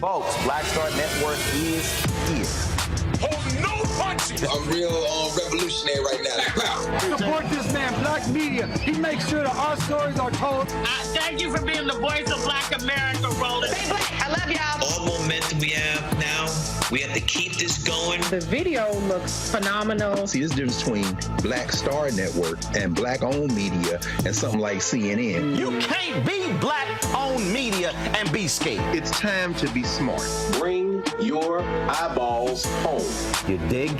Folks, Black Star Network is here. Hold no punches! I'm real revolutionary right now. Support this man, Black Media. He makes sure that our stories are told. Thank you for being the voice of Black America, Roland. Stay black. I love y'all. All momentum we have now, we have to keep this going. The video looks phenomenal. See, there's a difference between Black Star Network and Black-owned media and something like CNN. You can't be Black-owned media and be scared. It's time to be smart. Bring your eyeballs home. You dig?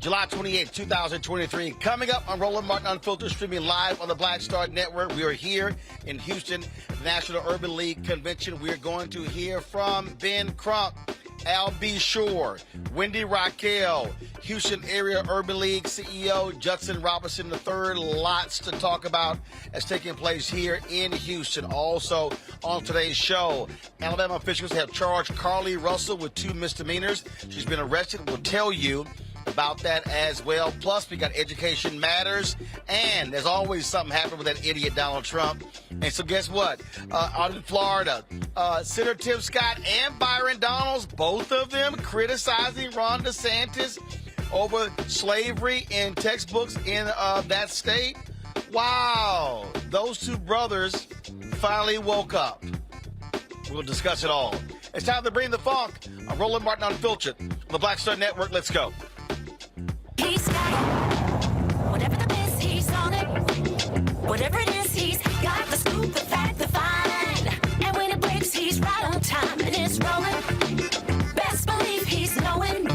July 28, 2023. Coming up on Roland Martin Unfiltered, streaming live on the Black Star Network. We are here in Houston, National Urban League Convention. We are going to hear from Ben Crump, Al B. Shore, Wendy Raquel, Houston Area Urban League CEO Judson Robinson III. Lots to talk about as taking place here in Houston. Also on today's show, Alabama officials have charged Carlee Russell with 2 misdemeanors. She's been arrested. We'll tell you about that as well. Plus, we got Education Matters, and there's always something happening with that idiot Donald Trump. And so guess what? Out in Florida, Senator Tim Scott and Byron Donalds, both of them criticizing Ron DeSantis over slavery in textbooks in that state. Wow, those two brothers finally woke up. We'll discuss it all. It's time to bring the funk on Roland Martin Unfiltered on the Black Star Network. Let's go. He's got it. Whatever the best, he's on it. Whatever it is, he's got the scoop, the fact, the find. And when it breaks, he's right on time and it's rolling. Best believe he's knowing.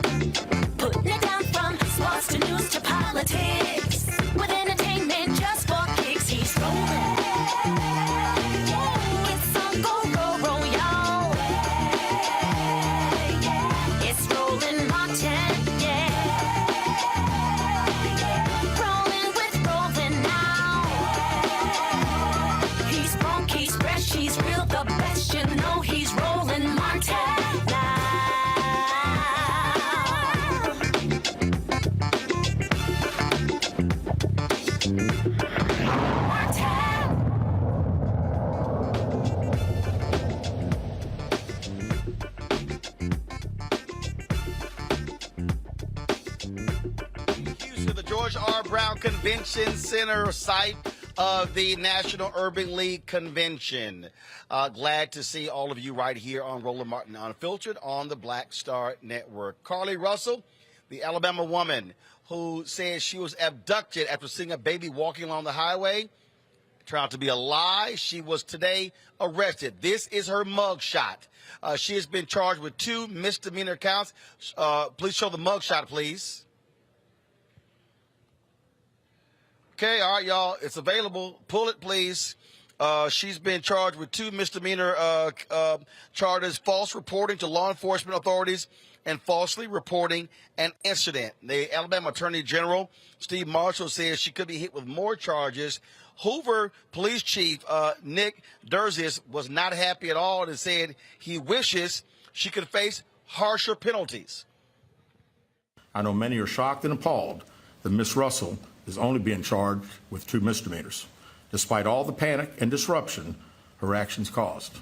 Putting it down from sports to news to politics. With entertainment just for kicks, he's rolling. It's on go, roll, y'all. It's Roland Martin. Convention Center site of the National Urban League Convention. Glad to see all of you right here on Roland Martin Unfiltered on the Black Star Network. Carlee Russell, the Alabama woman who says she was abducted after seeing a baby walking along the highway. Turned out to be a lie. She was today arrested. This is her mugshot. She has been charged with 2 misdemeanor counts. Please show the mugshot, please. Okay, all right, y'all. It's available. Pull it, please. She's been charged with 2 misdemeanor charges: false reporting to law enforcement authorities and falsely reporting an incident. The Alabama Attorney General, Steve Marshall, says she could be hit with more charges. Hoover Police Chief Nick Durzis was not happy at all and said he wishes she could face harsher penalties. I know many are shocked and appalled that Ms. Russell is only being charged with 2 misdemeanors, despite all the panic and disruption her actions caused.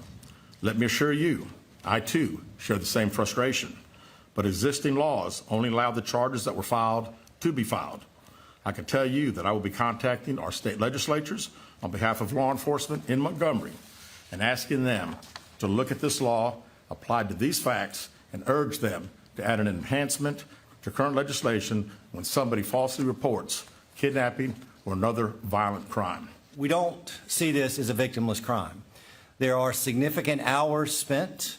Let me assure you, I too share the same frustration, but existing laws only allow the charges that were filed to be filed. I can tell you that I will be contacting our state legislatures on behalf of law enforcement in Montgomery and asking them to look at this law applied to these facts and urge them to add an enhancement to current legislation when somebody falsely reports kidnapping or another violent crime. We don't see this as a victimless crime. There are significant hours spent,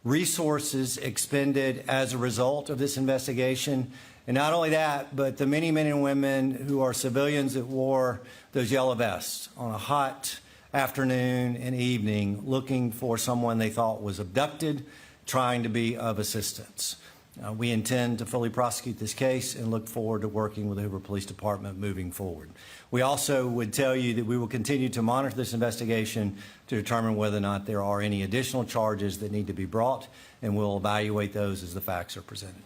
resources expended as a result of this investigation. And not only that, but the many men and women who are civilians that wore those yellow vests on a hot afternoon and evening looking for someone they thought was abducted, trying to be of assistance. We intend to fully prosecute this case and look forward to working with the Hoover Police Department moving forward. We also would tell you that we will continue to monitor this investigation to determine whether or not there are any additional charges that need to be brought, and we'll evaluate those as the facts are presented.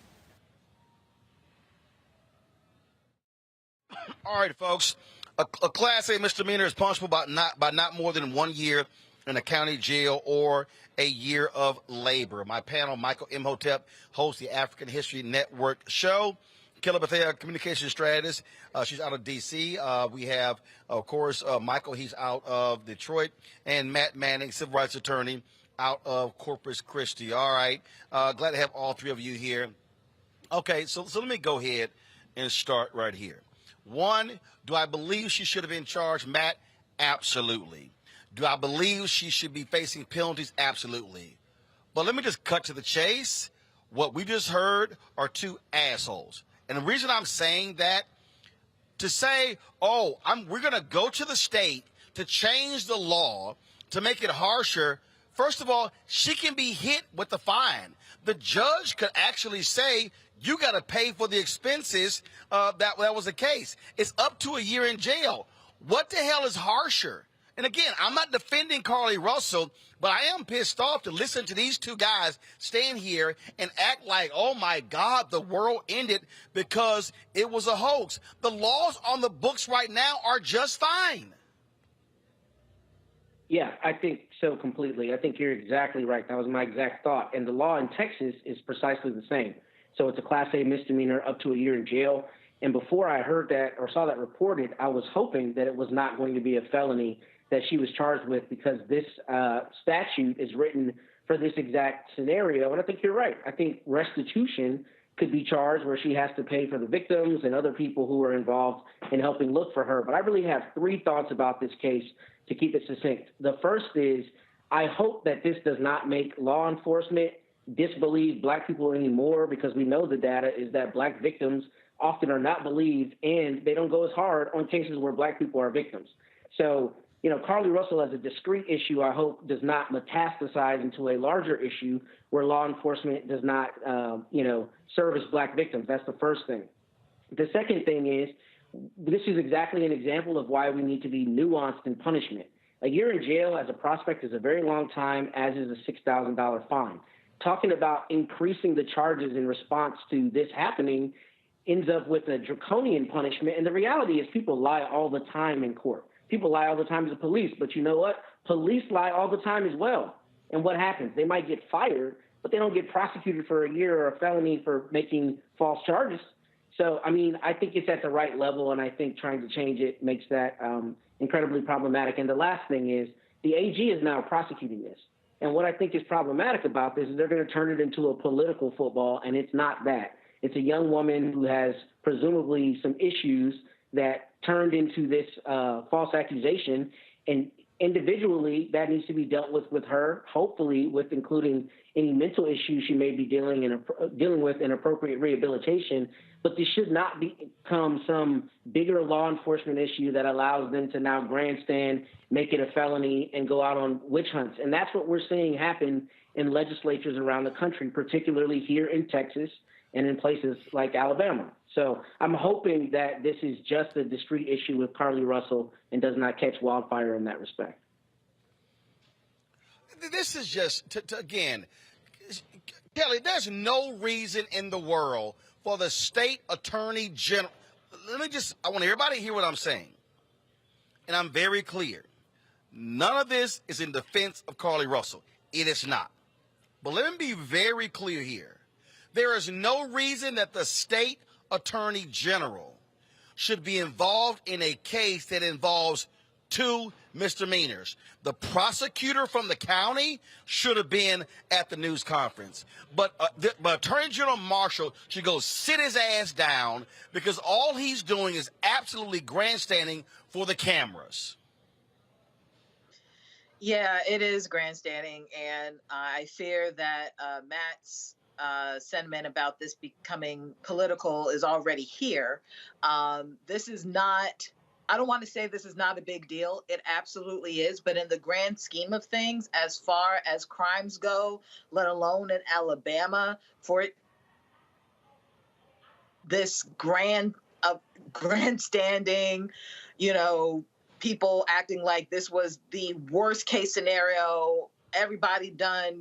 All right, folks. A Class A misdemeanor is punishable by not more than 1 year in a county jail or a year of labor. My panel, Michael Imhotep, hosts the African History Network show. Killa Bethea, communication strategist. She's out of D.C. We have, of course, Michael. He's out of Detroit. And Matt Manning, civil rights attorney, out of Corpus Christi. All right. Glad to have all 3 of you here. Okay, so let me go ahead and start right here. 1, do I believe she should have been charged, Matt? Absolutely. Do I believe she should be facing penalties? Absolutely. But let me just cut to the chase. What we just heard are 2 assholes. And the reason I'm saying that, to say, oh, we're going to go to the state to change the law to make it harsher, first of all, she can be hit with the fine. The judge could actually say, you got to pay for the expenses. That was the case. It's up to a year in jail. What the hell is harsher? And again, I'm not defending Carlee Russell, but I am pissed off to listen to these two guys stand here and act like, oh my God, the world ended because it was a hoax. The laws on the books right now are just fine. Yeah, I think so completely. I think you're exactly right. That was my exact thought. And the law in Texas is precisely the same. So it's a Class A misdemeanor up to a year in jail. And before I heard that or saw that reported, I was hoping that it was not going to be a felony that she was charged with, because this statute is written for this exact scenario. And I think you're right. I think restitution could be charged where she has to pay for the victims and other people who are involved in helping look for her. But I really have three thoughts about this case to keep it succinct. The first is, I hope that this does not make law enforcement disbelieve black people anymore, because we know the data is that black victims often are not believed, and they don't go as hard on cases where black people are victims. So, Carlee Russell as a discrete issue, I hope does not metastasize into a larger issue where law enforcement does not, service black victims. That's the first thing. The second thing is, this is exactly an example of why we need to be nuanced in punishment. A year in jail as a prospect is a very long time, as is a $6,000 fine. Talking about increasing the charges in response to this happening ends up with a draconian punishment. And the reality is, people lie all the time in court. People lie all the time to the police. But you know what? Police lie all the time as well. And what happens? They might get fired, but they don't get prosecuted for a year or a felony for making false charges. So, I think it's at the right level, and I think trying to change it makes that incredibly problematic. And the last thing is, the AG is now prosecuting this. And what I think is problematic about this is they're going to turn it into a political football, and it's not that. It's a young woman who has presumably some issues that turned into this false accusation, and individually that needs to be dealt with her, hopefully with including any mental issues she may be dealing with and appropriate rehabilitation. But this should not become some bigger law enforcement issue that allows them to now grandstand, make it a felony, and go out on witch hunts. And that's what we're seeing happen in legislatures around the country, particularly here in Texas and in places like Alabama. So I'm hoping that this is just a discrete issue with Carlee Russell and does not catch wildfire in that respect. This is just, again, Kelly, there's no reason in the world for the state attorney general. I want everybody to hear what I'm saying. And I'm very clear. None of this is in defense of Carlee Russell. It is not. But let me be very clear here. There is no reason that the state attorney general should be involved in a case that involves two misdemeanors. The prosecutor from the county should have been at the news conference. But Attorney General Marshall should go sit his ass down, because all he's doing is absolutely grandstanding for the cameras. Yeah, it is grandstanding, and I fear that Matt's sentiment about this becoming political is already here. This is not, I don't want to say this is not a big deal. It absolutely is. But in the grand scheme of things, as far as crimes go, let alone in Alabama, for it, this grandstanding, people acting like this was the worst case scenario. Everybody died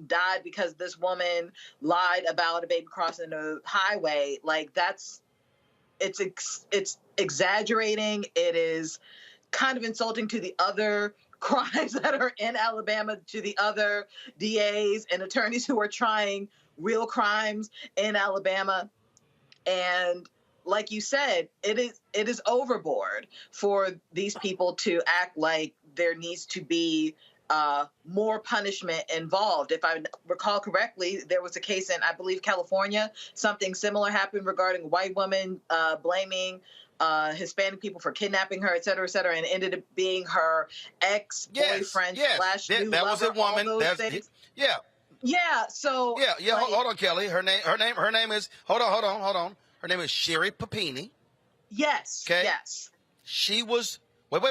because this woman lied about a baby crossing the highway. Like, it's exaggerating. It is kind of insulting to the other crimes that are in Alabama, to the other DAs and attorneys who are trying real crimes in Alabama. And like you said, it is overboard for these people to act like there needs to be more punishment involved. If I recall correctly, there was a case in, I believe, California. Something similar happened regarding a white woman blaming Hispanic people for kidnapping her, et cetera, and it ended up being her ex-boyfriend slash new lover. That was a woman. Yeah. So hold on, Kelly. Her name is hold on. Her name is Sherry Papini. Yes. Okay. Yes. She was, wait,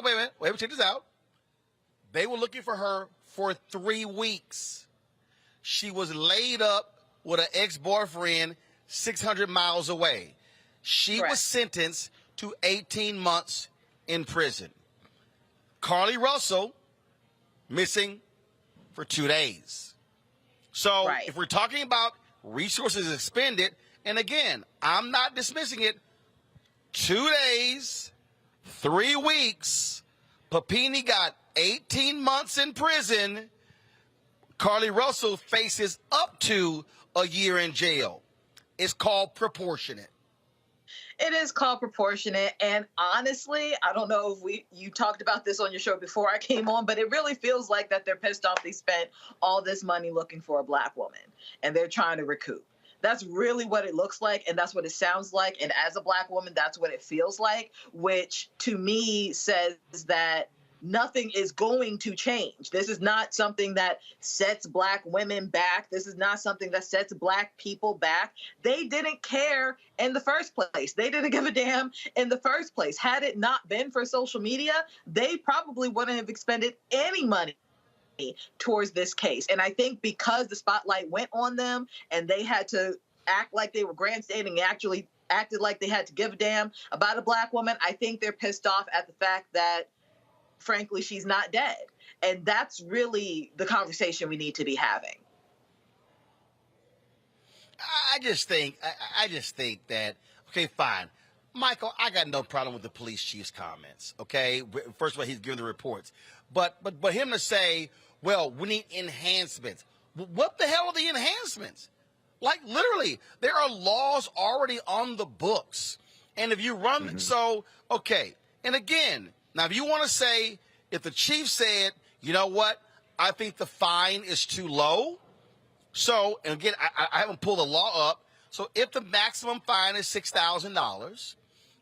check this out. They were looking for her for 3 weeks. She was laid up with an ex-boyfriend 600 miles away. She Correct. was sentenced to 18 months in prison. Carlee Russell, missing for 2 days. So Right. if we're talking about resources expended, and again, I'm not dismissing it, 2 days, 3 weeks, Papini got 18 months in prison. Carlee Russell faces up to a year in jail. It's called proportionate. It is called proportionate, and honestly, I don't know if you talked about this on your show before I came on, but it really feels like that they're pissed off they spent all this money looking for a black woman, and they're trying to recoup. That's really what it looks like, and that's what it sounds like, and as a black woman, that's what it feels like, which to me says that nothing is going to change. This is not something that sets black women back. This is not something that sets black people back. They didn't care in the first place. They didn't give a damn in the first place. Had it not been for social media, they probably wouldn't have expended any money towards this case. And I think because the spotlight went on them and they had to act like they were grandstanding and actually acted like they had to give a damn about a black woman, I think they're pissed off at the fact that frankly, she's not dead. And that's really the conversation we need to be having. I just think that, okay, fine. Michael, I got no problem with the police chief's comments, okay? First of all, he's giving the reports. But him to say, well, we need enhancements. What the hell are the enhancements? Like, literally, there are laws already on the books. And if you run, so, okay. And again, now, if you want to say, if the chief said, you know what, I think the fine is too low. So, and again, I haven't pulled the law up. So if the maximum fine is $6,000,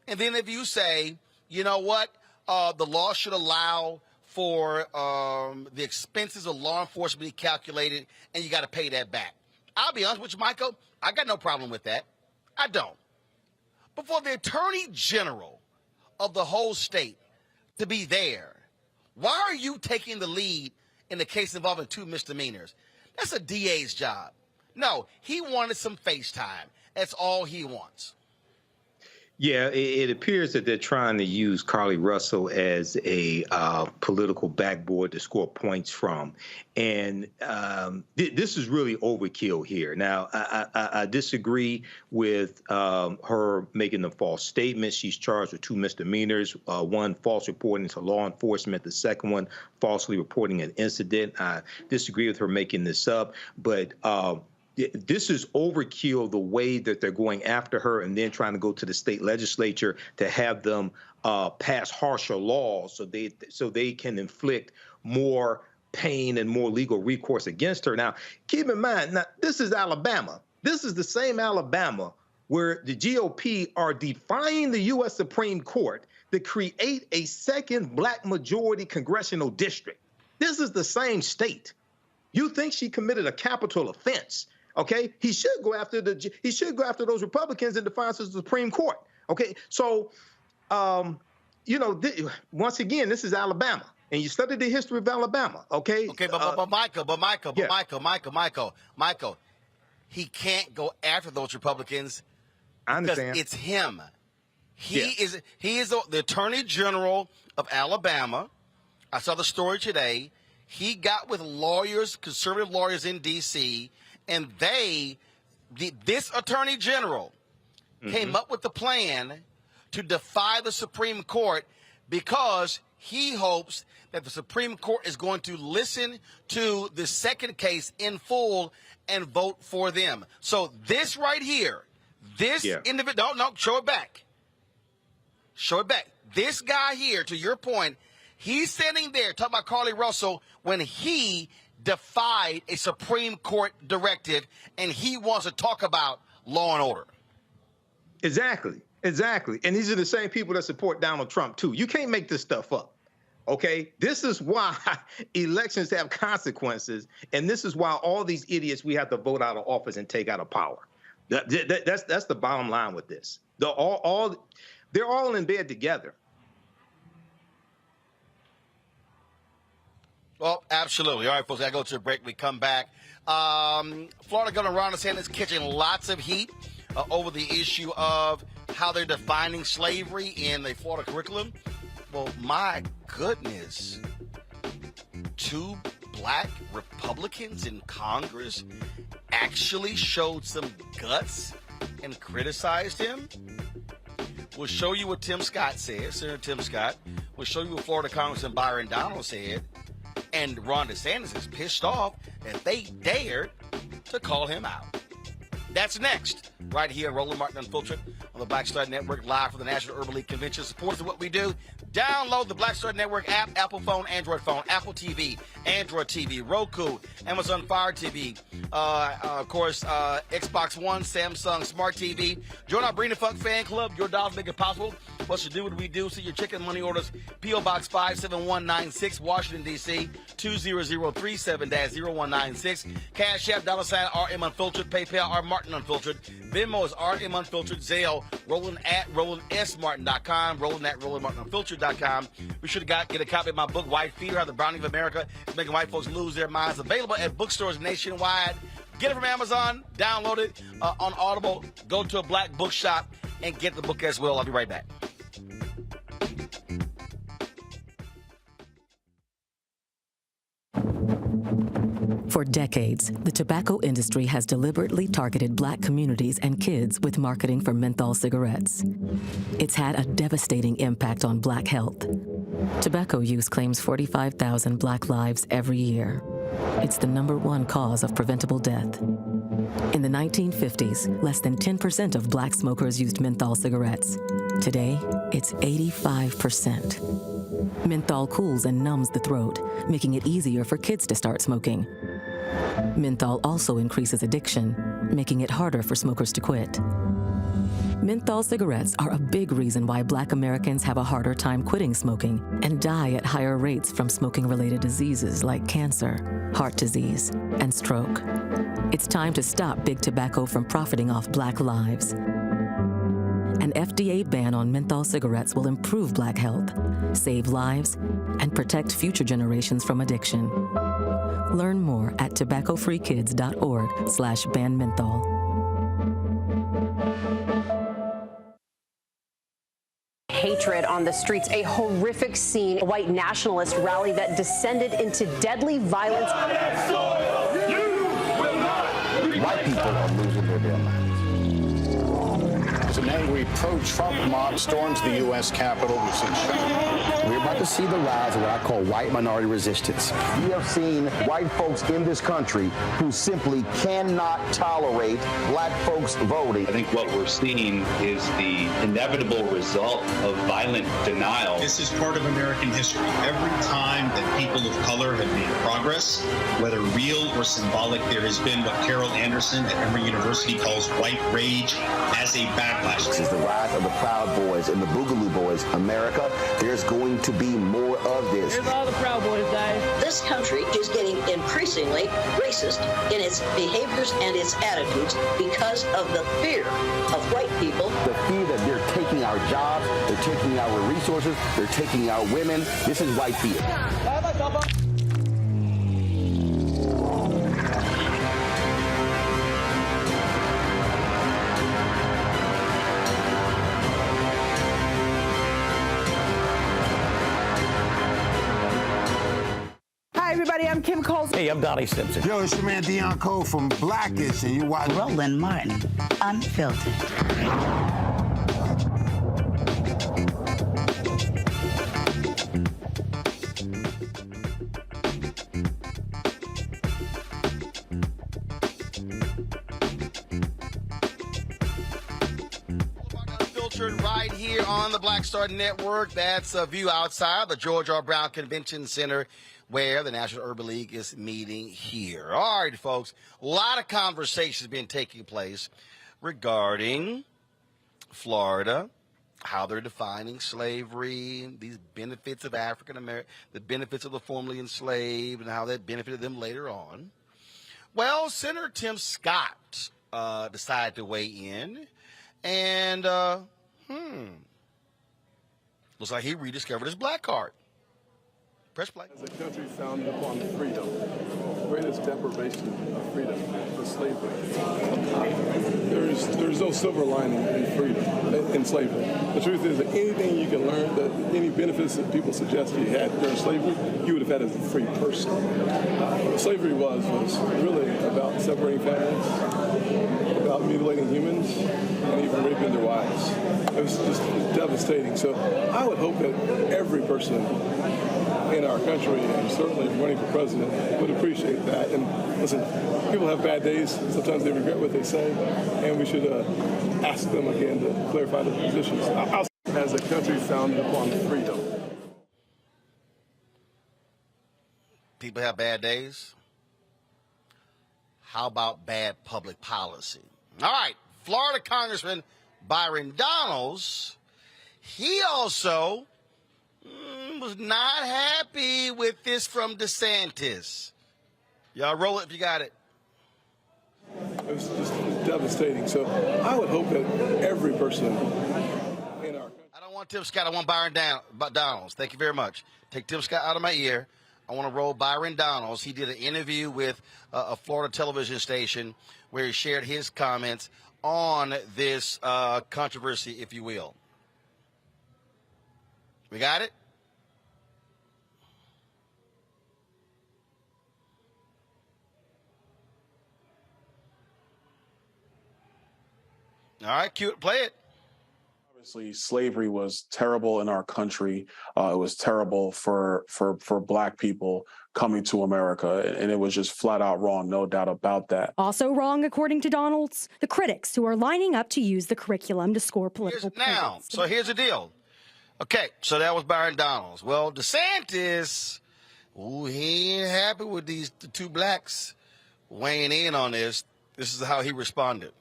and then if you say, you know what, the law should allow for the expenses of law enforcement to be calculated, and you got to pay that back. I'll be honest with you, Michael, I got no problem with that. I don't. But for the Attorney General of the whole state to be there, why are you taking the lead in the case involving 2 misdemeanors? That's a DA's job. No, he wanted some face time. That's all he wants. Yeah, it appears that they're trying to use Carlee Russell as a political backboard to score points from. And this is really overkill here. Now, I disagree with her making the false statement. She's charged with 2 misdemeanors, one false reporting to law enforcement, the second one falsely reporting an incident. I disagree with her making this up, but this is overkill, the way that they're going after her and then trying to go to the state legislature to have them pass harsher laws so they can inflict more pain and more legal recourse against her. Now, keep in mind, now, this is Alabama. This is the same Alabama where the GOP are defying the U.S. Supreme Court to create a second black majority congressional district. This is the same state. You think she committed a capital offense? Okay, he should go after those Republicans in defiance of the Supreme Court. Okay, so once again, this is Alabama, and you study the history of Alabama. Okay, but Michael, he can't go after those Republicans. I understand. Because it's him. He is the Attorney General of Alabama. I saw the story today. He got with lawyers, conservative lawyers in D.C., and this Attorney General came up with the plan to defy the Supreme Court because he hopes that the Supreme Court is going to listen to the second case in full and vote for them. So this right here, individual, no, show it back. Show it back. This guy here, to your point, he's standing there talking about Carlee Russell when he defied a Supreme Court directive, and he wants to talk about law and order. Exactly. And these are the same people that support Donald Trump, too. You can't make this stuff up, okay? This is why elections have consequences, and this is why all these idiots we have to vote out of office and take out of power. That's the bottom line with this. They're all in bed together. Well, absolutely. All right, folks, I go to a break. We come back. Florida Governor Ron DeSantis catching lots of heat over the issue of how they're defining slavery in the Florida curriculum. Well, my goodness. 2 black Republicans in Congress actually showed some guts and criticized him. We'll show you what Tim Scott said, Senator Tim Scott. We'll show you what Florida Congressman Byron Donald said. And Ron DeSantis is pissed off that they dared to call him out. That's next, right here, Roland Martin Unfiltered on the Black Star Network, live from the National Urban League Convention. Supporters of what we do. Download the Black Star Network app, Apple phone, Android phone, Apple TV, Android TV, Roku, Amazon Fire TV, of course, Xbox One, Samsung Smart TV. Join our Bring the Funk fan club. Your dollars make it possible. What's to do what we do? See your chicken money orders. P.O. Box 57196, Washington, D.C., 20037-0196. Cash App, $RM Unfiltered. PayPal, R Martin Unfiltered. Venmo is RM Unfiltered. Zelle, Roland at RolandSMartin.com. Roland at RolandMartinUnfiltered.com. We should get a copy of my book, White Fear, How the Browning of America is Making White Folks Lose Their Minds. Available at bookstores nationwide. Get it from Amazon. Download it on Audible. Go to a black bookshop and get the book as well. I'll be right back. For decades, the tobacco industry has deliberately targeted black communities and kids with marketing for menthol cigarettes. It's had a devastating impact on black health. Tobacco use claims 45,000 black lives every year. It's the #1 cause of preventable death. In the 1950s, less than 10% of black smokers used menthol cigarettes. Today, it's 85%. Menthol cools and numbs the throat, making it easier for kids to start smoking. Menthol also increases addiction, making it harder for smokers to quit. Menthol cigarettes are a big reason why black Americans have a harder time quitting smoking and die at higher rates from smoking-related diseases like cancer, heart disease, and stroke. It's time to stop big tobacco from profiting off black lives. An FDA ban on menthol cigarettes will improve black health, save lives, and protect future generations from addiction. Learn more at tobaccofreekids.org/ban menthol. Hatred on the streets, a horrific scene, a white nationalist rally that descended into deadly violence. White people are losing their damn minds. An angry pro-Trump mob storms the U.S. Capitol. We've seen We're about to see the rise of what I call white minority resistance. We have seen white folks in this country who simply cannot tolerate black folks voting. I think what we're seeing is the inevitable result of violent denial. This is part of American history. Every time that people of color have made progress, whether real or symbolic, there has been what Carol Anderson at Emory University calls white rage as a backlash. This is the rise of the Proud Boys and the Boogaloo Boys. America, there's going to be more of this. Here's all the Proud Boys, guys. This country is getting increasingly racist in its behaviors and its attitudes because of the fear of white people. The fear that they're taking our jobs, they're taking our resources, they're taking our women. This is white fear. Hi, everybody. I'm Kim Coles. Hey, I'm Donnie Simpson. Yo, it's your man Dion Cole from Blackish, and you watch Roland Martin Unfiltered. Right here on the Black Star Network. That's a view outside the George R. Brown Convention Center where the National Urban League is meeting here. All right, folks, a lot of conversations been taking place regarding Florida, how they're defining slavery, these benefits of African American, the benefits of the formerly enslaved, and how that benefited them later on. Well, Senator Tim Scott decided to weigh in. And, looks like he rediscovered his black card. Press play. As a country founded upon freedom, the greatest deprivation of freedom was slavery. There's no silver lining in freedom, in slavery. The truth is that anything you can learn, that any benefits that people suggest you had during slavery, you would have had as a free person. What slavery was really about separating families, about mutilating humans, and even raping their wives. It was just devastating. So I would hope that every person in our country, and certainly running for president, would appreciate that. And listen, people have bad days. Sometimes they regret what they say, and we should ask them again to clarify their positions. As a country founded upon freedom. People have bad days. How about bad public policy? All right, Florida Congressman Byron Donalds, he also was not happy with this from DeSantis. Y'all roll it if you got it. It was just devastating. So I would hope that every person in our country. I don't want Tim Scott. I want Byron Donalds. Thank you very much. Take Tim Scott out of my ear. I want to roll Byron Donalds. He did an interview with a Florida television station where he shared his comments on this controversy, if you will. We got it? All right, cue it, play it. Obviously, slavery was terrible in our country. It was terrible for Black people coming to America, and it was just flat out wrong, no doubt about that. Also wrong, according to Donalds, the critics who are lining up to use the curriculum to score political points. So here's the deal. Okay, so that was Byron Donalds. Well, DeSantis, he ain't happy with the two blacks weighing in on this. This is how he responded.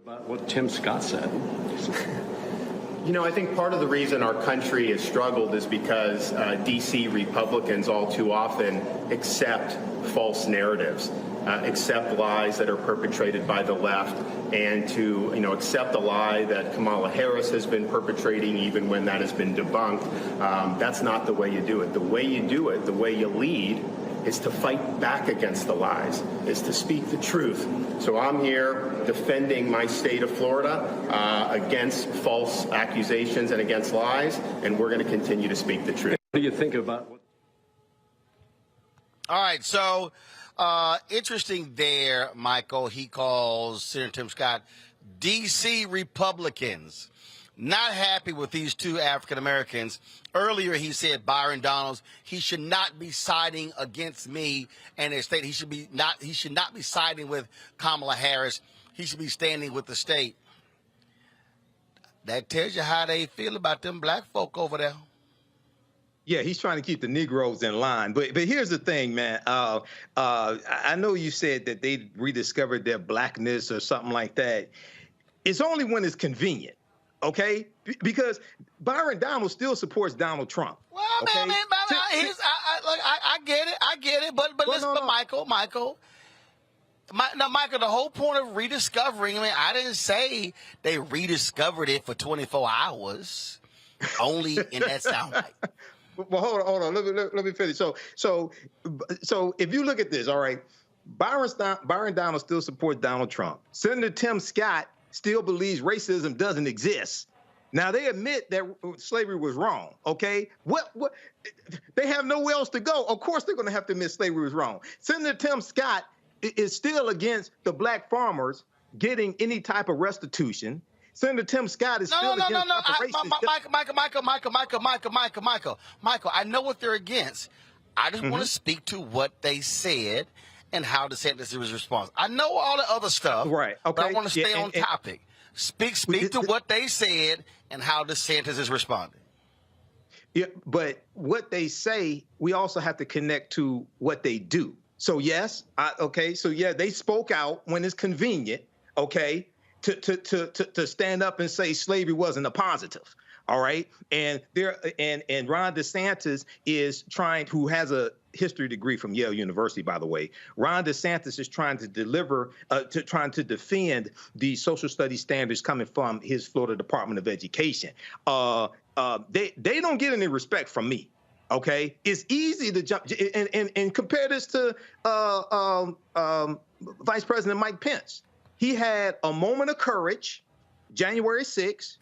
About what Tim Scott said. You know, I think part of the reason our country has struggled is because D.C. Republicans all too often accept false narratives, accept lies that are perpetrated by the left, and to, accept a lie that Kamala Harris has been perpetrating even when that has been debunked. That's not the way you do it. The way you do it, the way you lead, is to fight back against the lies, is to speak the truth. So I'm here defending my state of Florida against false accusations and against lies, and we're going to continue to speak the truth. What do you think about what? All right, so interesting there, Michael. He calls Senator Tim Scott D.C. Republicans. Not happy with these two African Americans. Earlier, he said Byron Donalds, he should not be siding against me and his state. He should not be siding with Kamala Harris. He should be standing with the state. That tells you how they feel about them black folk over there. Yeah, he's trying to keep the Negroes in line. But here's the thing, man. I know you said that they rediscovered their blackness or something like that. It's only when it's convenient. Okay, because Byron Donalds still supports Donald Trump. Well, okay? I get it. But listen, Michael, the whole point of rediscovering, I didn't say they rediscovered it for 24 hours, only in that soundbite. Well, hold on. Let me finish. So if you look at this, all right, Byron Donalds still supports Donald Trump. Senator Tim Scott still believes racism doesn't exist. Now, they admit that slavery was wrong, okay? What? They have nowhere else to go. Of course they're going to have to admit slavery was wrong. Senator Tim Scott is still against the black farmers getting any type of restitution. Senator Tim Scott is still against reparations. Michael, I know what they're against. I just want to speak to what they said and how DeSantis was responsive. I know all the other stuff, right? Okay, but I want to stay on topic. Speak to what they said and how DeSantis is responding. Yeah, but what they say, we also have to connect to what they do. So yes, they spoke out when it's convenient, okay, to stand up and say slavery wasn't a positive. All right. And Ron DeSantis is who has a history degree from Yale University, by the way. Ron DeSantis is trying to defend the social studies standards coming from his Florida Department of Education. They don't get any respect from me. Okay, it's easy to jump and compare this to Vice President Mike Pence. He had a moment of courage, January 6th,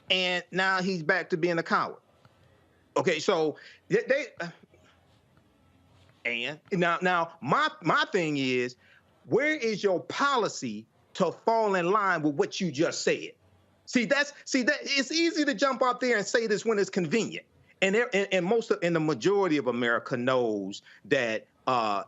and now he's back to being a coward. Okay, so now my thing is, where is your policy to fall in line with what you just said? See that it's easy to jump out there and say this when it's convenient, and the majority of America knows that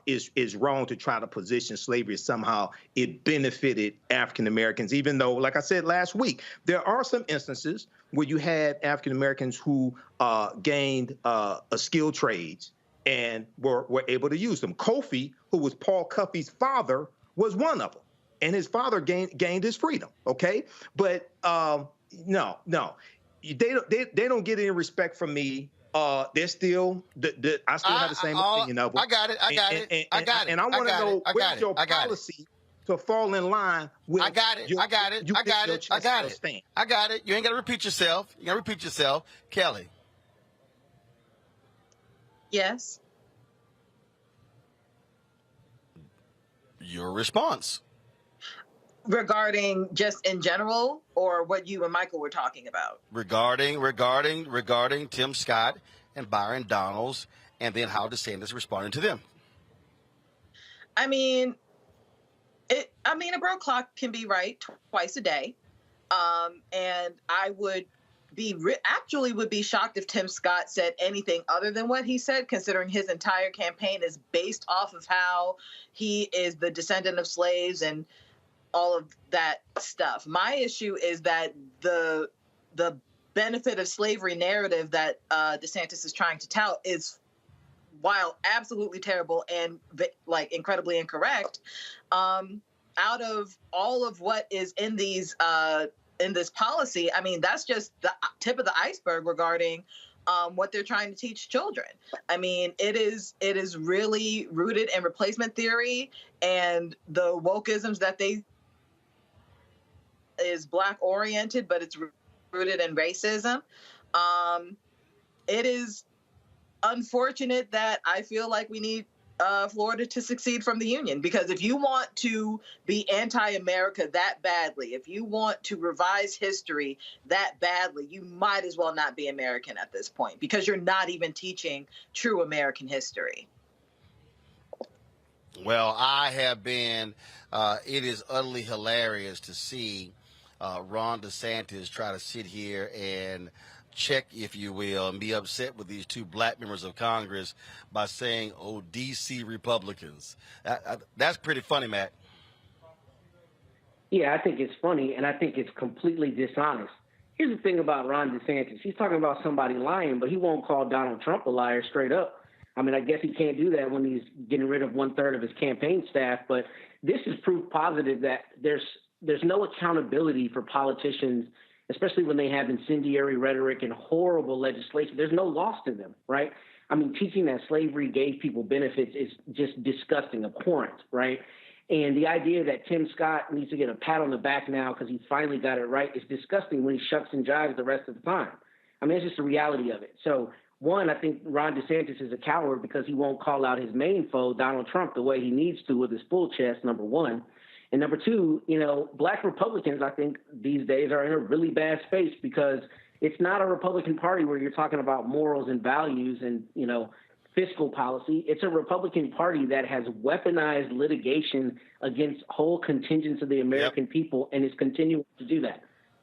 is wrong to try to position slavery as somehow it benefited African Americans, even though, like I said last week, there are some instances where you had African Americans who gained skilled trades and were able to use them. Kofi, who was Paul Cuffey's father, was one of them, and his father gained his freedom. Okay, but no, they don't get any respect from me. They're still, I still have the same opinion of them. I got it. And I want to know where's your policy to fall in line with. I got it. You ain't got to repeat yourself. Kelly. Yes. Your response. Regarding just in general, or what you and Michael were talking about? Regarding Tim Scott and Byron Donalds, and then how DeSantis responded to them. I mean, a broke clock can be right twice a day, and I would be shocked if Tim Scott said anything other than what he said, considering his entire campaign is based off of how he is the descendant of slaves and all of that stuff. My issue is that the benefit of slavery narrative that DeSantis is trying to tout is, while absolutely terrible and incredibly incorrect, out of all of what is in these in this policy, I mean, that's just the tip of the iceberg regarding what they're trying to teach children. I mean, it is really rooted in replacement theory and the wokeisms that they is Black oriented, but it's rooted in racism. It is unfortunate that I feel like we need Florida to succeed from the Union, because if you want to be anti-America that badly, if you want to revise history that badly, you might as well not be American at this point, because you're not even teaching true American history. Well, I have been, it is utterly hilarious to see Ron DeSantis try to sit here and check, if you will, and be upset with these two Black members of Congress by saying, oh, D.C. Republicans. That's pretty funny, Matt. Yeah, I think it's funny, and I think it's completely dishonest. Here's the thing about Ron DeSantis. He's talking about somebody lying, but he won't call Donald Trump a liar straight up. I mean, I guess he can't do that when he's getting rid of 1/3 of his campaign staff, but this is proof positive that there's no accountability for politicians, especially when they have incendiary rhetoric and horrible legislation. There's no loss to them, right? I mean, teaching that slavery gave people benefits is just disgusting, abhorrent, right? And the idea that Tim Scott needs to get a pat on the back now because he finally got it right is disgusting when he shucks and jives the rest of the time. I mean, it's just the reality of it. So, one, I think Ron DeSantis is a coward because he won't call out his main foe, Donald Trump, the way he needs to with his full chest, number one. And number two, Black Republicans, I think these days are in a really bad space because it's not a Republican Party where you're talking about morals and values and, fiscal policy. It's a Republican Party that has weaponized litigation against whole contingents of the American people and is continuing to do that.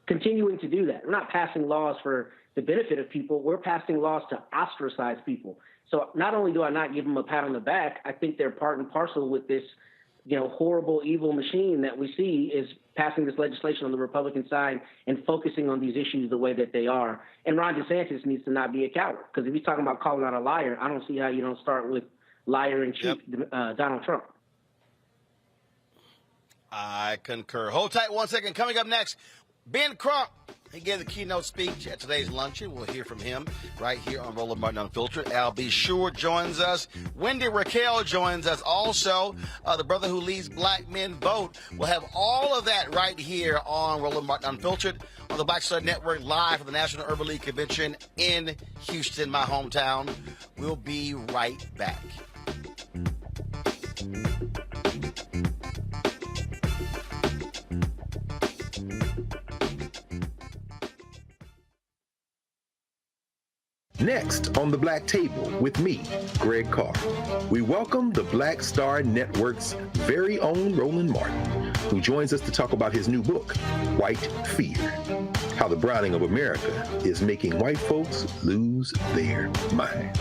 We're not passing laws for the benefit of people. We're passing laws to ostracize people. So not only do I not give them a pat on the back, I think they're part and parcel with this horrible, evil machine that we see is passing this legislation on the Republican side and focusing on these issues the way that they are. And Ron DeSantis needs to not be a coward, because if he's talking about calling out a liar, I don't see how you don't start with liar in chief, Donald Trump. I concur. Hold tight 1 second. Coming up next, Ben Crump. He gave the keynote speech at today's luncheon. We'll hear from him right here on Roland Martin Unfiltered. Al B. Sure joins us. Wendy Raquel joins us. Also, the brother who leads Black Men Vote. We'll have all of that right here on Roland Martin Unfiltered on the Black Star Network, live from the National Urban League Convention in Houston, my hometown. We'll be right back. Next on the Black Table with me, Greg Carr, we welcome the Black Star Network's very own Roland Martin, who joins us to talk about his new book, White Fear, how the browning of America is making white folks lose their minds.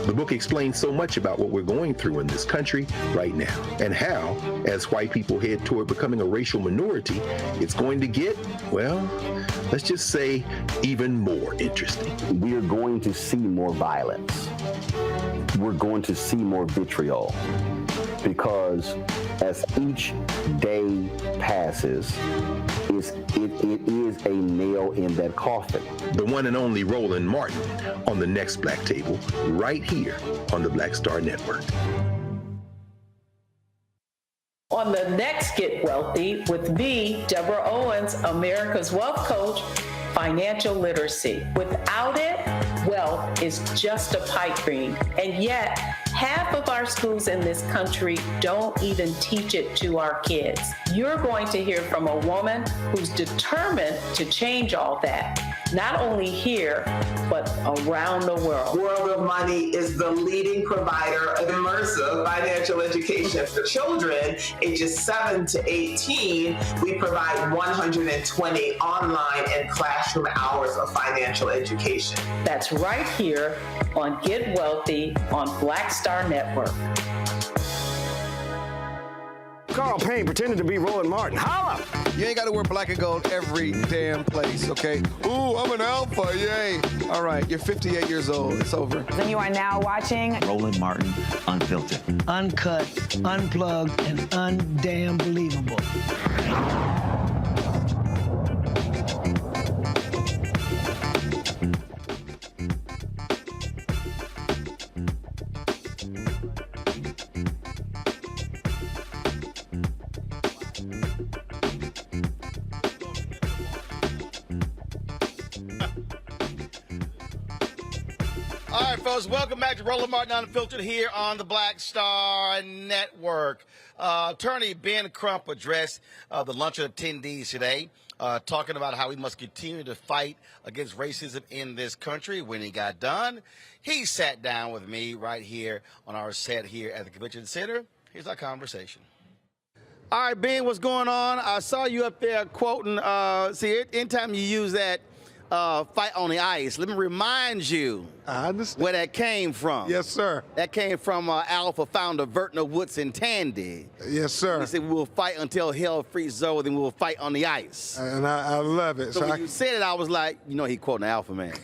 The book explains so much about what we're going through in this country right now, and how, as white people head toward becoming a racial minority, it's going to get, well, let's just say, even more interesting. We are going to see more violence. We're going to see more vitriol, because as each day passes, it is a nail in that coffin. The one and only Roland Martin on the next Black Table, right here on the Black Star Network. On the next Get Wealthy with me, Deborah Owens, America's Wealth Coach, financial literacy. Without it, wealth is just a pipe dream. And yet, half of our schools in this country don't even teach it to our kids. You're going to hear from a woman who's determined to change all that, not only here, but around the world. World of Money is the leading provider of immersive financial education for children ages 7 to 18. We provide 120 online and classroom hours of financial education. That's right here on Get Wealthy on Black Star Network. Carl Payne pretending to be Roland Martin. Holla! You ain't got to wear black and gold every damn place, okay? Ooh, I'm an alpha, yay. All right, you're 58 years old. It's over. And you are now watching Roland Martin Unfiltered. Uncut, unplugged, and undamn believable. All right, folks, welcome back to Roland Martin Unfiltered here on the Black Star Network. Attorney Ben Crump addressed the luncheon attendees today, talking about how we must continue to fight against racism in this country. When he got done, he sat down with me right here on our set here at the Convention Center. Here's our conversation. All right, Ben, what's going on? I saw you up there quoting, see, anytime you use that fight on the ice, let me remind you where that came from. Yes, sir. That came from Alpha founder Vertner Woodson Tandy. Yes, sir. He said, we will fight until hell freezes over, then we will fight on the ice. And I love it. So when you said it, I was like, you know, he quoting the Alpha man.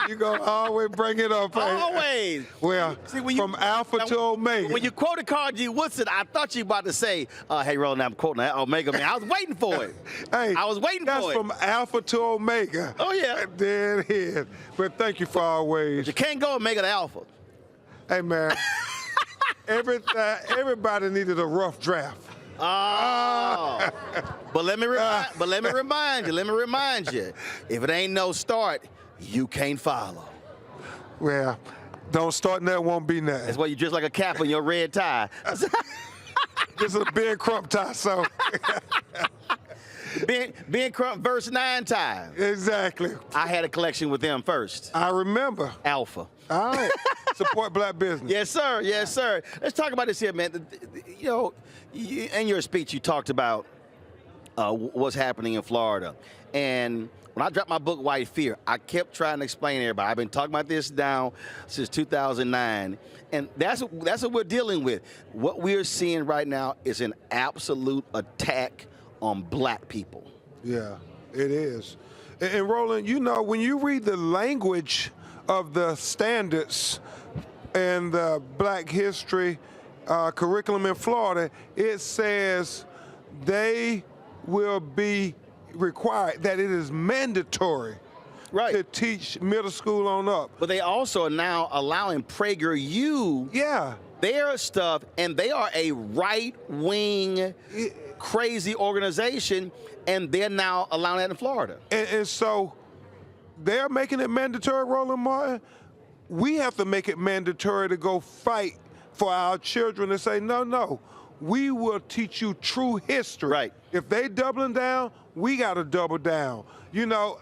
You gonna always bring it up. Always. Well, see, from Alpha to Omega. When you quoted Carl G. Woodson, I thought you were about to say, hey, Roland, I'm quoting that Omega man. I was waiting for it. Hey, I was waiting for it. That's from Alpha to Omega. Oh, yeah. There it is. But thank you for always. But you can't go Omega to Alpha. Hey, man. Everybody needed a rough draft. Oh. But let me remind you, if it ain't no start, you can't follow. Well, don't start and there won't be nothing. That's why you dress like a cap on your red tie. This is a Ben Crump tie, so. Ben Crump verse 9 tie. Exactly. I had a collection with them first. I remember. Alpha. All right. Support black business. Yes, sir. Yes, sir. Let's talk about this here, man. You know, in your speech, you talked about what's happening in Florida. And when I dropped my book, White Fear, I kept trying to explain to everybody. I've been talking about this now since 2009. And that's what we're dealing with. What we're seeing right now is an absolute attack on black people. Yeah, it is. And Roland, you know, when you read the language of the standards and the black history curriculum in Florida, it says they will be required, that it is mandatory to teach middle school on up. But they also are now allowing PragerU their stuff, and they are a right-wing, crazy organization, and they're now allowing that in Florida. And so they're making it mandatory, Roland Martin. We have to make it mandatory to go fight for our children and say, no, we will teach you true history. Right. If they doubling down, we got to double down. You know,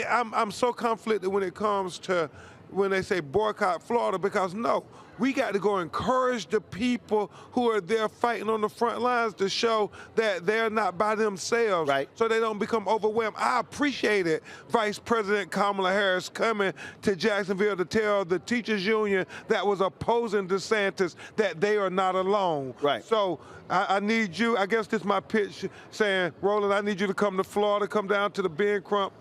I'm so conflicted when it comes to when they say boycott Florida, because no, we got to go encourage the people who are there fighting on the front lines to show that they're not by themselves, so they don't become overwhelmed. I appreciate it, Vice President Kamala Harris coming to Jacksonville to tell the teachers union that was opposing DeSantis that they are not alone. So I need you, I guess this is my pitch, saying, Roland, I need you to come to Florida, come down to the Ben Crump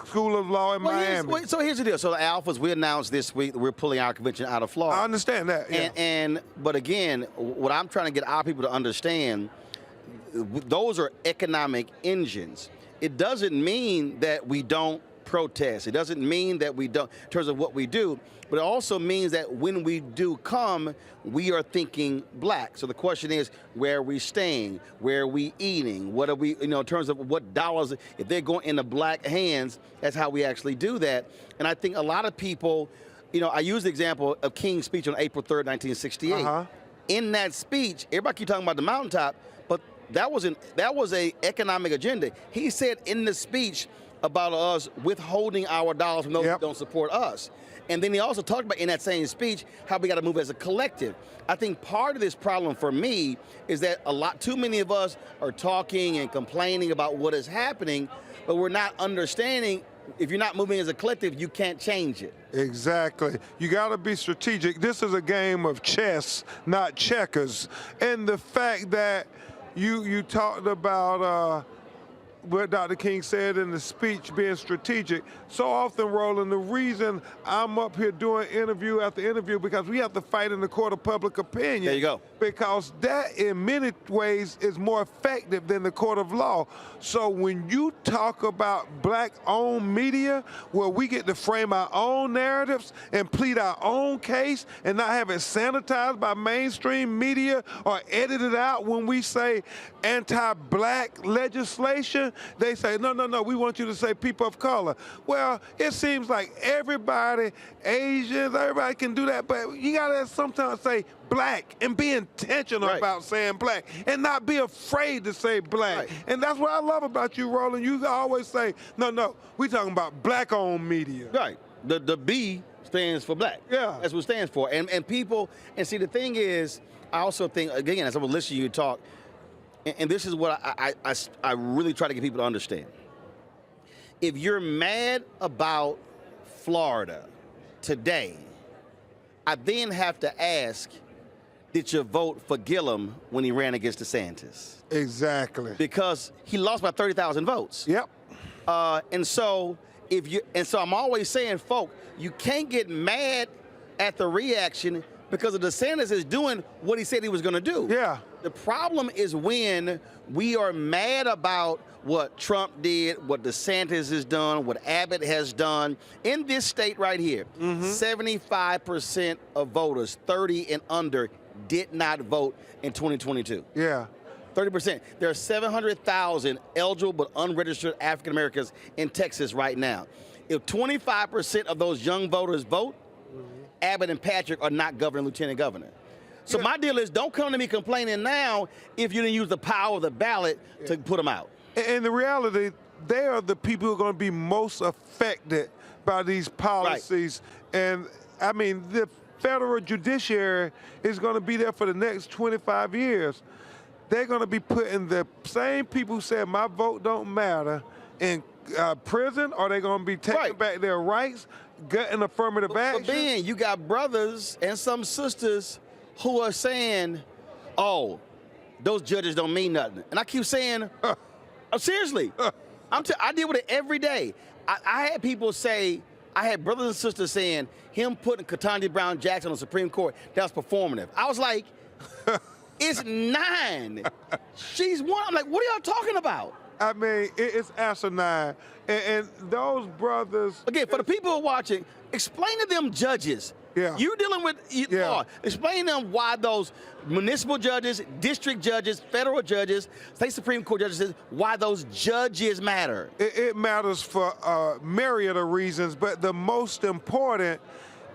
School of Law in Miami. So here's the deal. So the Alphas, we announced this week that we're pulling our convention out of Florida. I understand that, But again, what I'm trying to get our people to understand, those are economic engines. It doesn't mean that we don't protest. It doesn't mean that we don't, in terms of what we do, but it also means that when we do come, we are thinking black. So the question is, where are we staying? Where are we eating? What are we, in terms of what dollars, if they're going into black hands, that's how we actually do that. And I think a lot of people, I use the example of King's speech on April 3rd, 1968. In that speech, everybody keep talking about the mountaintop, but that was a economic agenda. He said in the speech about us withholding our dollars from those who don't support us. And then he also talked about in that same speech how we got to move as a collective. I think part of this problem for me is that too many of us are talking and complaining about what is happening, but we're not understanding if you're not moving as a collective, you can't change it. Exactly. You got to be strategic. This is a game of chess, not checkers. And the fact that you talked about what Dr. King said in the speech, being strategic. So often, Roland, the reason I'm up here doing interview after interview, because we have to fight in the court of public opinion. There you go. Because that, in many ways, is more effective than the court of law. So when you talk about black-owned media, where we get to frame our own narratives and plead our own case and not have it sanitized by mainstream media or edited out when we say anti-black legislation, they say, no, we want you to say people of color. Well, it seems like everybody, Asians, everybody can do that, but you gotta sometimes say black and be intentional about saying black and not be afraid to say black. And that's what I love about you, Roland. You always say, no, we talking about black-owned media. Right. The B stands for black. Yeah. That's what it stands for. And people, and see, the thing is, I also think, again, as I was listening to you talk, and this is what I really try to get people to understand. If you're mad about Florida today, I then have to ask, did you vote for Gillum when he ran against DeSantis? Exactly. Because he lost by 30,000 votes. Yep. And so I'm always saying, folk, you can't get mad at the reaction because the DeSantis is doing what he said he was going to do. Yeah. The problem is when we are mad about what Trump did, what DeSantis has done, what Abbott has done. In this state right here, 75% of voters 30 and under did not vote in 2022. Yeah. 30%. There are 700,000 eligible but unregistered African Americans in Texas right now. If 25% of those young voters vote, Abbott and Patrick are not governor and lieutenant governor. So my deal is, don't come to me complaining now if you didn't use the power of the ballot to put them out. And the reality, they are the people who are going to be most affected by these policies. And I mean, the federal judiciary is going to be there for the next 25 years. They're going to be putting the same people who said my vote don't matter in prison, or they're going to be taking back their rights, getting affirmative action. But Ben, you got brothers and some sisters who are saying, oh, those judges don't mean nothing. And I keep saying, seriously, I deal with it every day. I had people say, I had brothers and sisters saying him putting Ketanji Brown Jackson on the Supreme Court, that was performative. I was like, it's 9. She's 1. I'm like, what are y'all talking about? I mean, it's asinine. And those brothers... Again, for the people who are watching, explain to them judges. Yeah. You dealing with law. Explain to them why those municipal judges, district judges, federal judges, state Supreme Court judges, why those judges matter. It matters for a myriad of reasons, but the most important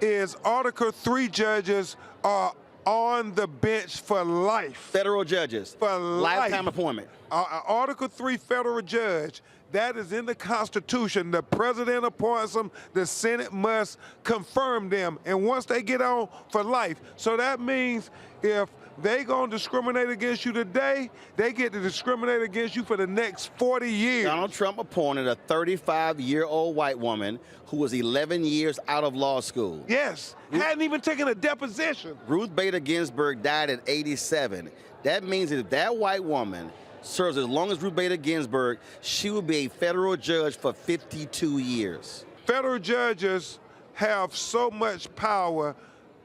is Article 3 judges are on the bench for life. Federal judges. For life. Lifetime appointment. Article 3 federal judge, that is in the Constitution. The president appoints them, the Senate must confirm them, and once they get on, for life. So that means if they gonna discriminate against you today, they get to discriminate against you for the next 40 years. Donald Trump appointed a 35-year-old white woman who was 11 years out of law school. Yes, hadn't even taken a deposition. Ruth Bader Ginsburg died at 87. That means that if that white woman serves as long as Ruth Bader Ginsburg, she will be a federal judge for 52 years. Federal judges have so much power.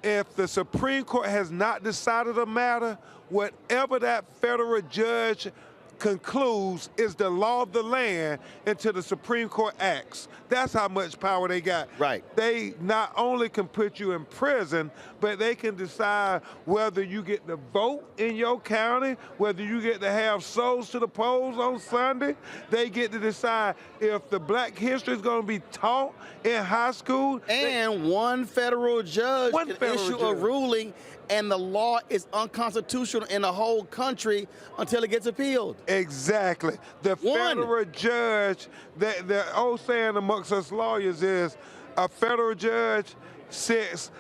If the Supreme Court has not decided a matter, whatever that federal judge concludes is the law of the land until the Supreme Court acts. That's how much power they got. Right. They not only can put you in prison, but they can decide whether you get to vote in your county, whether you get to have souls to the polls on Sunday. They get to decide if the Black history is going to be taught in high school. And one federal judge can issue a ruling, and the law is unconstitutional in the whole country until it gets appealed. Exactly. The federal judge, the old saying amongst us lawyers is a federal judge sits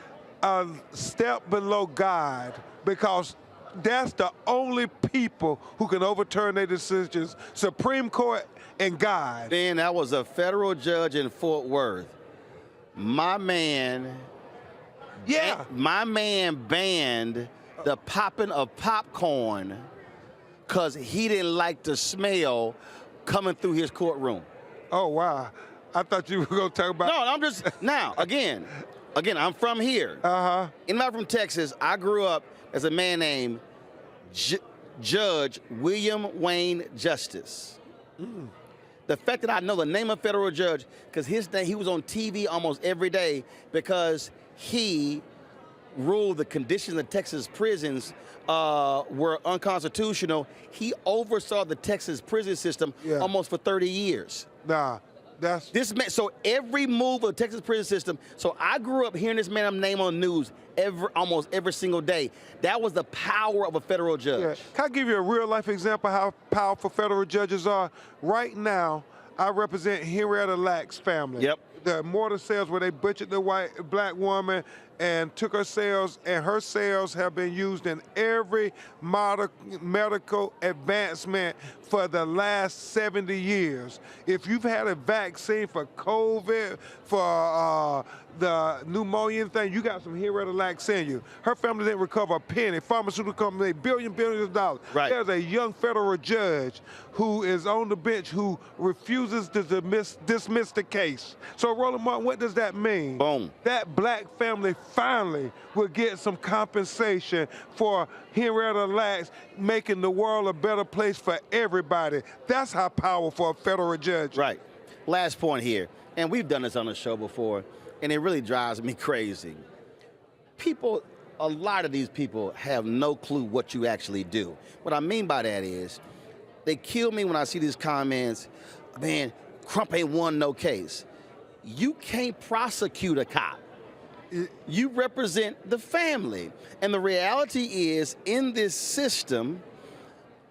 a step below God, because that's the only people who can overturn their decisions, Supreme Court and God. Then that was a federal judge in Fort Worth. My man banned the popping of popcorn because he didn't like the smell coming through his courtroom. Oh, wow. I thought you were going to talk about... No, I'm just... Now, again, I'm from here. Uh-huh. And I'm from Texas. I grew up as a man named Judge William Wayne Justice. Mm. The fact that I know the name of federal judge, because he was on TV almost every day because he ruled the conditions of Texas prisons were unconstitutional. He oversaw the Texas prison system almost for 30 years. Nah, that's... This man, so every move of the Texas prison system, so I grew up hearing this man's name on the news almost every single day. That was the power of a federal judge. Yeah. Can I give you a real-life example of how powerful federal judges are? Right now, I represent Henrietta Lack's family. Yep. The mortar sales where they butchered the black woman and took her cells, and her cells have been used in every medical advancement for the last 70 years. If you've had a vaccine for COVID, for the pneumonia thing, you got some Henrietta Lack in you. Her family didn't recover a penny. Pharmaceutical company, billions of dollars. Right. There's a young federal judge who is on the bench who refuses to dismiss the case. So, Roland Martin, what does that mean? Boom. That black family finally will get some compensation for Henrietta Lacks making the world a better place for everybody. That's how powerful a federal judge. Right. Last point here, and we've done this on the show before, and it really drives me crazy. A lot of these people have no clue what you actually do. What I mean by that is, they kill me when I see these comments, man, Crump ain't won no case. You can't prosecute a cop. You represent the family. And the reality is, in this system,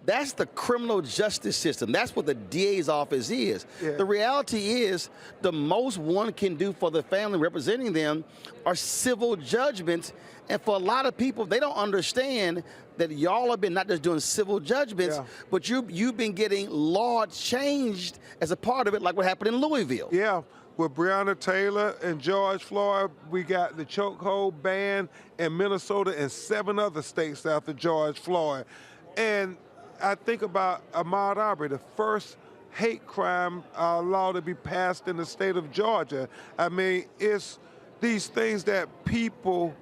that's the criminal justice system. That's what the DA's office is. Yeah. The reality is, the most one can do for the family representing them are civil judgments. And for a lot of people, they don't understand that y'all have been not just doing civil judgments, but you've been getting law changed as a part of it, like what happened in Louisville. Yeah. With Breonna Taylor and George Floyd, we got the chokehold ban in Minnesota and 7 other states after George Floyd. And I think about Ahmaud Arbery, the first hate crime law to be passed in the state of Georgia. I mean, it's these things that people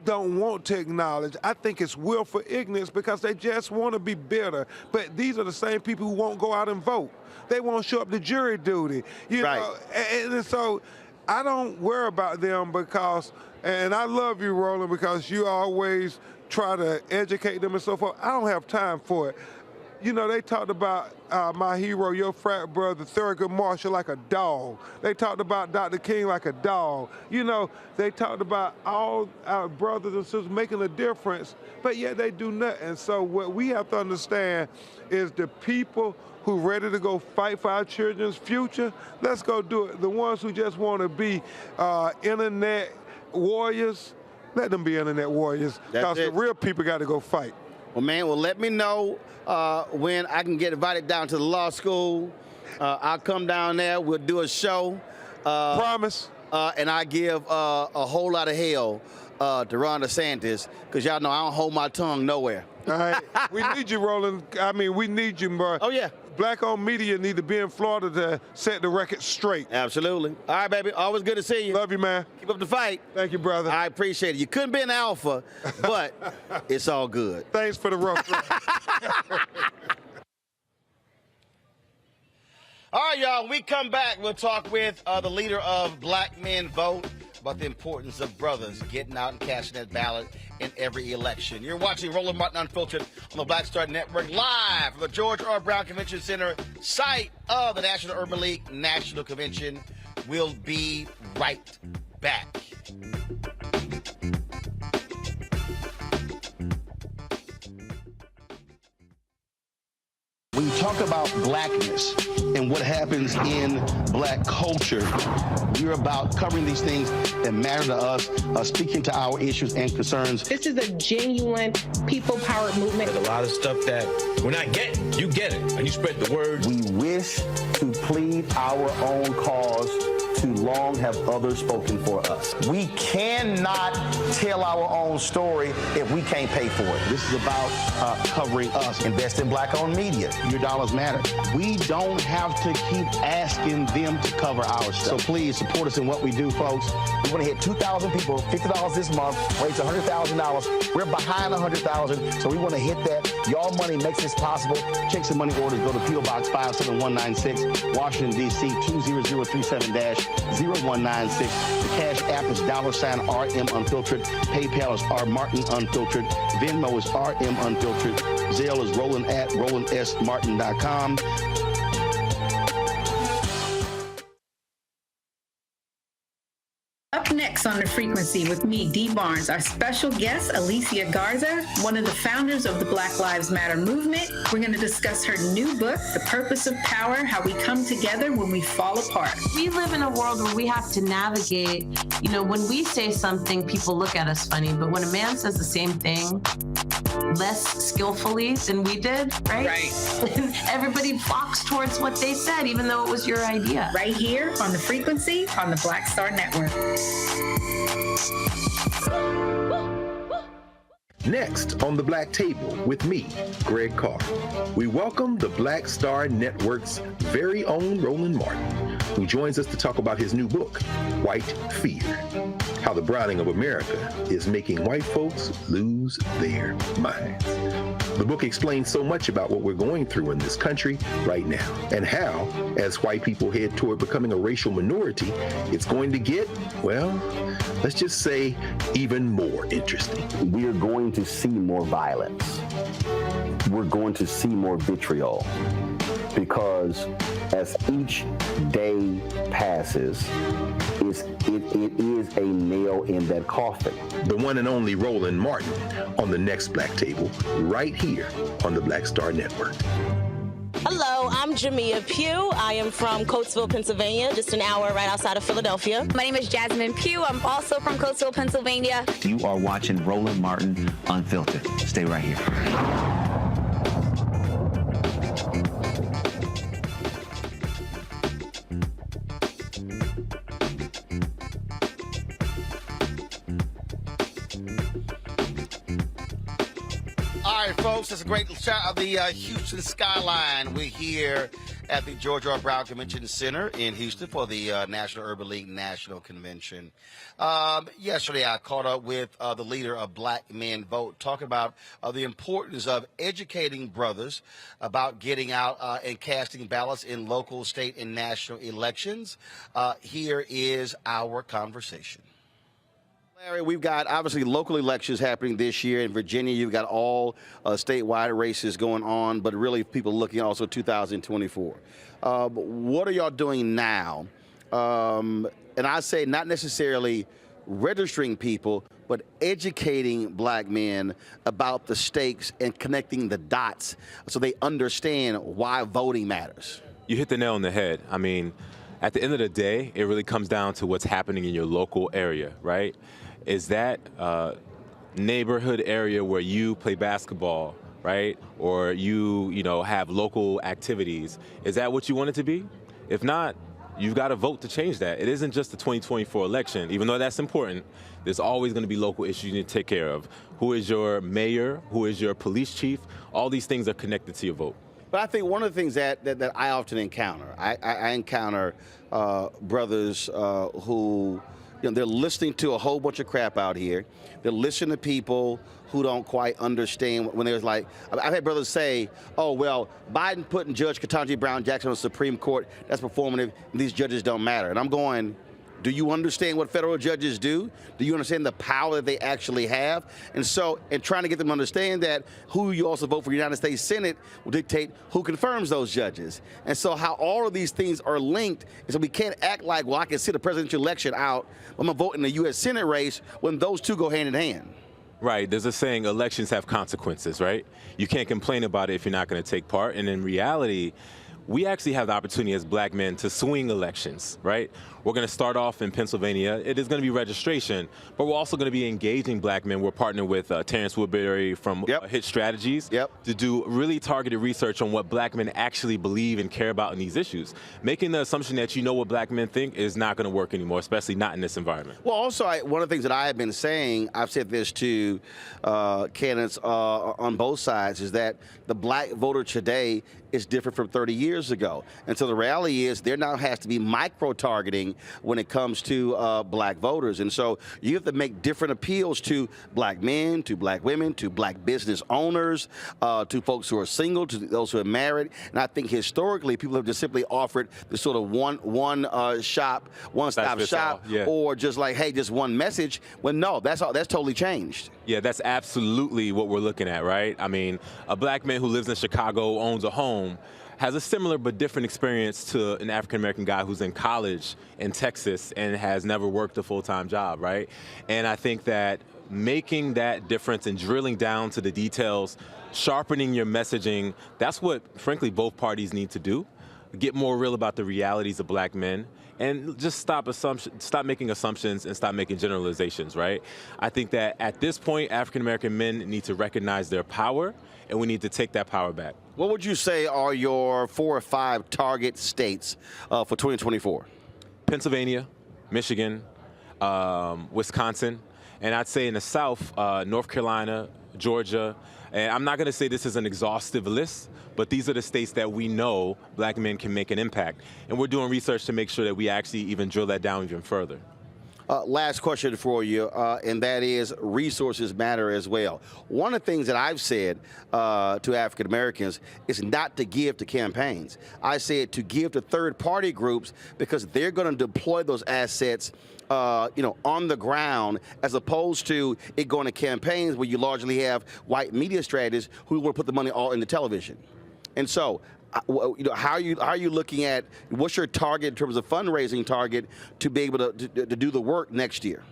don't want to acknowledge. I think it's willful ignorance because they just want to be bitter. But these are the same people who won't go out and vote. They won't show up to jury duty. You know, and so I don't worry about them because, and I love you, Roland, because you always try to educate them and so forth. I don't have time for it. You know, they talked about my hero, your frat brother, Thurgood Marshall, like a dog. They talked about Dr. King like a dog. You know, they talked about all our brothers and sisters making a difference, but yet they do nothing. So what we have to understand is the people who ready to go fight for our children's future, let's go do it. The ones who just want to be internet warriors, let them be internet warriors, because the real people got to go fight. Well, man, let me know when I can get invited down to the law school. I'll come down there. We'll do a show. Promise. And I give a whole lot of hell to Ron DeSantis, because y'all know I don't hold my tongue nowhere. All right. We need you, Roland. I mean, we need you, bro. Oh, yeah. Black-owned media need to be in Florida to set the record straight. Absolutely. All right, baby. Always good to see you. Love you, man. Keep up the fight. Thank you, brother. I appreciate it. You couldn't be an alpha, but it's all good. Thanks for the rough ride. All right, y'all. When we come back, we'll talk with the leader of Black Men Vote about the importance of brothers getting out and casting that ballot in every election. You're watching Roland Martin Unfiltered on the Black Star Network, live from the George R. Brown Convention Center, site of the National Urban League National Convention. We'll be right back. When you talk about blackness and what happens in black culture, we're about covering these things that matter to us, speaking to our issues and concerns. This is a genuine people-powered movement. There's a lot of stuff that we're not getting. You get it, and you spread the word. We wish to plead our own cause. Too long have others spoken for us. We cannot tell our own story if we can't pay for it. This is about covering us. Invest in black-owned media. Your dollars matter. We don't have to keep asking them to cover our stuff. So please support us in what we do, folks. We want to hit 2,000 people, $50 this month, raise $100,000. We're behind $100,000, so we want to hit that. Y'all money makes this possible. Checks and money orders go to P.O. Box 57196, Washington, D.C. 20037-0196. The Cash App is $RM Unfiltered. PayPal is R Martin Unfiltered. Venmo is RM Unfiltered. Zelle is Roland at RolandSMartin.com. Up next on The Frequency with me, Dee Barnes, our special guest, Alicia Garza, one of the founders of the Black Lives Matter movement. We're going to discuss her new book, The Purpose of Power, How We Come Together When We Fall Apart. We live in a world where we have to navigate, you know, when we say something, people look at us funny, but when a man says the same thing less skillfully than we did, right? Everybody flocks towards what they said, even though it was your idea. Right here on The Frequency on the Black Star Network. Next on the Black Table with me, Greg Carr, we welcome the Black Star Network's very own Roland Martin, who joins us to talk about his new book, White Fear, How the Browning of America is Making White Folks Lose Their Minds. The book explains so much about what we're going through in this country right now, and how, as white people head toward becoming a racial minority, it's going to get, well, let's just say, even more interesting. We are going to see more violence. We're going to see more vitriol, because as each day passes, it is a nail in that coffin. The one and only Roland Martin on the next Black Table, right here on the Black Star Network. Hello, I'm Jamia Pugh. I am from Coatesville, Pennsylvania, just an hour right outside of Philadelphia. My name is Jasmine Pugh. I'm also from Coatesville, Pennsylvania. You are watching Roland Martin Unfiltered. Stay right here. All right, folks. folks. It's a great shot of the Houston skyline. We're here at the George R. Brown Convention Center in Houston for the National Urban League National Convention. Yesterday, I caught up with the leader of Black Men Vote, talking about the importance of educating brothers about getting out and casting ballots in local, state, and national elections. Here is our conversation. Larry, we've got obviously local elections happening this year. In Virginia, you've got all statewide races going on, but really people looking also 2024. What are y'all doing now? And I say not necessarily registering people, but educating black men about the stakes and connecting the dots so they understand why voting matters. You hit the nail on the head. I mean, at the end of the day, it really comes down to what's happening in your local area, right? Is that neighborhood area where you play basketball, right? Or you have local activities. Is that what you want it to be? If not, you've got to vote to change that. It isn't just the 2024 election. Even though that's important, there's always going to be local issues you need to take care of. Who is your mayor? Who is your police chief? All these things are connected to your vote. But I think one of the things that I often encounter, I encounter brothers who, they're listening to a whole bunch of crap out here. They're listening to people who don't quite understand when there's like, I've had brothers say, oh, well, Biden putting Judge Ketanji Brown Jackson on the Supreme Court, that's performative, and these judges don't matter. And I'm going, do you understand what federal judges do? Do you understand the power that they actually have? And so, and trying to get them to understand that who you also vote for the United States Senate will dictate who confirms those judges. And so how all of these things are linked, and so we can't act like, well, I can sit a presidential election out, I'm gonna vote in the U.S. Senate race when those two go hand in hand. Right, there's a saying, elections have consequences, right? You can't complain about it if you're not gonna take part. And in reality, we actually have the opportunity as black men to swing elections, right? We're going to start off in Pennsylvania. It is going to be registration, but we're also going to be engaging black men. We're partnering with Terrence Woodbury from Hit Strategies to do really targeted research on what black men actually believe and care about in these issues. Making the assumption that you know what black men think is not going to work anymore, especially not in this environment. Well, also, one of the things that I have been saying, I've said this to candidates on both sides, is that the black voter today is different from 30 years ago. And so the reality is there now has to be micro-targeting when it comes to black voters. And so you have to make different appeals to black men, to black women, to black business owners, to folks who are single, to those who are married. And I think historically people have just simply offered this sort of one-stop shop, or just like, hey, just one message. Well, no, that's totally changed. Yeah, that's absolutely what we're looking at, right? I mean, a black man who lives in Chicago, owns a home, has a similar but different experience to an African-American guy who's in college in Texas and has never worked a full-time job, right? And I think that making that difference and drilling down to the details, sharpening your messaging, that's what, frankly, both parties need to do. Get more real about the realities of black men, and just stop making assumptions and stop making generalizations, right? I think that at this point, African-American men need to recognize their power, and we need to take that power back. What would you say are your 4 or 5 target states for 2024? Pennsylvania, Michigan, Wisconsin, and I'd say in the South, North Carolina, Georgia. And I'm not going to say this is an exhaustive list, but these are the states that we know black men can make an impact. And we're doing research to make sure that we actually even drill that down even further. Last question for you, and that is resources matter as well. One of the things that I've said to African Americans is not to give to campaigns. I said to give to third-party groups because they're going to deploy those assets on the ground, as opposed to it going to campaigns where you largely have white media strategists who will put the money all into television. And so, how are you looking at, what's your target in terms of fundraising target to be able to do the work next year?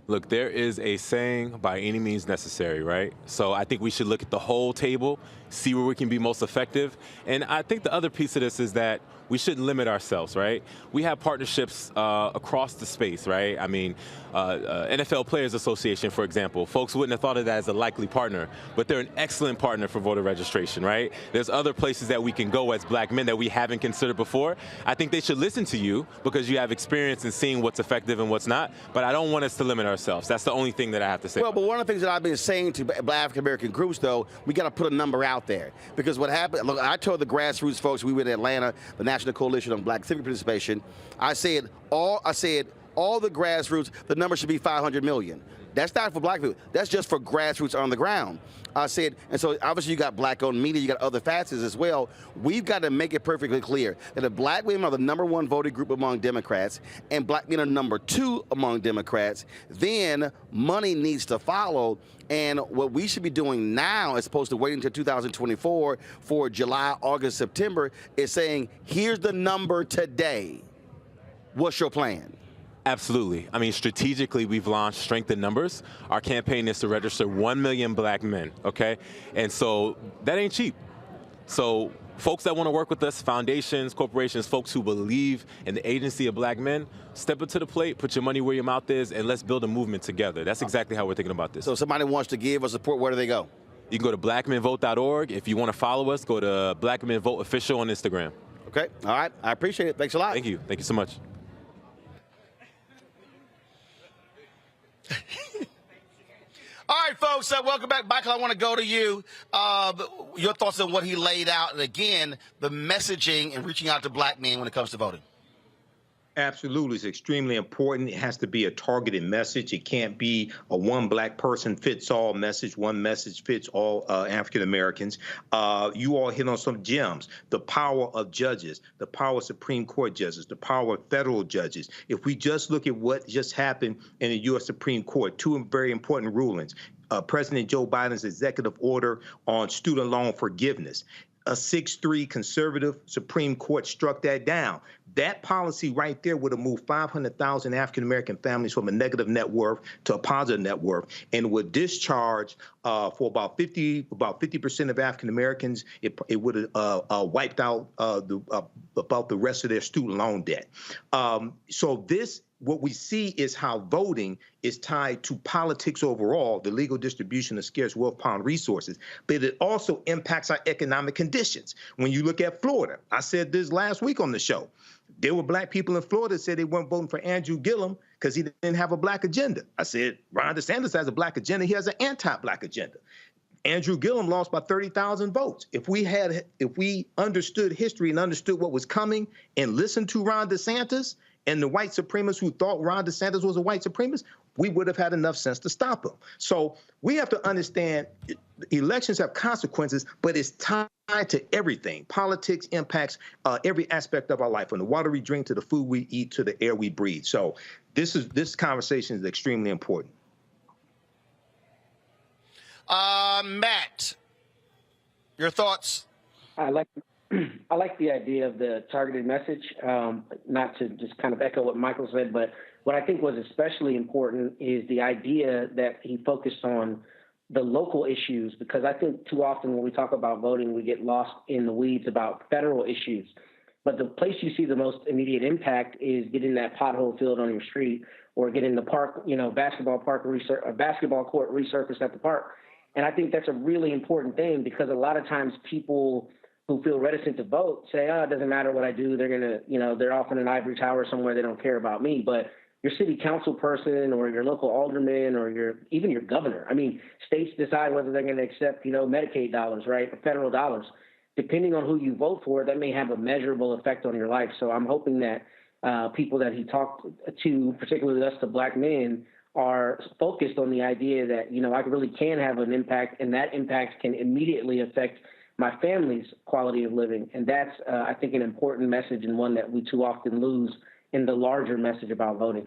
Look, there is a saying, by any means necessary, right? So I think we should look at the whole table, see where we can be most effective. And I think the other piece of this is that we shouldn't limit ourselves, right? We have partnerships across the space, right? I mean, NFL Players Association, for example, folks wouldn't have thought of that as a likely partner, but they're an excellent partner for voter registration, right? There's other places that we can go as black men that we haven't considered before. I think they should listen to you because you have experience in seeing what's effective and what's not, but I don't want us to limit ourselves. That's the only thing that I have to say. Well, but one of the things that I've been saying to Black African-American groups, though, we got to put a number out there. Because what happened, look, I told the grassroots folks, we were in Atlanta, the National Coalition on Black Civic Participation, I said all the grassroots, the number should be 500 million. That's not for black people. That's just for grassroots on the ground. I said, and so obviously you got black-owned media, you got other facets as well. We've got to make it perfectly clear that if black women are the #1 voting group among Democrats and black men are #2 among Democrats, then money needs to follow. And what we should be doing now, as opposed to waiting until 2024 for July, August, September, is saying, here's the number today. What's your plan? Absolutely. I mean, strategically, we've launched Strength in Numbers. Our campaign is to register 1 million black men, okay? And so that ain't cheap. So folks that want to work with us, foundations, corporations, folks who believe in the agency of black men, step up to the plate, put your money where your mouth is, and let's build a movement together. That's exactly how we're thinking about this. So if somebody wants to give or support, where do they go? You can go to blackmenvote.org. If you want to follow us, go to Black Men Vote Official on Instagram. Okay. All right. I appreciate it. Thanks a lot. Thank you. Thank you so much. All right, folks, welcome back. Michael, I want to go to you. Your thoughts on what he laid out, and again, the messaging and reaching out to black men when it comes to voting. Absolutely. It's extremely important. It has to be a targeted message. It can't be a one black person fits all message, one message fits all African Americans. You all hit on some gems. The power of judges, the power of Supreme Court judges, the power of federal judges. If we just look at what just happened in the U.S. Supreme Court, two very important rulings. President Joe Biden's executive order on student loan forgiveness. A 6-3 conservative Supreme Court struck that down. That policy right there would have moved 500,000 African-American families from a negative net worth to a positive net worth, and would discharge for about 50% of African-Americans. It would have wiped out about the rest of their student loan debt. So this, what we see is how voting is tied to politics overall, the legal distribution of scarce wealth pound resources, but it also impacts our economic conditions. When you look at Florida, I said this last week on the show, there were black people in Florida that said they weren't voting for Andrew Gillum because he didn't have a black agenda. I said, Ron DeSantis has a black agenda. He has an anti-black agenda. Andrew Gillum lost by 30,000 votes. If we understood history and understood what was coming and listened to Ron DeSantis and the white supremacists who thought Ron DeSantis was a white supremacist, we would have had enough sense to stop him. So we have to understand elections have consequences, but it's tied to everything. Politics impacts every aspect of our life, from the water we drink to the food we eat to the air we breathe. So this conversation is extremely important. Matt, your thoughts? I like the idea of the targeted message, not to just kind of echo what Michael said, but what I think was especially important is the idea that he focused on the local issues, because I think too often when we talk about voting, we get lost in the weeds about federal issues. But the place you see the most immediate impact is getting that pothole filled on your street, or getting the park, basketball court resurfaced at the park. And I think that's a really important thing, because a lot of times people who feel reticent to vote say, oh, it doesn't matter what I do. They're going to, they're off in an ivory tower somewhere. They don't care about me. But your city council person or your local alderman or even your governor, states decide whether they're going to accept, Medicaid dollars, right, or federal dollars. Depending on who you vote for, that may have a measurable effect on your life. So I'm hoping that people that he talked to, particularly us, the black men, are focused on the idea that, I really can have an impact, and that impact can immediately affect my family's quality of living. And that's, I think, an important message, and one that we too often lose in the larger message about voting.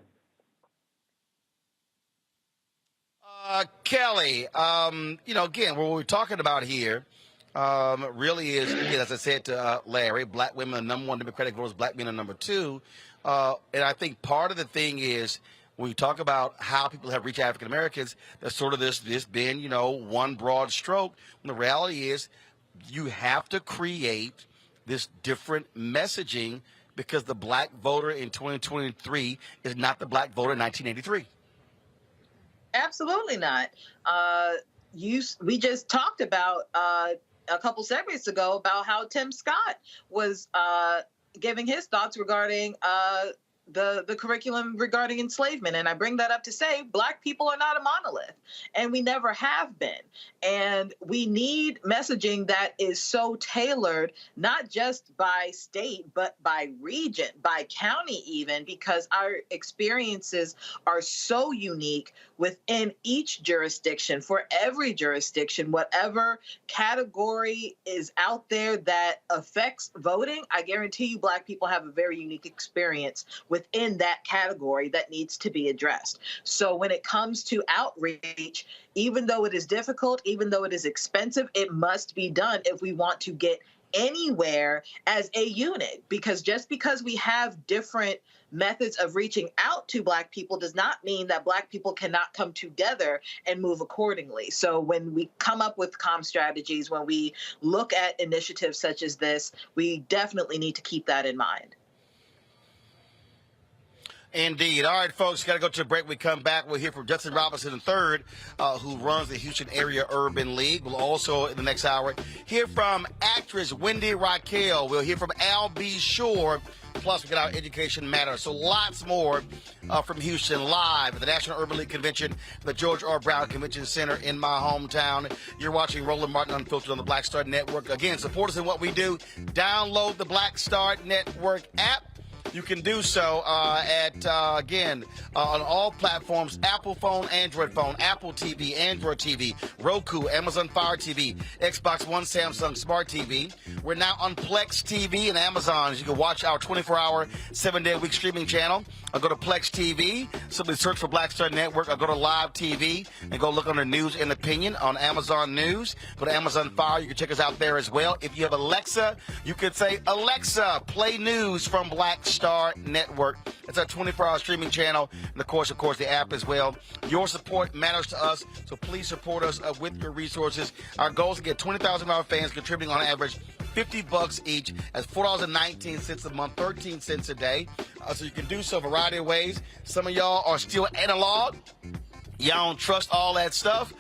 Kelly, again, what we're talking about here really is, again, as I said to Larry, black women are #1 Democratic voters, black men are #2. And I think part of the thing is, when we talk about how people have reached African Americans, there's sort of this been, one broad stroke. When the reality is, you have to create this different messaging because the black voter in 2023 is not the black voter in 1983. Absolutely not. We just talked about a couple segments ago about how Tim Scott was giving his thoughts regarding the curriculum regarding enslavement. And I bring that up to say Black people are not a monolith, and we never have been. And we need messaging that is so tailored, not just by state, but by region, by county even, because our experiences are so unique within each jurisdiction. For every jurisdiction, whatever category is out there that affects voting, I guarantee you Black people have a very unique experience within that category that needs to be addressed. So when it comes to outreach, even though it is difficult, even though it is expensive, it must be done if we want to get anywhere as a unit. Because just because we have different methods of reaching out to Black people does not mean that Black people cannot come together and move accordingly. So when we come up with comm strategies, when we look at initiatives such as this, we definitely need to keep that in mind. Indeed. All right, folks, got to go to a break. We come back. We'll hear from Judson Robinson III, who runs the Houston Area Urban League. We'll also, in the next hour, hear from actress Wendy Raquel. We'll hear from Al B. Shore. Plus, we got our Education Matters. So lots more from Houston live at the National Urban League Convention, the George R. Brown Convention Center in my hometown. You're watching Roland Martin Unfiltered on the Black Star Network. Again, support us in what we do. Download the Black Star Network app. You can do so on all platforms: Apple phone, Android phone, Apple TV, Android TV, Roku, Amazon Fire TV, Xbox One, Samsung Smart TV. We're now on Plex TV and Amazon. You can watch our 24-hour, 7-day-a-week streaming channel. I'll go to Plex TV, simply search for Black Star Network. I'll go to Live TV and go look under News and Opinion on Amazon News. Go to Amazon Fire. You can check us out there as well. If you have Alexa, you could say, Alexa, play news from Black Star Network. It's our 24-hour streaming channel. And, of course, the app as well. Your support matters to us, so please support us with your resources. Our goal is to get 20,000 of our fans contributing on average $50 each. That's $4.19 a month, 13 cents a day. So you can do so a variety of ways. Some of y'all are still analog. Y'all don't trust all that stuff.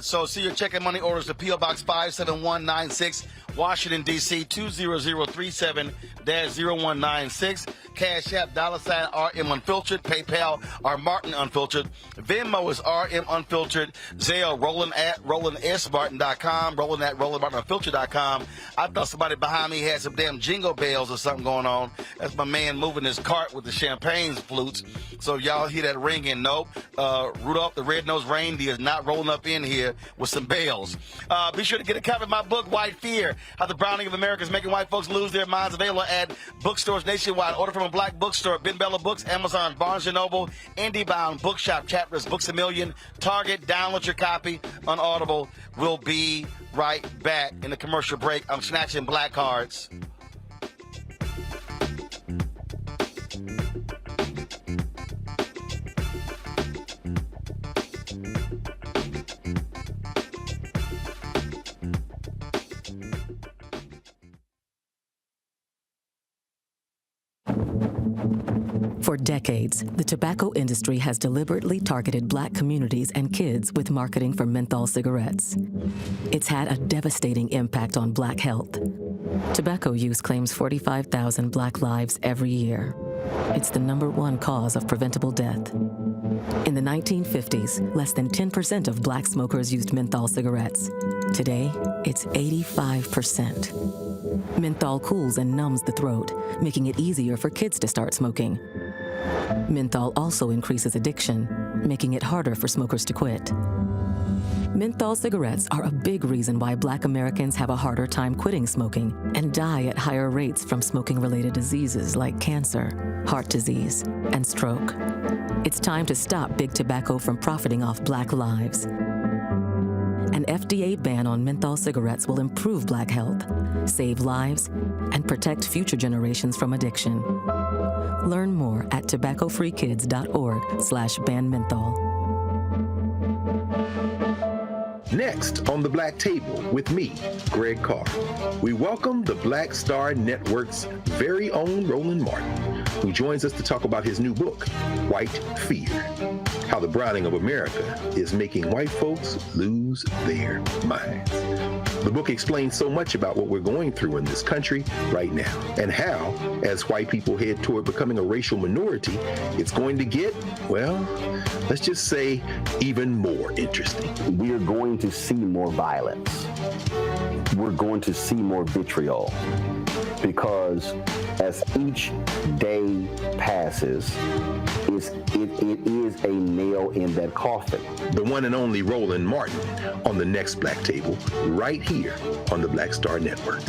So see your check and money orders to P.O. Box 57196, Washington, D.C. 20037-0196. Cash App, $RM Unfiltered. PayPal, R Martin Unfiltered. Venmo is RM Unfiltered. Zelle, Roland at RolandSMartin.com. Roland at RolandMartinUnfiltered.com. I thought somebody behind me had some damn jingle bells or something going on. That's my man moving his cart with the champagne flutes. So y'all hear that ringing? Nope. Rudolph the Red-Nosed Reindeer is not rolling up in here with some bells. Be sure to get a copy of my book, White Fear: How the Browning of America is Making White Folks Lose Their Minds. Available at bookstores nationwide. Order from a Black bookstore: Ben Bella Books, Amazon, Barnes & Noble, IndieBound, Bookshop, Chapters, Books A Million, Target. Download your copy on Audible. We'll be right back. In the commercial break, I'm snatching black cards. For decades, the tobacco industry has deliberately targeted Black communities and kids with marketing for menthol cigarettes. It's had a devastating impact on Black health. Tobacco use claims 45,000 Black lives every year. It's the #1 cause of preventable death. In the 1950s, less than 10% of Black smokers used menthol cigarettes. Today, it's 85%. Menthol cools and numbs the throat, making it easier for kids to start smoking. Menthol also increases addiction, making it harder for smokers to quit. Menthol cigarettes are a big reason why Black Americans have a harder time quitting smoking and die at higher rates from smoking-related diseases like cancer, heart disease, and stroke. It's time to stop Big Tobacco from profiting off Black lives. An FDA ban on menthol cigarettes will improve Black health, save lives, and protect future generations from addiction. Learn more at tobaccofreekids.org/ban menthol. Next on the Black Table with me, Greg Carr, we welcome the Black Star Network's very own Roland Martin, who joins us to talk about his new book, White Fear, How the Browning of America is Making White Folks Lose Their Minds. The book explains so much about what we're going through in this country right now, and how, as white people head toward becoming a racial minority, it's going to get, well, let's just say, even more interesting. We are going to see more violence. We're going to see more vitriol, because as each day passes, it is a nail in that coffin. The one and only Roland Martin on the next Black Table, right here on the Black Star Network.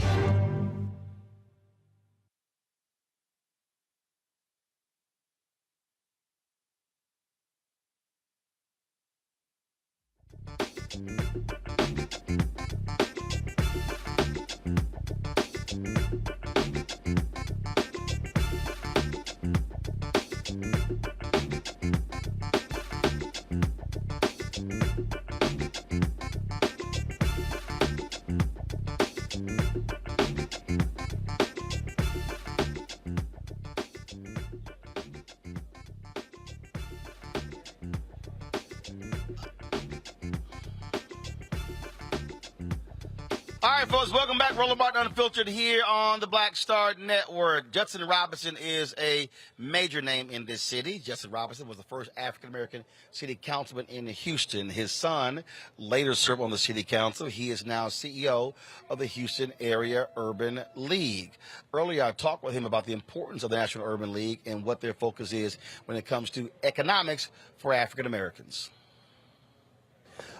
All right, folks, welcome back. Roland Martin Unfiltered here on the Black Star Network. Judson Robinson is a major name in this city. Judson Robinson was the first African-American city councilman in Houston. His son later served on the city council. He is now CEO of the Houston Area Urban League. Earlier, I talked with him about the importance of the National Urban League and what their focus is when it comes to economics for African-Americans.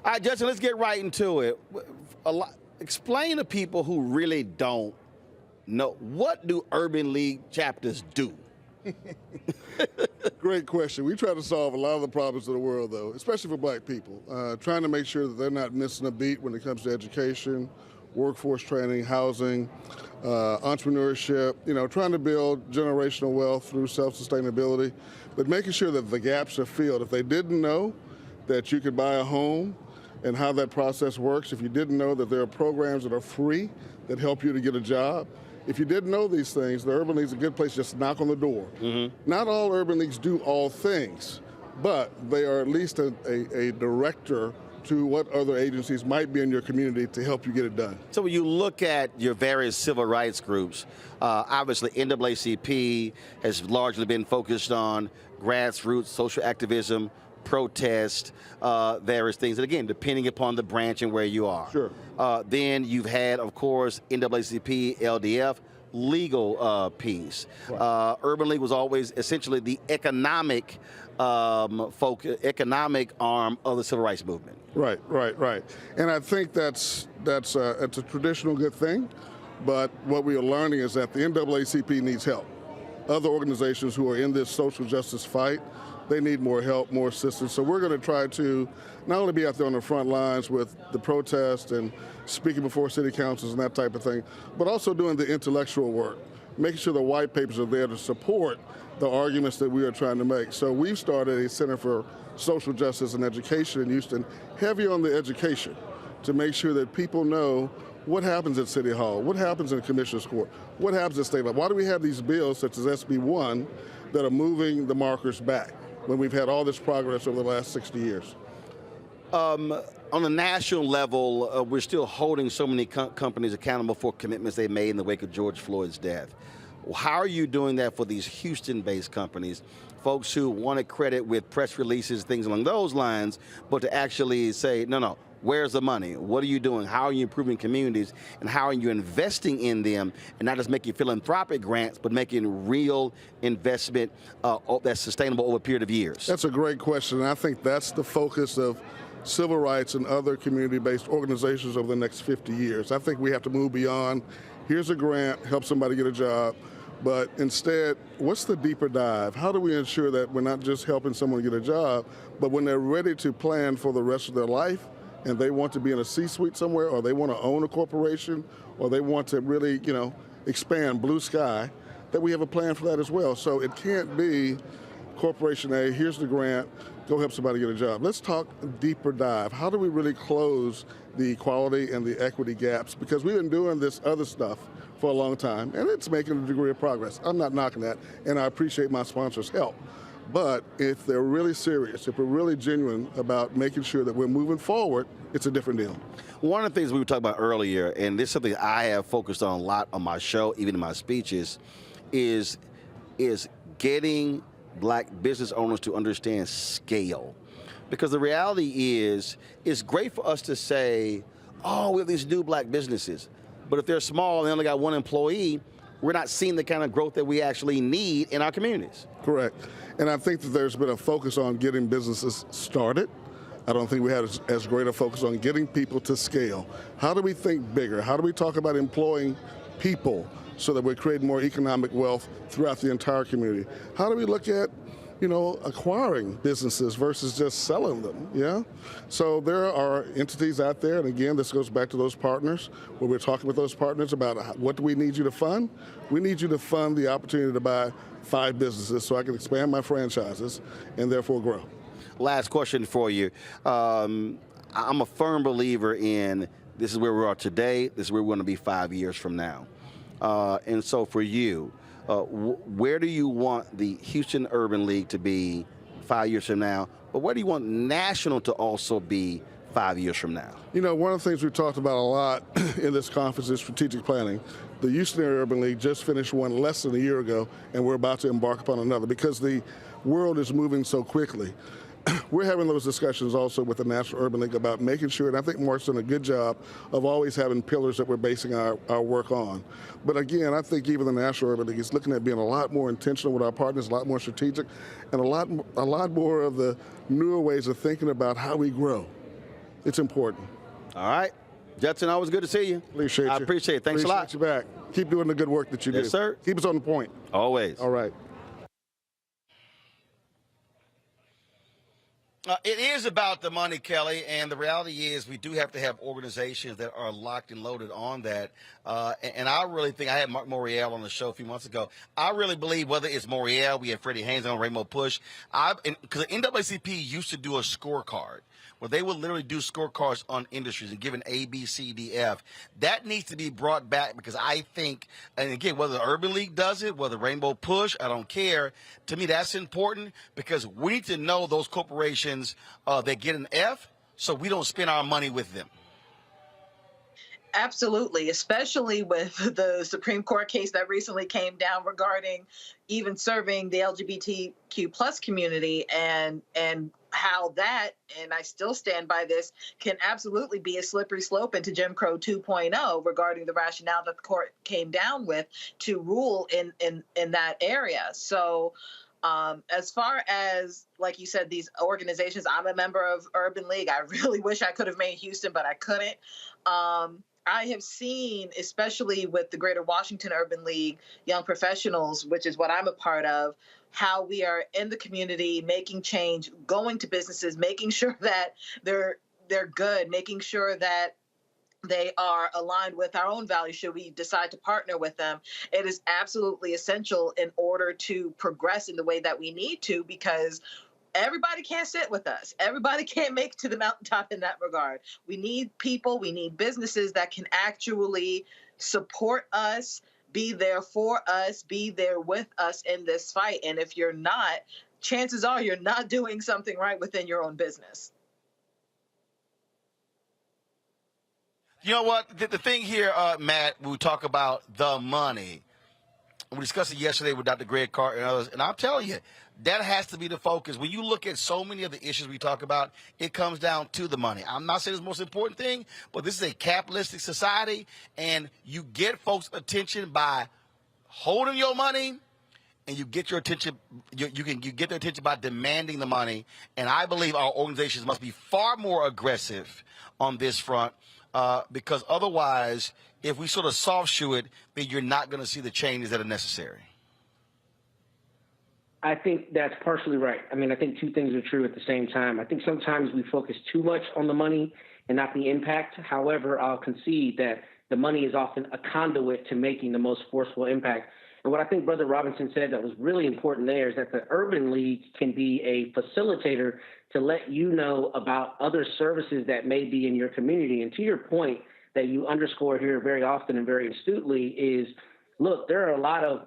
All right, Judson, let's get right into it. Explain to people who really don't know, what do Urban League chapters do? Great question. We try to solve a lot of the problems of the world, though, especially for black people, trying to make sure that they're not missing a beat when it comes to education, workforce training, housing, entrepreneurship, trying to build generational wealth through self-sustainability, but making sure that the gaps are filled. If they didn't know that you could buy a home and how that process works, if you didn't know that there are programs that are free that help you to get a job, if you didn't know these things, the Urban League is a good place just to knock on the door. Mm-hmm. Not all Urban Leagues do all things, but they are at least a director to what other agencies might be in your community to help you get it done. So when you look at your various civil rights groups, obviously NAACP has largely been focused on grassroots social activism, protest, various things. And again, depending upon the branch and where you are. Sure. Then you've had, of course, NAACP, LDF, legal piece. Right. Urban League was always essentially the economic economic arm of the civil rights movement. Right. And I think that's a traditional good thing. But what we are learning is that the NAACP needs help. Other organizations who are in this social justice fight, they need more help, more assistance. So we're going to try to not only be out there on the front lines with the protest and speaking before city councils and that type of thing, but also doing the intellectual work, making sure the white papers are there to support the arguments that we are trying to make. So we've started a Center for Social Justice and Education in Houston, heavy on the education, to make sure that people know what happens at City Hall, what happens in Commissioner's Court, what happens at state level. Why do we have these bills such as SB 1 that are moving the markers back when we've had all this progress over the last 60 years? On a national level, we're still holding so many companies accountable for commitments they made in the wake of George Floyd's death. How are you doing that for these Houston-based companies, folks who wanted credit with press releases, things along those lines, but to actually say, no, where's the money? What are you doing? How are you improving communities? And how are you investing in them? And not just making philanthropic grants, but making real investment that's sustainable over a period of years? That's a great question. And I think that's the focus of civil rights and other community-based organizations over the next 50 years. I think we have to move beyond, here's a grant, help somebody get a job, but instead, what's the deeper dive? How do we ensure that we're not just helping someone get a job, but when they're ready to plan for the rest of their life, and they want to be in a C-suite somewhere, or they want to own a corporation, or they want to really, expand blue sky, that we have a plan for that as well. So it can't be Corporation A, here's the grant, go help somebody get a job. Let's talk deeper dive. How do we really close the equality and the equity gaps? Because we've been doing this other stuff for a long time, and it's making a degree of progress. I'm not knocking that, and I appreciate my sponsors' help. But if they're really serious, if we're really genuine about making sure that we're moving forward, it's a different deal. One of the things we were talking about earlier, and this is something I have focused on a lot on my show, even in my speeches, is getting black business owners to understand scale. Because the reality is, it's great for us to say, oh, we have these new black businesses. But if they're small and they only got one employee, we're not seeing the kind of growth that we actually need in our communities. Correct. And I think that there's been a focus on getting businesses started. I don't think we had as great a focus on getting people to scale. How do we think bigger? How do we talk about employing people so that we're creating more economic wealth throughout the entire community? How do we look at, acquiring businesses versus just selling them, yeah? So there are entities out there, and again, this goes back to those partners, where we're talking with those partners about what do we need you to fund? We need you to fund the opportunity to buy 5 businesses so I can expand my franchises and therefore grow. Last question for you. I'm a firm believer in this is where we are today, this is where we're going to be 5 years from now. And so for you, where do you want the Houston Urban League to be 5 years from now? But where do you want national to also be 5 years from now? One of the things we've talked about a lot in this conference is strategic planning. The Houston Urban League just finished one less than a year ago, and we're about to embark upon another because the world is moving so quickly. We're having those discussions also with the National Urban League about making sure, and I think Mark's done a good job of always having pillars that we're basing our work on. But again, I think even the National Urban League is looking at being a lot more intentional with our partners, a lot more strategic, and a lot more of the newer ways of thinking about how we grow. It's important. All right. Judson, always good to see you. Appreciate you. I appreciate it. Thanks a lot. Appreciate you back. Keep doing the good work that you do. Yes, sir. Keep us on the point. Always. All right. It is about the money, Kelly, and the reality is we do have to have organizations that are locked and loaded on that. And I really think, I had Mark Morial on the show a few months ago. I really believe whether it's Morial, we had Freddie Haynes on Rainbow Push, because the NAACP used to do a scorecard where they would literally do scorecards on industries and give an A, B, C, D, F. That needs to be brought back because I think, and again, whether the Urban League does it, whether Rainbow Push, I don't care. To me, that's important because we need to know those corporations that get an F so we don't spend our money with them. Absolutely, especially with the Supreme Court case that recently came down regarding even serving the LGBTQ plus community and how that, and I still stand by this, can absolutely be a slippery slope into Jim Crow 2.0 regarding the rationale that the court came down with to rule in that area. So as far as, like you said, these organizations, I'm a member of Urban League. I really wish I could have made Houston, but I couldn't. I have seen, especially with the Greater Washington Urban League Young Professionals, which is what I'm a part of, how we are in the community, making change, going to businesses, making sure that they're good, making sure that they are aligned with our own values should we decide to partner with them. It is absolutely essential in order to progress in the way that we need to, because everybody can't sit with us. Everybody can't make it to the mountaintop in that regard. We need people, we need businesses that can actually support us, be there for us, be there with us in this fight. And if you're not, chances are you're not doing something right within your own business. You know what? The thing here, Matt, we talk about the money. We discussed it yesterday with Dr. Greg Carr and others, and I'm telling you, that has to be the focus. When you look at so many of the issues we talk about, it comes down to the money. I'm not saying it's the most important thing, but this is a capitalistic society, and you get folks' attention by holding your money, and you get your attention. You get their attention by demanding the money. And I believe our organizations must be far more aggressive on this front, because otherwise, if we sort of soft shoe it, then you're not going to see the changes that are necessary. I think that's partially right. I mean, I think two things are true at the same time. I think sometimes we focus too much on the money and not the impact. However, I'll concede that the money is often a conduit to making the most forceful impact. And what I think Brother Robinson said that was really important there is that the Urban League can be a facilitator to let you know about other services that may be in your community. And to your point that you underscore here very often and very astutely is, look, there are a lot of,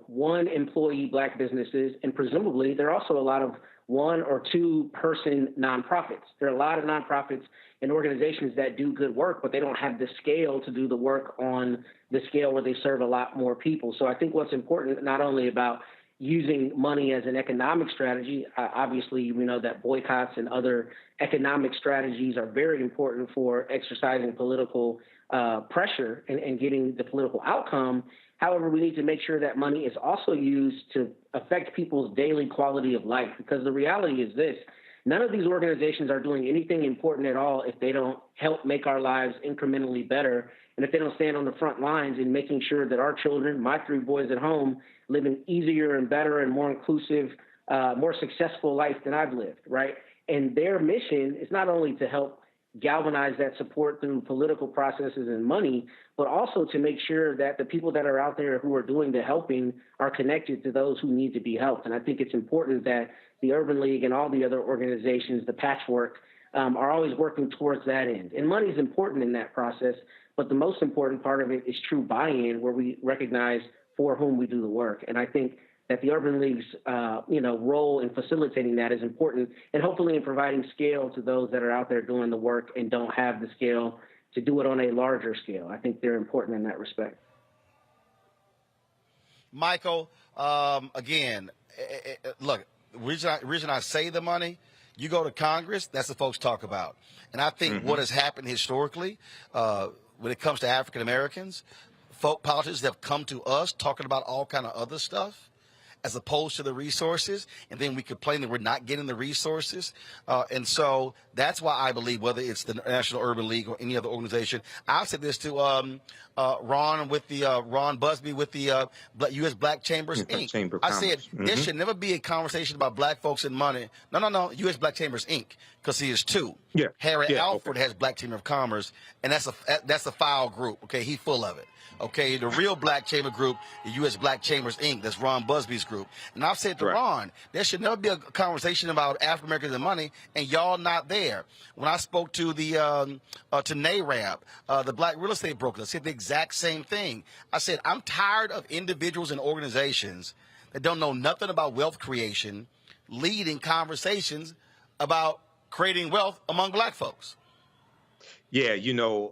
one employee Black businesses, and presumably there are also a lot of one or two person nonprofits. There are a lot of nonprofits and organizations that do good work, but they don't have the scale to do the work on the scale where they serve a lot more people. So I think what's important, not only about using money as an economic strategy, obviously we know that boycotts and other economic strategies are very important for exercising political pressure and getting the political outcome. However, we need to make sure that money is also used to affect people's daily quality of life, because the reality is this: none of these organizations are doing anything important at all if they don't help make our lives incrementally better, and if they don't stand on the front lines in making sure that our children, my 3 boys at home, live an easier and better and more inclusive, more successful life than I've lived, right? And their mission is not only to help galvanize that support through political processes and money, but also to make sure that the people that are out there who are doing the helping are connected to those who need to be helped. And I think it's important that the Urban League and all the other organizations, the patchwork, are always working towards that end. And money is important in that process, but the most important part of it is true buy-in, where we recognize for whom we do the work. And I think that the Urban League's role in facilitating that is important, and hopefully in providing scale to those that are out there doing the work and don't have the scale to do it on a larger scale. I think they're important in that respect. Michael, again, look, the reason I say the money, you go to Congress, that's what folks talk about. And I think what has happened historically when it comes to African Americans, politicians have come to us talking about all kind of other stuff as opposed to the resources, and then we complain that we're not getting the resources. And so that's why I believe, whether it's the National Urban League or any other organization, I said this to Ron Busby with the U.S. Black Chambers Inc. I said, there should never be a conversation about Black folks and money. No, U.S. Black Chambers Inc., because he is two. Yeah. Harry Alford has Black Chamber of Commerce, and that's a foul group. Okay, he's full of it. Okay, the real Black Chamber group, the U.S. Black Chambers Inc., that's Ron Busby's group. And I've said to Ron, there should never be a conversation about African Americans and money, and y'all not there. When I spoke to the to NARAB, the Black real estate brokers, I said the exact same thing. I said, I'm tired of individuals and organizations that don't know nothing about wealth creation leading conversations about creating wealth among Black folks. Yeah,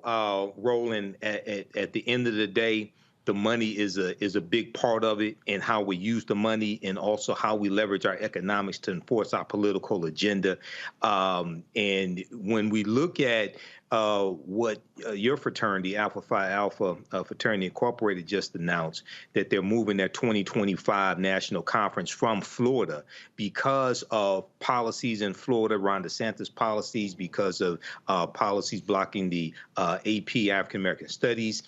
Roland, at the end of the day, the money is a big part of it, and how we use the money, and also how we leverage our economics to enforce our political agenda. And when we look at what your fraternity, Alpha Phi Alpha Fraternity Incorporated, just announced, that they're moving their 2025 national conference from Florida because of policies in Florida, Ron DeSantis policies, because of policies blocking the AP African American Studies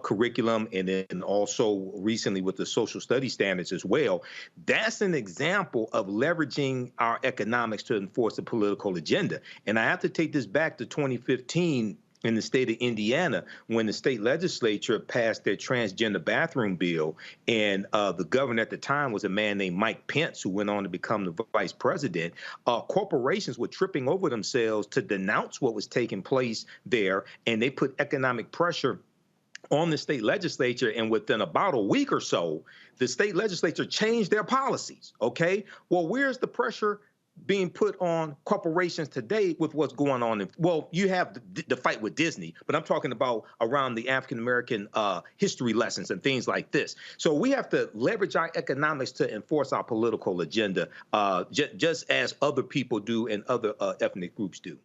curriculum, and then also recently with the social studies standards as well. That's an example of leveraging our economics to enforce a political agenda. And I have to take this back to 2015 in the state of Indiana, when the state legislature passed their transgender bathroom bill, and the governor at the time was a man named Mike Pence, who went on to become the vice president. Corporations were tripping over themselves to denounce what was taking place there, and they put economic pressure on the state legislature, and within about a week or so, the state legislature changed their policies, okay? Well, where's the pressure being put on corporations today with what's going on? Well, you have the fight with Disney, but I'm talking about around the African-American history lessons and things like this. So we have to leverage our economics to enforce our political agenda, just as other people do and other ethnic groups do.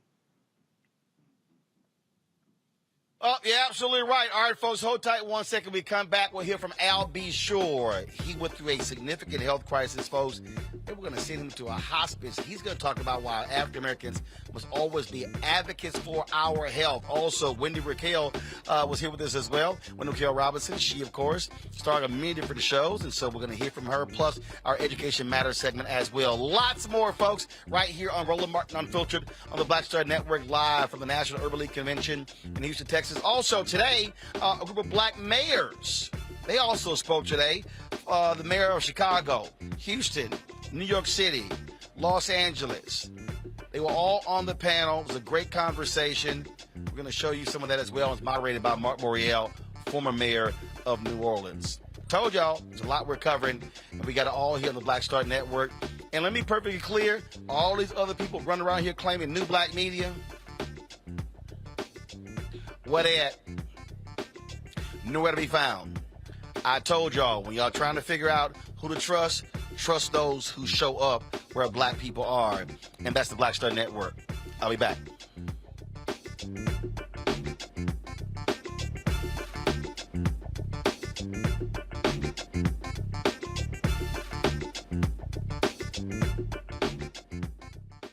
Oh, you're absolutely right. All right, folks, hold tight 1 second. We come back, we'll hear from Al B. Shore. He went through a significant health crisis, folks. They were going to send him to a hospice. He's going to talk about why African Americans must always be advocates for our health. Also, Wendy Raquel was here with us as well. Wendy Raquel Robinson, she, of course, started many different shows, and so we're going to hear from her, plus our Education Matters segment as well. Lots more, folks, right here on Roland Martin Unfiltered on the Black Star Network, live from the National Urban League Convention in Houston, Texas. Also today, a group of Black mayors They also spoke today. The mayor of Chicago, Houston, New York City, Los Angeles. They were all on the panel. It was a great conversation. We're going to show you some of that as well. It's moderated by Mark Morial, former mayor of New Orleans. Told y'all, there's a lot we're covering, and we got it all here on the Black Star Network. And let me be perfectly clear, all these other people running around here claiming new black media, where they at? Nowhere to be found. I told y'all, when y'all trying to figure out who to trust those who show up where black people are. And that's the Black Star Network. I'll be back.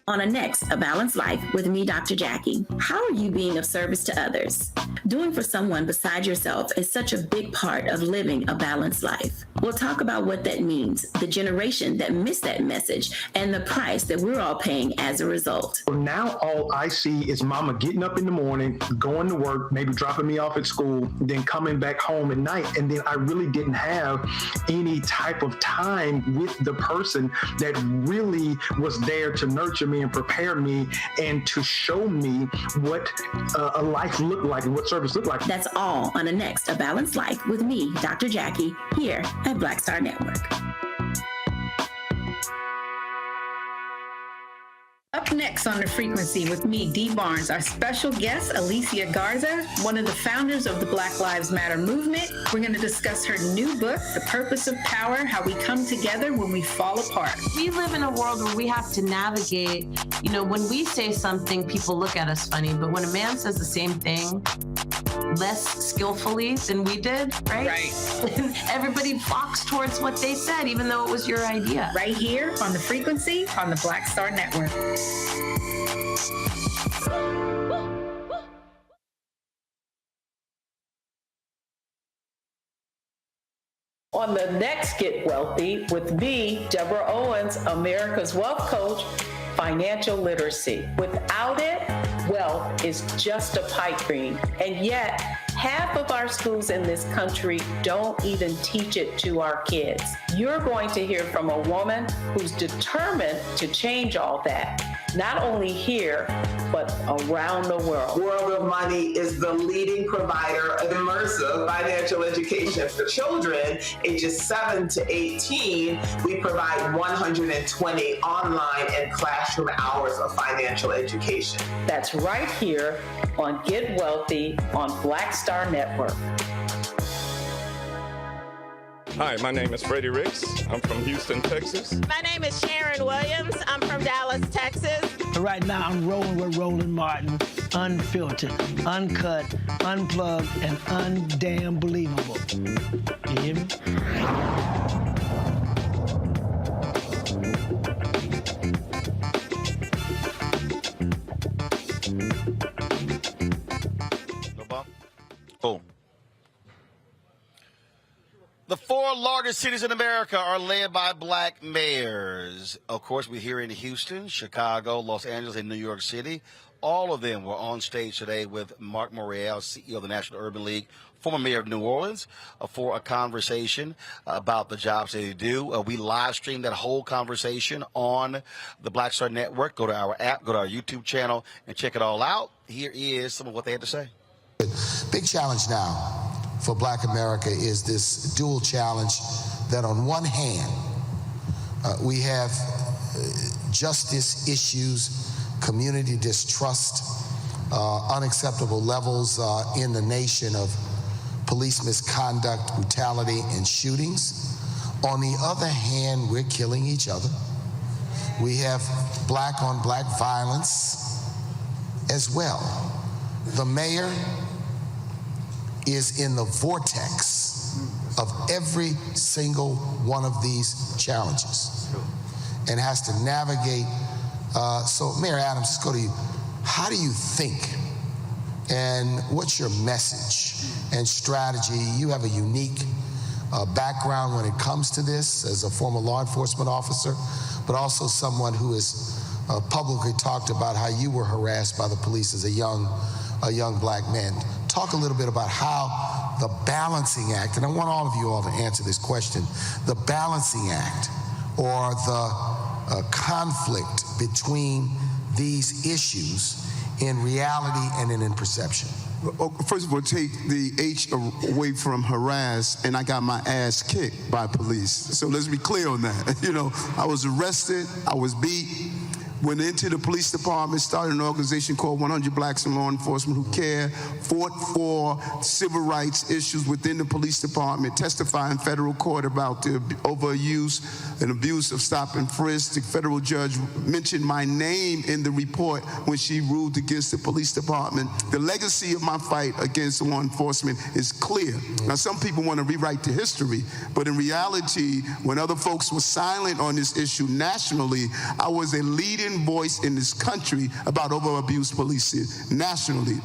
On a next, A Balanced Life with me, Dr. Jackie. How are you being of service to others? Doing for someone beside yourself is such a big part of living a balanced life. We'll talk about what that means, the generation that missed that message, and the price that we're all paying as a result. Now all I see is mama getting up in the morning, going to work, maybe dropping me off at school, then coming back home at night. And then I really didn't have any type of time with the person that really was there to nurture me and prepare me and to show me what a life looked like and what service looked like. That's all on a next, A Balanced Life with me, Dr. Jackie, here at Black Star Network. Up next on The Frequency with me, Dee Barnes, our special guest, Alicia Garza, one of the founders of the Black Lives Matter movement. We're going to discuss her new book, The Purpose of Power, How We Come Together When We Fall Apart. We live in a world where we have to navigate, when we say something, people look at us funny, but when a man says the same thing less skillfully than we did, right? Everybody flocks towards what they said, even though it was your idea. Right here on The Frequency on the Black Star Network. On the next Get Wealthy with me, Deborah Owens, America's Wealth Coach, financial literacy. Without it, wealth is just a pipe dream. And yet, half of our schools in this country don't even teach it to our kids. You're going to hear from a woman who's determined to change all that, not only here, but around the world. World of Money is the leading provider of immersive financial education for children ages 7 to 18. We provide 120 online and classroom hours of financial education. That's right here on Get Wealthy on Black Star Network. Hi, my name is Freddie Ricks. I'm from Houston, Texas. My name is Sharon Williams. I'm from Dallas, Texas. Right now, I'm rolling with Roland Martin, unfiltered, uncut, unplugged, and undamn believable. You hear me? No bump? Boom. The 4 largest cities in America are led by black mayors. Of course, we're here in Houston, Chicago, Los Angeles, and New York City. All of them were on stage today with Mark Morial, CEO of the National Urban League, former mayor of New Orleans, for a conversation about the jobs they do. We live stream that whole conversation on the Black Star Network. Go to our app, go to our YouTube channel, and check it all out. Here is some of what they had to say. Big challenge now for Black America is this dual challenge that on one hand, we have justice issues, community distrust, unacceptable levels in the nation of police misconduct, brutality, and shootings. On the other hand, we're killing each other. We have black on black violence as well. The mayor is in the vortex of every single one of these challenges and has to navigate. So Mayor Adams, let's go to you. How do you think and what's your message and strategy? You have a unique background when it comes to this as a former law enforcement officer, but also someone who has publicly talked about how you were harassed by the police as a young black man. Talk a little bit about how the balancing act, and I want all of you all to answer this question, the balancing act or the conflict between these issues in reality and in perception? First of all, take the H away from harass, and I got my ass kicked by police. So let's be clear on that. You know, I was arrested, I was beat, went into the police department, started an organization called 100 Blacks in Law Enforcement Who Care, fought for civil rights issues within the police department, testified in federal court about the overuse and abuse of stop and frisk. The federal judge mentioned my name in the report when she ruled against the police department. The legacy of my fight against law enforcement is clear. Now, some people want to rewrite the history, but in reality, when other folks were silent on this issue nationally, I was a leading voice in this country about over-abuse policing nationally.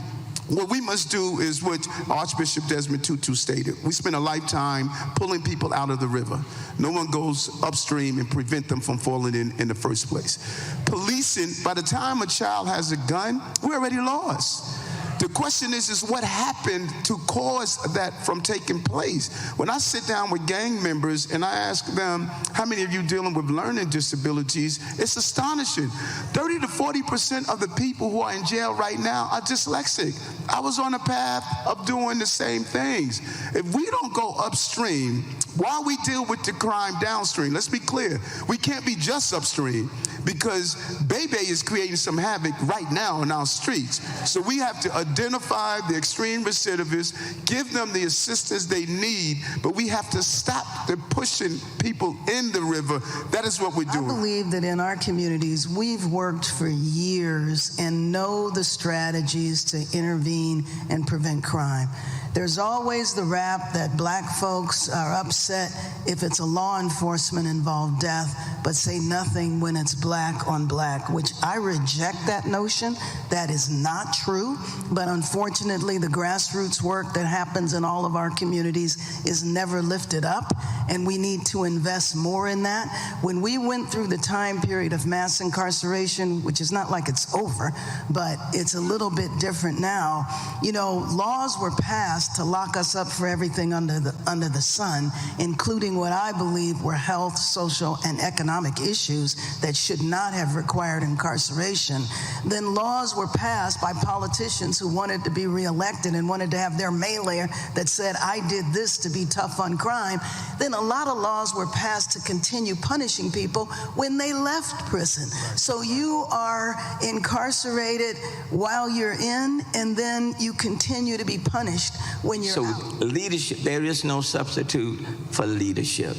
What we must do is what Archbishop Desmond Tutu stated. We spend a lifetime pulling people out of the river. No one goes upstream and prevent them from falling in the first place. Policing, by the time a child has a gun, we're already lost. The question is what happened to cause that from taking place? When I sit down with gang members and I ask them, how many of you dealing with learning disabilities, it's astonishing. 30 to 40% of the people who are in jail right now are dyslexic. I was on a path of doing the same things. If we don't go upstream, while we deal with the crime downstream, let's be clear, we can't be just upstream, because Bebe is creating some havoc right now in our streets. So we have to identify the extreme recidivists, give them the assistance they need, but we have to stop the pushing people in the river. That is what we're doing. I believe that in our communities, we've worked for years and know the strategies to intervene and prevent crime. There's always the rap that black folks are upset if it's a law enforcement involved death, but say nothing when it's black on black, which I reject that notion. That is not true. But unfortunately, the grassroots work that happens in all of our communities is never lifted up, and we need to invest more in that. When we went through the time period of mass incarceration, which is not like it's over, but it's a little bit different now, you know, laws were passed to lock us up for everything under the sun, including what I believe were health, social, and economic issues that should not have required incarceration. Then laws were passed by politicians who wanted to be reelected and wanted to have their mailer that said, I did this to be tough on crime. Then a lot of laws were passed to continue punishing people when they left prison. So you are incarcerated while you're in, and then you continue to be punished when you're out. So leadership, there is no substitute for leadership.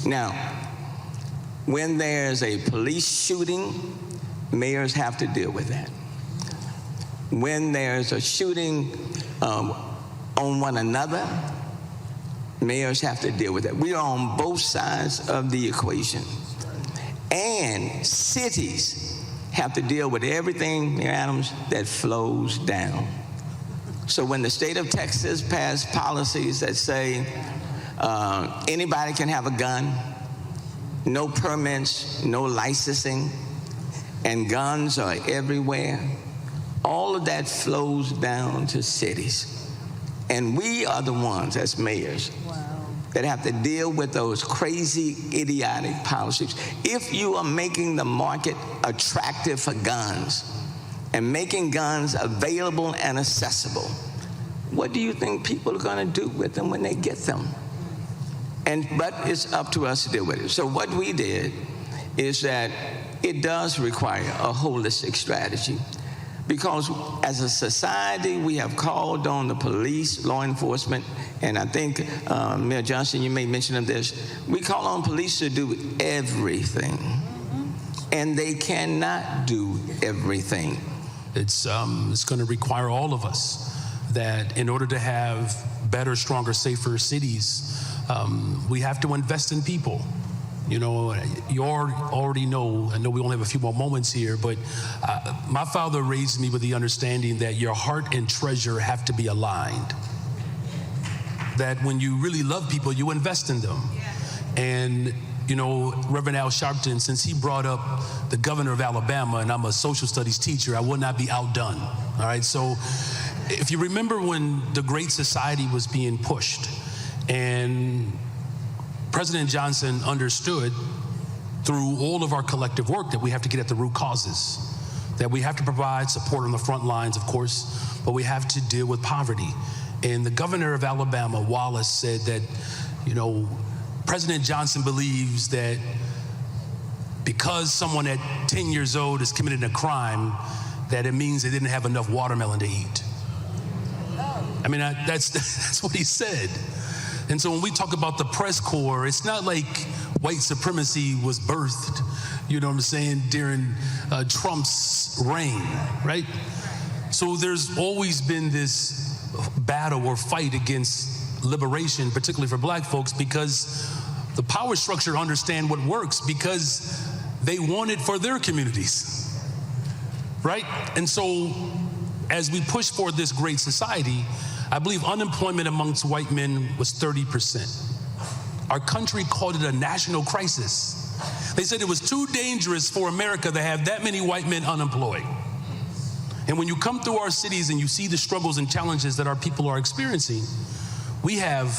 Now, when there's a police shooting, mayors have to deal with that. When there's a shooting on one another, mayors have to deal with that. We are on both sides of the equation. And cities have to deal with everything, Mayor Adams, that flows down. So when the state of Texas passed policies that say anybody can have a gun, no permits, no licensing, and guns are everywhere, all of that flows down to cities. And we are the ones, as mayors, that have to deal with those crazy, idiotic policies. If you are making the market attractive for guns and making guns available and accessible, what do you think people are going to do with them when they get them? But it's up to us to deal with it. So what we did is that it does require a holistic strategy, because as a society, we have called on the police, law enforcement, and I think, Mayor Johnson, you may mention of this, we call on police to do everything, and they cannot do everything. It's going to require all of us that in order to have better, stronger, safer cities, we have to invest in people. You know, you already know, I know we only have a few more moments here, but my father raised me with the understanding that your heart and treasure have to be aligned. That when you really love people, you invest in them. And, you know, Reverend Al Sharpton, since he brought up the governor of Alabama, and I'm a social studies teacher, I will not be outdone. All right, so If you remember when the Great Society was being pushed, and President Johnson understood through all of our collective work that we have to get at the root causes, that we have to provide support on the front lines, of course, but we have to deal with poverty. And the governor of Alabama, Wallace, said that, President Johnson believes that because someone at 10 years old has committed a crime, that it means they didn't have enough watermelon to eat. I mean, that's what he said. And so when we talk about the press corps, it's not like white supremacy was birthed, during Trump's reign, right? So there's always been this battle or fight against liberation, particularly for black folks, because the power structure understand what works because they want it for their communities, right? And so as we push for this great society, I believe unemployment amongst white men was 30%. Our country called it a national crisis. They said it was too dangerous for America to have that many white men unemployed. And when you come through our cities and you see the struggles and challenges that our people are experiencing, we have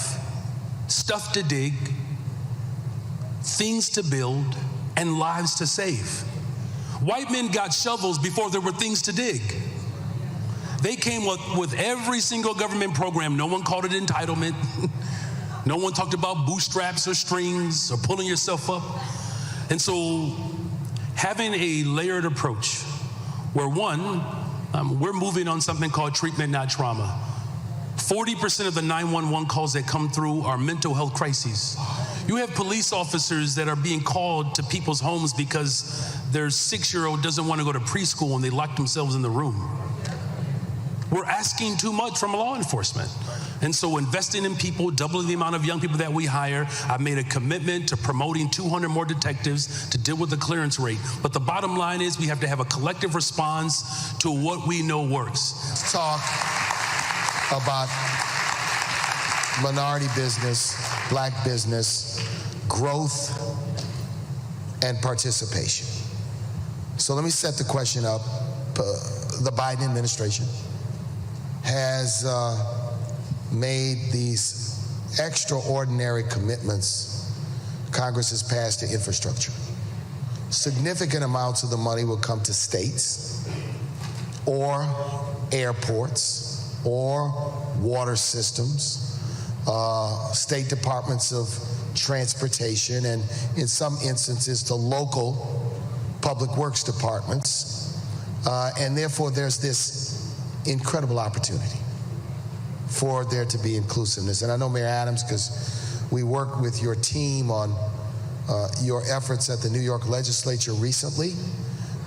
stuff to dig, things to build, and lives to save. White men got shovels before there were things to dig. They came with every single government program. No one called it entitlement. No one talked about bootstraps or strings or pulling yourself up. And so having a layered approach where we're moving on something called treatment, not trauma. 40% of the 911 calls that come through are mental health crises. You have police officers that are being called to people's homes because their 6-year-old doesn't want to go to preschool and they lock themselves in the room. We're asking too much from law enforcement. And so investing in people, doubling the amount of young people that we hire, I've made a commitment to promoting 200 more detectives to deal with the clearance rate. But the bottom line is we have to have a collective response to what we know works. Let's talk about minority business, black business, growth, and participation. So let me set the question up. The Biden administration has made these extraordinary commitments Congress has passed to infrastructure. Significant amounts of the money will come to states or airports or water systems, state departments of transportation, and in some instances to local public works departments. And therefore there's this incredible opportunity for there to be inclusiveness. And I know, Mayor Adams, because we worked with your team on your efforts at the New York legislature recently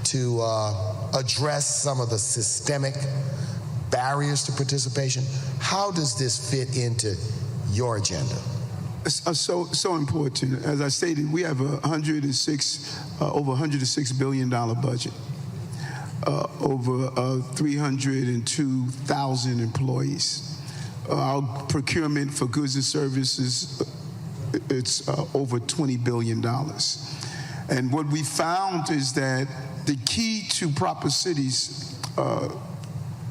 to address some of the systemic barriers to participation. How does this fit into your agenda? So important. As I stated, we have over $106 billion budget, over 302,000 employees. Our procurement for goods and services, it's over $20 billion. And what we found is that the key to proper cities,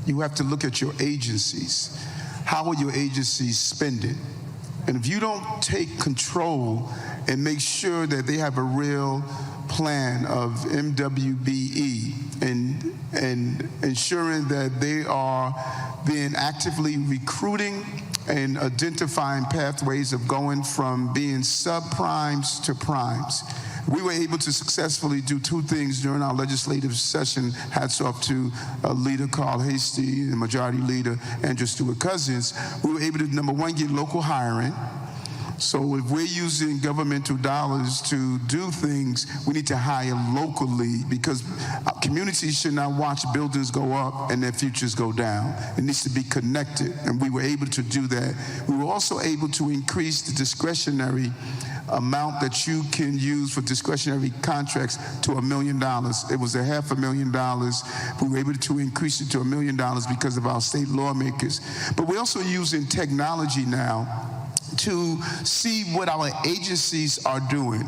you have to look at your agencies. How are your agencies spending? And if you don't take control and make sure that they have a real plan of MWBE and ensuring that they are being actively recruiting and identifying pathways of going from being subprimes to primes. We were able to successfully do two things during our legislative session. Hats off to Leader Carl Hasty and Majority Leader Andrew Stewart-Cousins. We were able to, number one, get local hiring. So if we're using governmental dollars to do things, we need to hire locally, because communities should not watch buildings go up and their futures go down. It needs to be connected, and we were able to do that. We were also able to increase the discretionary amount that you can use for discretionary contracts to $1 million. It was $500,000. We were able to increase it to $1 million because of our state lawmakers. But we're also using technology now to see what our agencies are doing.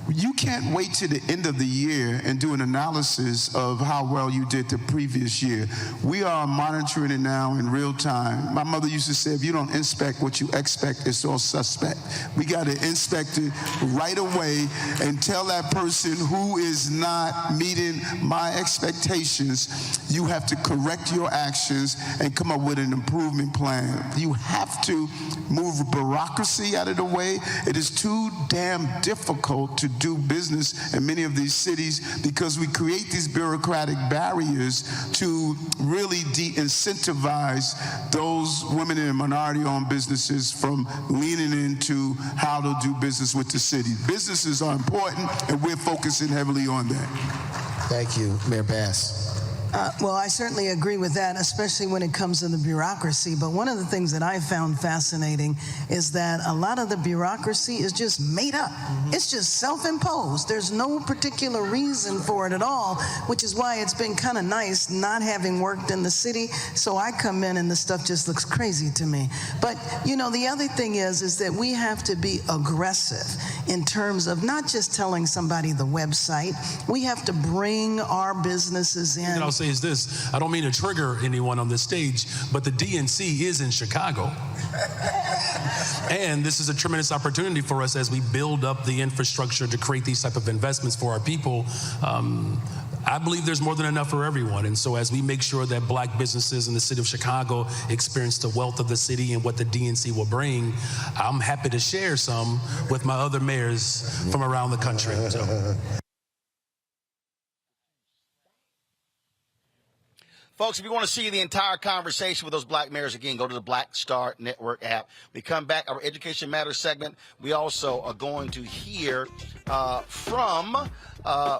You can't wait to the end of the year and do an analysis of how well you did the previous year. We are monitoring it now in real time. My mother used to say, if you don't inspect what you expect, it's all suspect. We got to inspect it right away and tell that person who is not meeting my expectations, you have to correct your actions and come up with an improvement plan. You have to move bureaucracy out of the way. It is too damn difficult to do business in many of these cities because we create these bureaucratic barriers to really de-incentivize those women and minority-owned businesses from leaning into how to do business with the city. Businesses are important, and we're focusing heavily on that. Thank you, Mayor Bass. Well, I certainly agree with that, especially when it comes to the bureaucracy. But one of the things that I found fascinating is that a lot of the bureaucracy is just made up. It's just self-imposed. There's no particular reason for it at all, which is why it's been kind of nice not having worked in the city. So I come in and the stuff just looks crazy to me. But, you know, the other thing is that we have to be aggressive in terms of not just telling somebody the website. We have to bring our businesses in. And I'll say is this, I don't mean to trigger anyone on this stage, but the DNC is in Chicago. And this is a tremendous opportunity for us as we build up the infrastructure to create these type of investments for our people. I believe there's more than enough for everyone. And so as we make sure that black businesses in the city of Chicago experience the wealth of the city and what the DNC will bring, I'm happy to share some with my other mayors from around the country. So. Folks, if you want to see the entire conversation with those black mayors, again, go to the Black Star Network app. We come back, our Education Matters segment. We also are going to hear from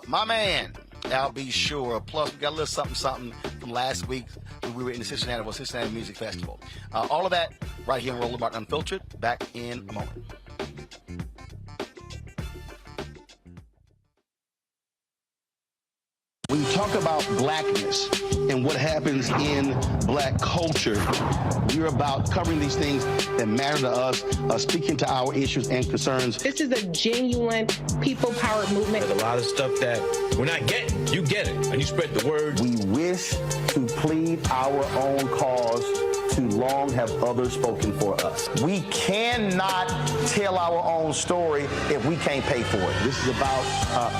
my man, Al B. Sure. Plus, we got a little something from last week when we were in the Cincinnati Music Festival. All of that right here on Roland Martin Unfiltered. Back in a moment. When you talk about blackness and what happens in black culture, we're about covering these things that matter to us, speaking to our issues and concerns. This is a genuine people-powered movement. There's a lot of stuff that we're not getting. You get it, and you spread the word. We wish to plead our own cause. Too long have others spoken for us. We cannot tell our own story if we can't pay for it. This is about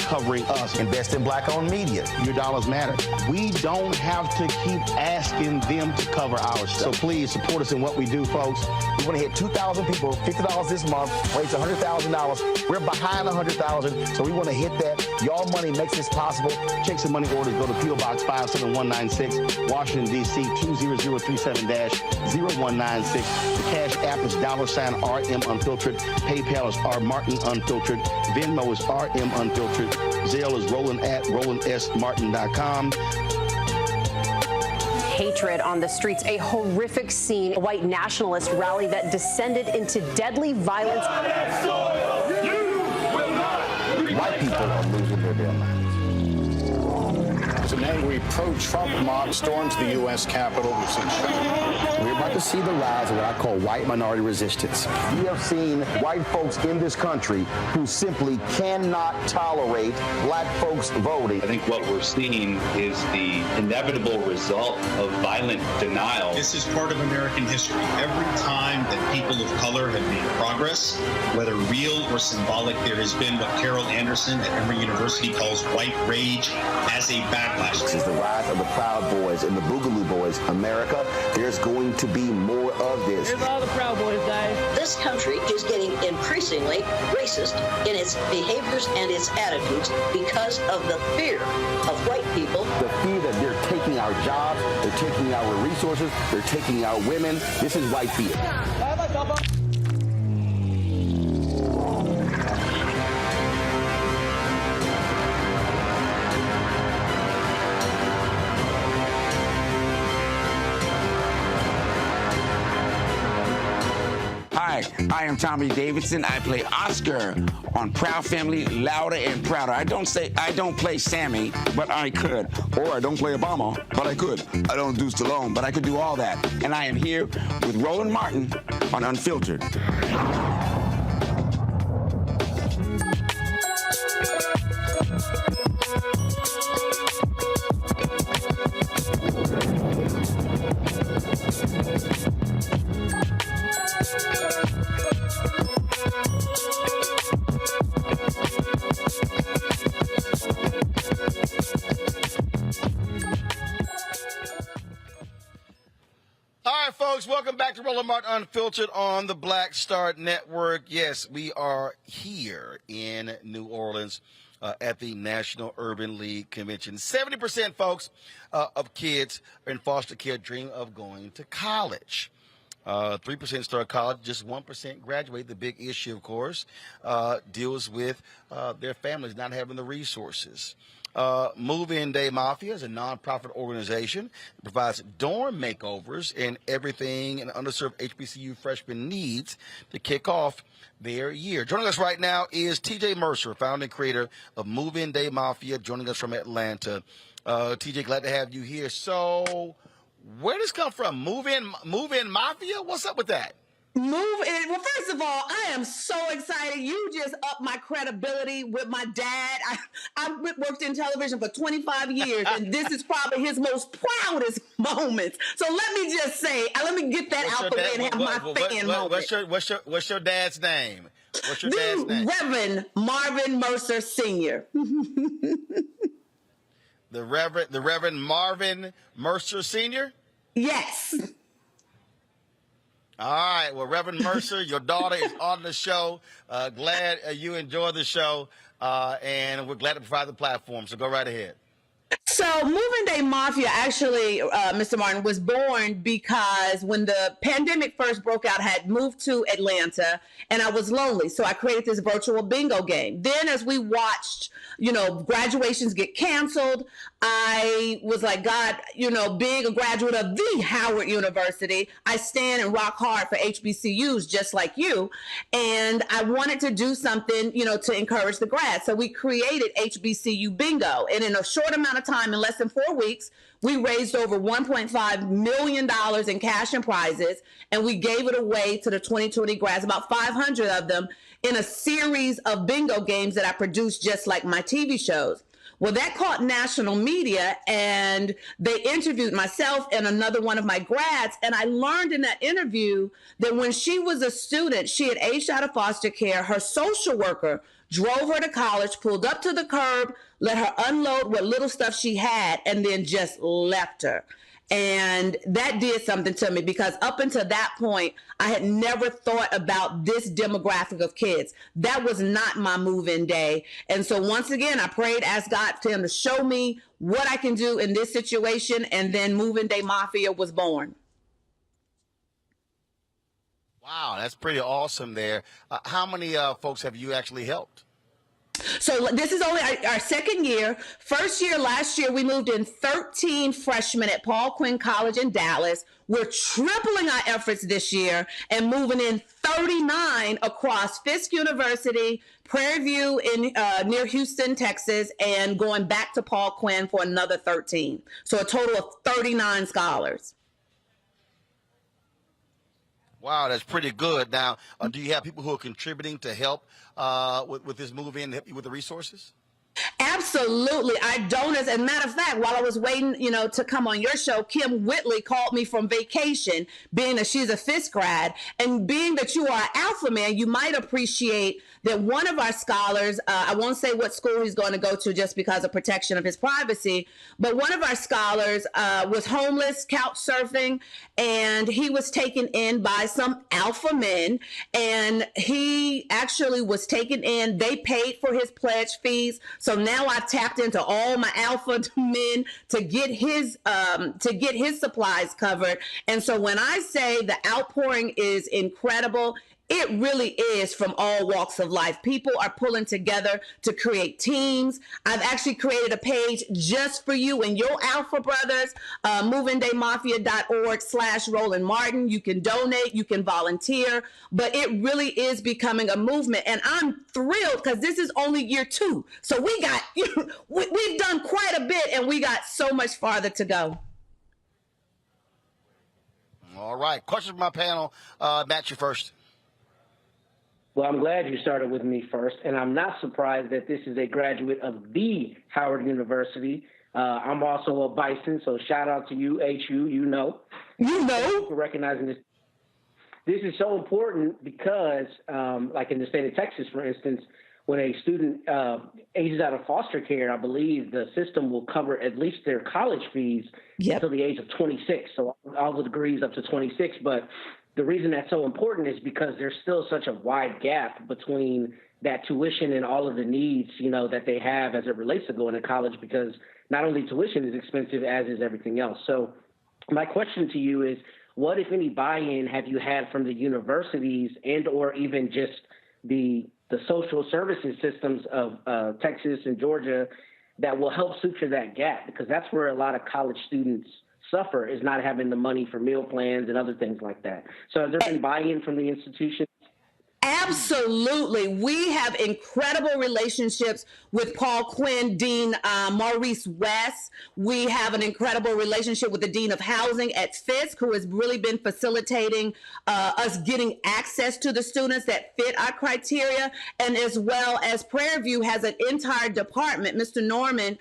covering us. Invest in black-owned media. Your dollars matter. We don't have to keep asking them to cover our stuff. So please support us in what we do, folks. We want to hit 2,000 people, $50 this month, raise $100,000. We're behind $100,000, so we want to hit that. Y'all money makes this possible. Checks and money orders go to P.O. Box 57196, Washington, D.C. 20037-0196. The Cash App is $RM Unfiltered. PayPal is R Martin Unfiltered. Venmo is RM Unfiltered. Zelle is Roland at RolandSMartin.com. Hatred on the streets, a horrific scene, a white nationalist rally that descended into deadly violence. White people are losing their damn minds. As an angry pro-Trump mob storms the U.S. Capitol, we're about to see the rise of what I call white minority resistance. We have seen white folks in this country who simply cannot tolerate black folks voting. I think what we're seeing is the inevitable result of violent denial. This is part of American history. Every time that people of color have made progress, whether real or symbolic, there has been what Carol Anderson at Emory University calls white rage as a backlash. This is the rise of the Proud Boys and the Boogaloo Boys. America, there's going to be more of this. Here's all the Proud Boys, guys. This country is getting increasingly racist in its behaviors and its attitudes because of the fear of white people. The fear that they're taking our jobs, they're taking our resources, they're taking our women. This is white fear. Hi, I am Tommy Davidson. I play Oscar on Proud Family, Louder and Prouder. I don't play Sammy, but I could. Or I don't play Obama, but I could. I don't do Stallone, but I could do all that. And I am here with Roland Martin on Unfiltered. folks. Welcome back to Roland Martin Unfiltered on the Black Star Network. Yes, we are here in New Orleans at the National Urban League Convention. 70%, folks, of kids in foster care dream of going to college. 3% start college, just 1% graduate. The big issue, of course, deals with their families not having the resources. Move-In Day Mafia is a nonprofit organization that provides dorm makeovers and everything an underserved HBCU freshman needs to kick off their year. Joining us right now is TJ Mercer, founder and creator of Move-In Day Mafia, joining us from Atlanta. TJ, glad to have you here. So, where does this come from? Move-In Mafia? What's up with that? Move-In. Well, first of all, I am so excited. You just upped my credibility with my dad. I worked in television for 25 years, and this is probably his most proudest moments. So let me just say, let me get that out the way and have my fan moment. What's your dad's name? What's your dad's name? Reverend Marvin Mercer Sr. The Reverend Marvin Mercer Sr.? Yes. All right. Well, Reverend Mercer, your daughter is on the show. Glad you enjoy the show, and we're glad to provide the platform. So go right ahead. So Move-In Day Mafia actually, Mr. Martin, was born because when the pandemic first broke out, I had moved to Atlanta and I was lonely. So I created this virtual bingo game. Then as we watched, graduations get canceled, I was like, God, being a graduate of the Howard University, I stand and rock hard for HBCUs just like you. And I wanted to do something, to encourage the grads. So we created HBCU Bingo. And in a short amount of time, in less than 4 weeks, we raised over $1.5 million in cash and prizes, and we gave it away to the 2020 grads, about 500 of them, in a series of bingo games that I produced just like my TV shows. Well, that caught national media, and they interviewed myself and another one of my grads, and I learned in that interview that when she was a student, she had aged out of foster care, her social worker drove her to college, pulled up to the curb, let her unload what little stuff she had, and then just left her. And that did something to me because up until that point, I had never thought about this demographic of kids. That was not my move-in day. And so once again, I prayed, asked God for him to show me what I can do in this situation. And then Move-In Day Mafia was born. Wow, that's pretty awesome there. How many folks have you actually helped? So this is only our second year. First year, last year, we moved in 13 freshmen at Paul Quinn College in Dallas. We're tripling our efforts this year and moving in 39 across Fisk University, Prairie View in near Houston, Texas, and going back to Paul Quinn for another 13. So a total of 39 scholars. Wow, that's pretty good. Now, do you have people who are contributing to help with this move-in, help you with the resources? Absolutely. Our donors, as a matter of fact, while I was waiting, to come on your show, Kim Whitley called me from vacation, being that she's a Fisk grad. And being that you are an alpha man, you might appreciate that one of our scholars, I won't say what school he's going to go to just because of protection of his privacy, but one of our scholars was homeless, couch surfing, and he was taken in by some alpha men, and he actually was taken in. They paid for his pledge fees. So now I've tapped into all my alpha men to get his supplies covered. And so when I say the outpouring is incredible, it really is from all walks of life. People are pulling together to create teams. I've actually created a page just for you and your alpha brothers, moveinddaymafia.org/Roland Martin. You can donate, you can volunteer, but it really is becoming a movement. And I'm thrilled because this is only year 2. So we've done quite a bit and we got so much farther to go. All right. Questions from my panel. Matt, you first. Well, I'm glad you started with me first, and I'm not surprised that this is a graduate of the Howard University. I'm also a Bison, so shout out to you, HU, You know. For recognizing this. This is so important because, like in the state of Texas, for instance, when a student ages out of foster care, I believe the system will cover at least their college fees until the age of 26. So all the degrees up to 26. But the reason that's so important is because there's still such a wide gap between that tuition and all of the needs, that they have as it relates to going to college, because not only tuition is expensive, as is everything else. So my question to you is, what, if any, buy-in have you had from the universities and or even just the social services systems of Texas and Georgia that will help suture that gap? Because that's where a lot of college students suffer, is not having the money for meal plans and other things like that. So has there been buy-in from the institution? Absolutely. We have incredible relationships with Paul Quinn, Dean Maurice West. We have an incredible relationship with the Dean of Housing at Fisk, who has really been facilitating us getting access to the students that fit our criteria. And as well as Prairie View has an entire department. Mr. Norman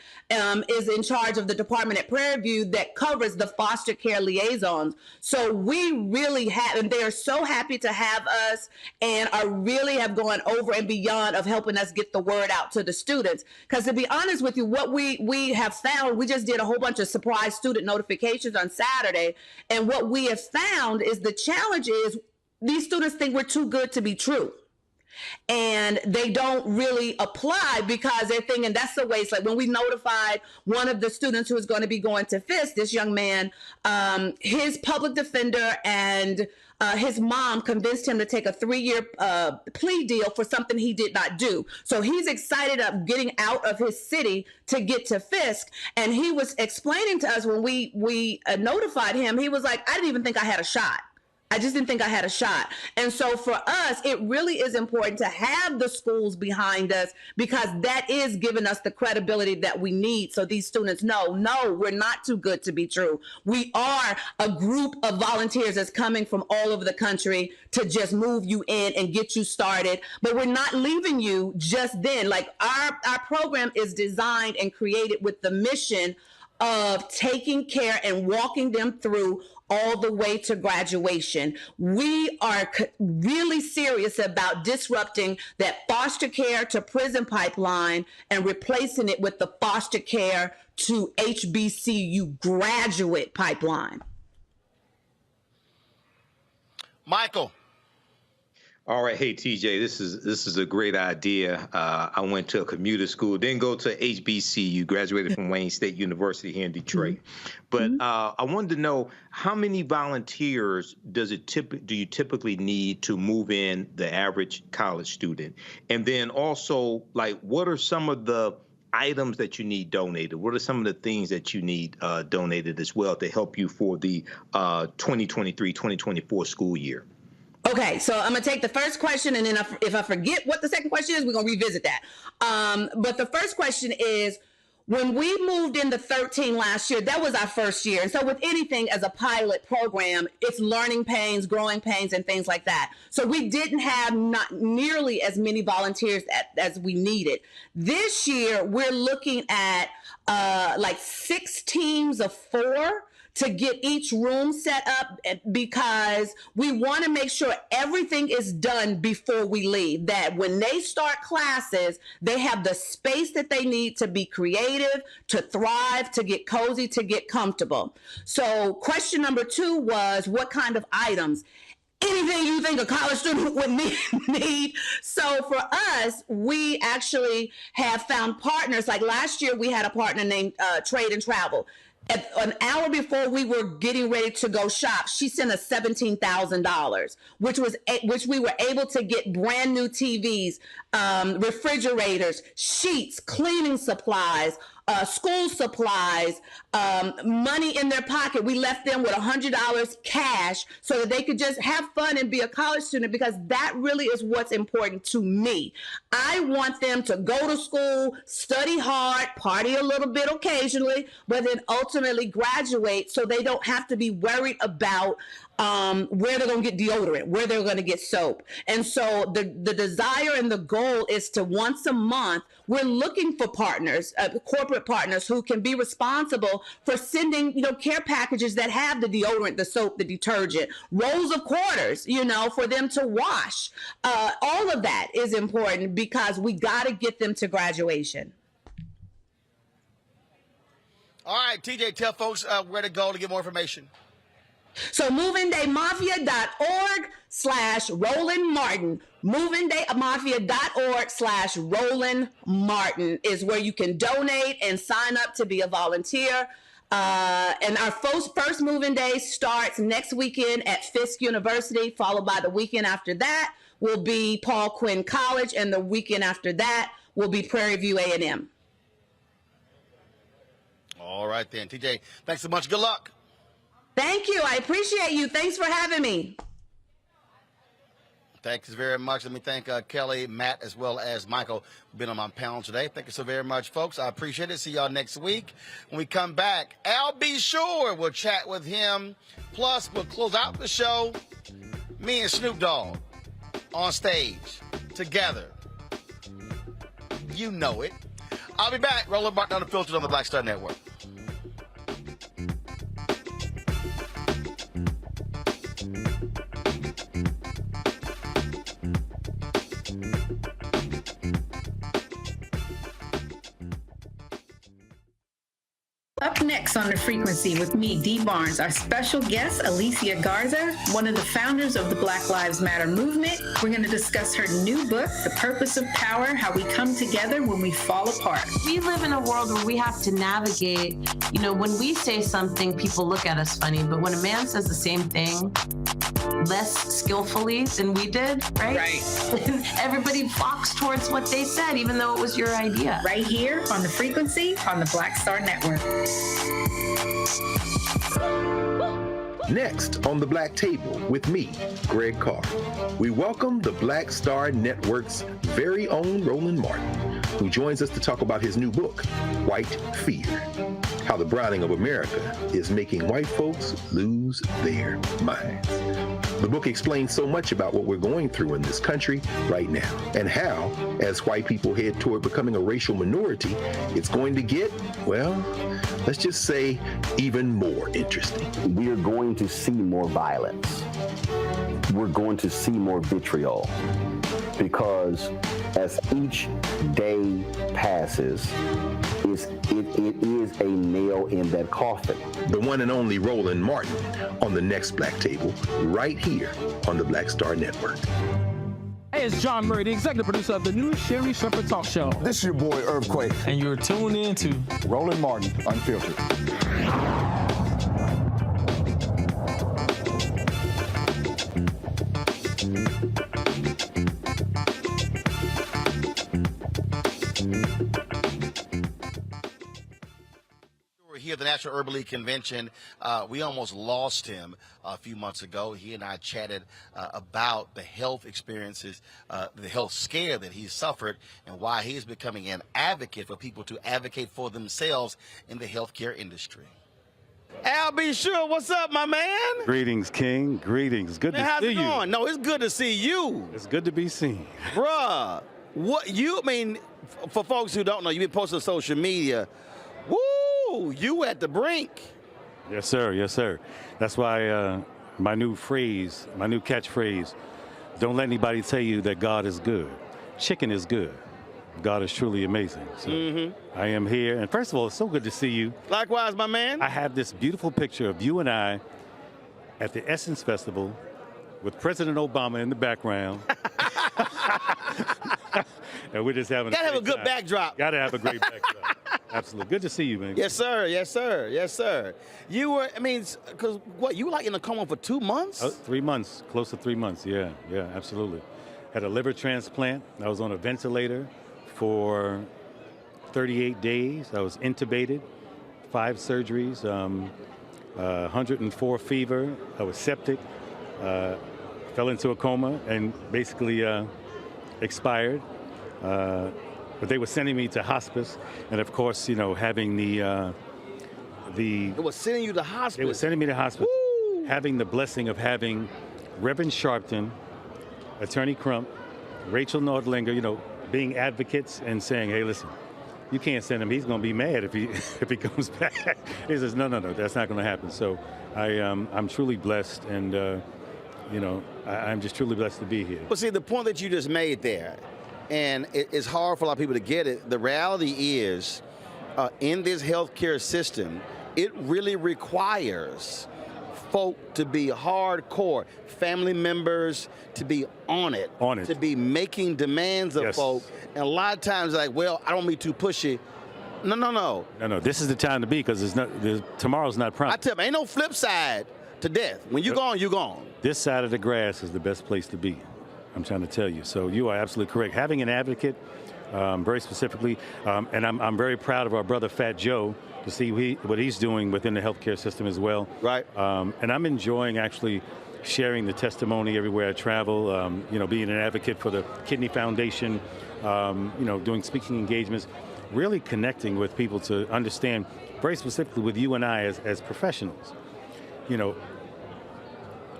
is in charge of the department at Prairie View that covers the foster care liaisons. So we really have, and they are so happy to have us, and are really have gone over and beyond of helping us get the word out to the students. Because to be honest with you, what we have found, we just did a whole bunch of surprise student notifications on Saturday. And what we have found is the challenge is these students think we're too good to be true. And they don't really apply because they're thinking that's the way. It's like when we notified one of the students who is going to be going to Fisk, this young man, his public defender and his mom convinced him to take a 3-year plea deal for something he did not do. So he's excited of getting out of his city to get to Fisk. And he was explaining to us when we notified him, he was like, I didn't even think I had a shot. I just didn't think I had a shot. And so for us, it really is important to have the schools behind us, because that is giving us the credibility that we need. So these students know, no, we're not too good to be true. We are a group of volunteers that's coming from all over the country to just move you in and get you started. But we're not leaving you just then. Like our program is designed and created with the mission of taking care and walking them through all the way to graduation. We are really serious about disrupting that foster care to prison pipeline and replacing it with the foster care to HBCU graduate pipeline. Michael. All right. Hey, TJ, this is a great idea. I went to a commuter school, didn't go to HBCU, graduated from Wayne State University here in Detroit. But I wanted to know, how many volunteers do you typically need to move in the average college student? And then also, like, what are some of the items that you need donated? What are some of the things that you need donated as well to help you for the 2023-2024 school year? Okay, so I'm going to take the first question, and then if I forget what the second question is, we're going to revisit that. But the first question is, when we moved into 13 last year, that was our first year. And so with anything as a pilot program, it's learning pains, growing pains, and things like that. So we didn't have not nearly as many volunteers as we needed. This year, we're looking at like 6 teams of 4 to get each room set up, because we want to make sure everything is done before we leave, that when they start classes, they have the space that they need to be creative, to thrive, to get cozy, to get comfortable. So question number 2 was, what kind of items? Anything you think a college student would need. So for us, we actually have found partners. Like last year, we had a partner named Trade and Travel. An hour before we were getting ready to go shop, she sent us $17,000, which we were able to get brand new TVs, refrigerators, sheets, cleaning supplies, school supplies, money in their pocket. We left them with $100 cash so that they could just have fun and be a college student, because that really is what's important to me. I want them to go to school, study hard, party a little bit occasionally, but then ultimately graduate so they don't have to be worried about where they're going to get deodorant, where they're going to get soap. And so the desire and the goal goal is to once a month, we're looking for partners, corporate partners who can be responsible for sending, care packages that have the deodorant, the soap, the detergent, rolls of quarters, for them to wash. All of that is important because we got to get them to graduation. All right, TJ, tell folks where to go to get more information. So moveindayMafia.org/Roland Martin. moveindayMafia.org/Roland Martin is where you can donate and sign up to be a volunteer. And our first Move-In Day starts next weekend at Fisk University, followed by the weekend after that will be Paul Quinn College, and the weekend after that will be Prairie View A&M. All right, then. TJ, thanks so much. Good luck. Thank you. I appreciate you. Thanks for having me. Thanks very much. Let me thank Kelly, Matt, as well as Michael for being on my panel today. Thank you so very much, folks. I appreciate it. See y'all next week. When we come back, Al B. Sure, we'll chat with him. Plus, we'll close out the show. Me and Snoop Dogg on stage together. You know it. I'll be back. Roland Martin Unfiltered on the Black Star Network. Up next on The Frequency with me, Dee Barnes, our special guest, Alicia Garza, one of the founders of the Black Lives Matter movement. We're going to discuss her new book, The Purpose of Power, How We Come Together When We Fall Apart. We live in a world where we have to navigate, when we say something, people look at us funny, but when a man says the same thing less skillfully than we did, right? Everybody flocks towards what they said, even though it was your idea. Right here on The Frequency on the Black Star Network. Next on The Black Table with me, Greg Carr, we welcome the Black Star Network's very own Roland Martin, who joins us to talk about his new book, White Fear, How the Browning of America is Making White Folks Lose Their Minds. The book explains so much about what we're going through in this country right now, and how, as white people head toward becoming a racial minority, it's going to get, well, let's just say, even more interesting. We are going to see more violence. We're going to see more vitriol, because as each day passes, it is a nail in that coffin. The one and only Roland Martin on the next Black Table, right here on the Black Star Network. Hey, it's John Murray, the executive producer of the new Sherry Shepherd Talk Show. This is your boy, Earthquake. And you're tuned in to Roland Martin Unfiltered. Here at the National Urban League Convention, we almost lost him a few months ago. He and I chatted about the health experiences, the health scare that he suffered, and why he is becoming an advocate for people to advocate for themselves in the healthcare industry. Al B. Sure, what's up, my man? Greetings, King. Greetings. Good to how's see it you. Going? No, it's good to see you. It's good to be seen. Bruh, for folks who don't know, you've been posting on social media. Woo! You at the brink. Yes, sir. Yes, sir. That's why my new catchphrase, don't let anybody tell you that God is good. Chicken is good. God is truly amazing. So I am here. And first of all, it's so good to see you. Likewise, my man. I have this beautiful picture of you and I at the Essence Festival with President Obama in the background. And we're just having Gotta have a good backdrop. Gotta have a great backdrop. Absolutely. Good to see you, man. Yes, sir. Yes, sir. Yes, sir. You were, because you were like in a coma for 2 months? 3 months, close to 3 months. Yeah, absolutely. Had a liver transplant. I was on a ventilator for 38 days. I was intubated, 5 surgeries, 104 fever. I was septic, fell into a coma, and basically expired. But they were sending me to hospice, and of course, having the. It was sending you to hospice. They were sending me to hospice. Woo! Having the blessing of having Reverend Sharpton, Attorney Crump, Rachel Nordlinger, being advocates and saying, hey, listen, you can't send him. He's going to be mad if he comes back. He says, no, that's not going to happen. So I'm truly blessed, and I'm just truly blessed to be here. But see, the point that you just made there, and it's hard for a lot of people to get it. The reality is, in this healthcare system, it really requires folk to be hardcore, family members to be on it, to be making demands of folk. And a lot of times, like, well, I don't mean too pushy. No. This is the time to be, because tomorrow's not promised. I tell you, ain't no flip side to death. When you're gone, you're gone. This side of the grass is the best place to be. I'm trying to tell you. So you are absolutely correct. Having an advocate, very specifically, and I'm very proud of our brother Fat Joe to see what he's doing within the healthcare system as well. Right. And I'm enjoying actually sharing the testimony everywhere I travel. Being an advocate for the Kidney Foundation. Doing speaking engagements, really connecting with people to understand, very specifically with you and I as professionals.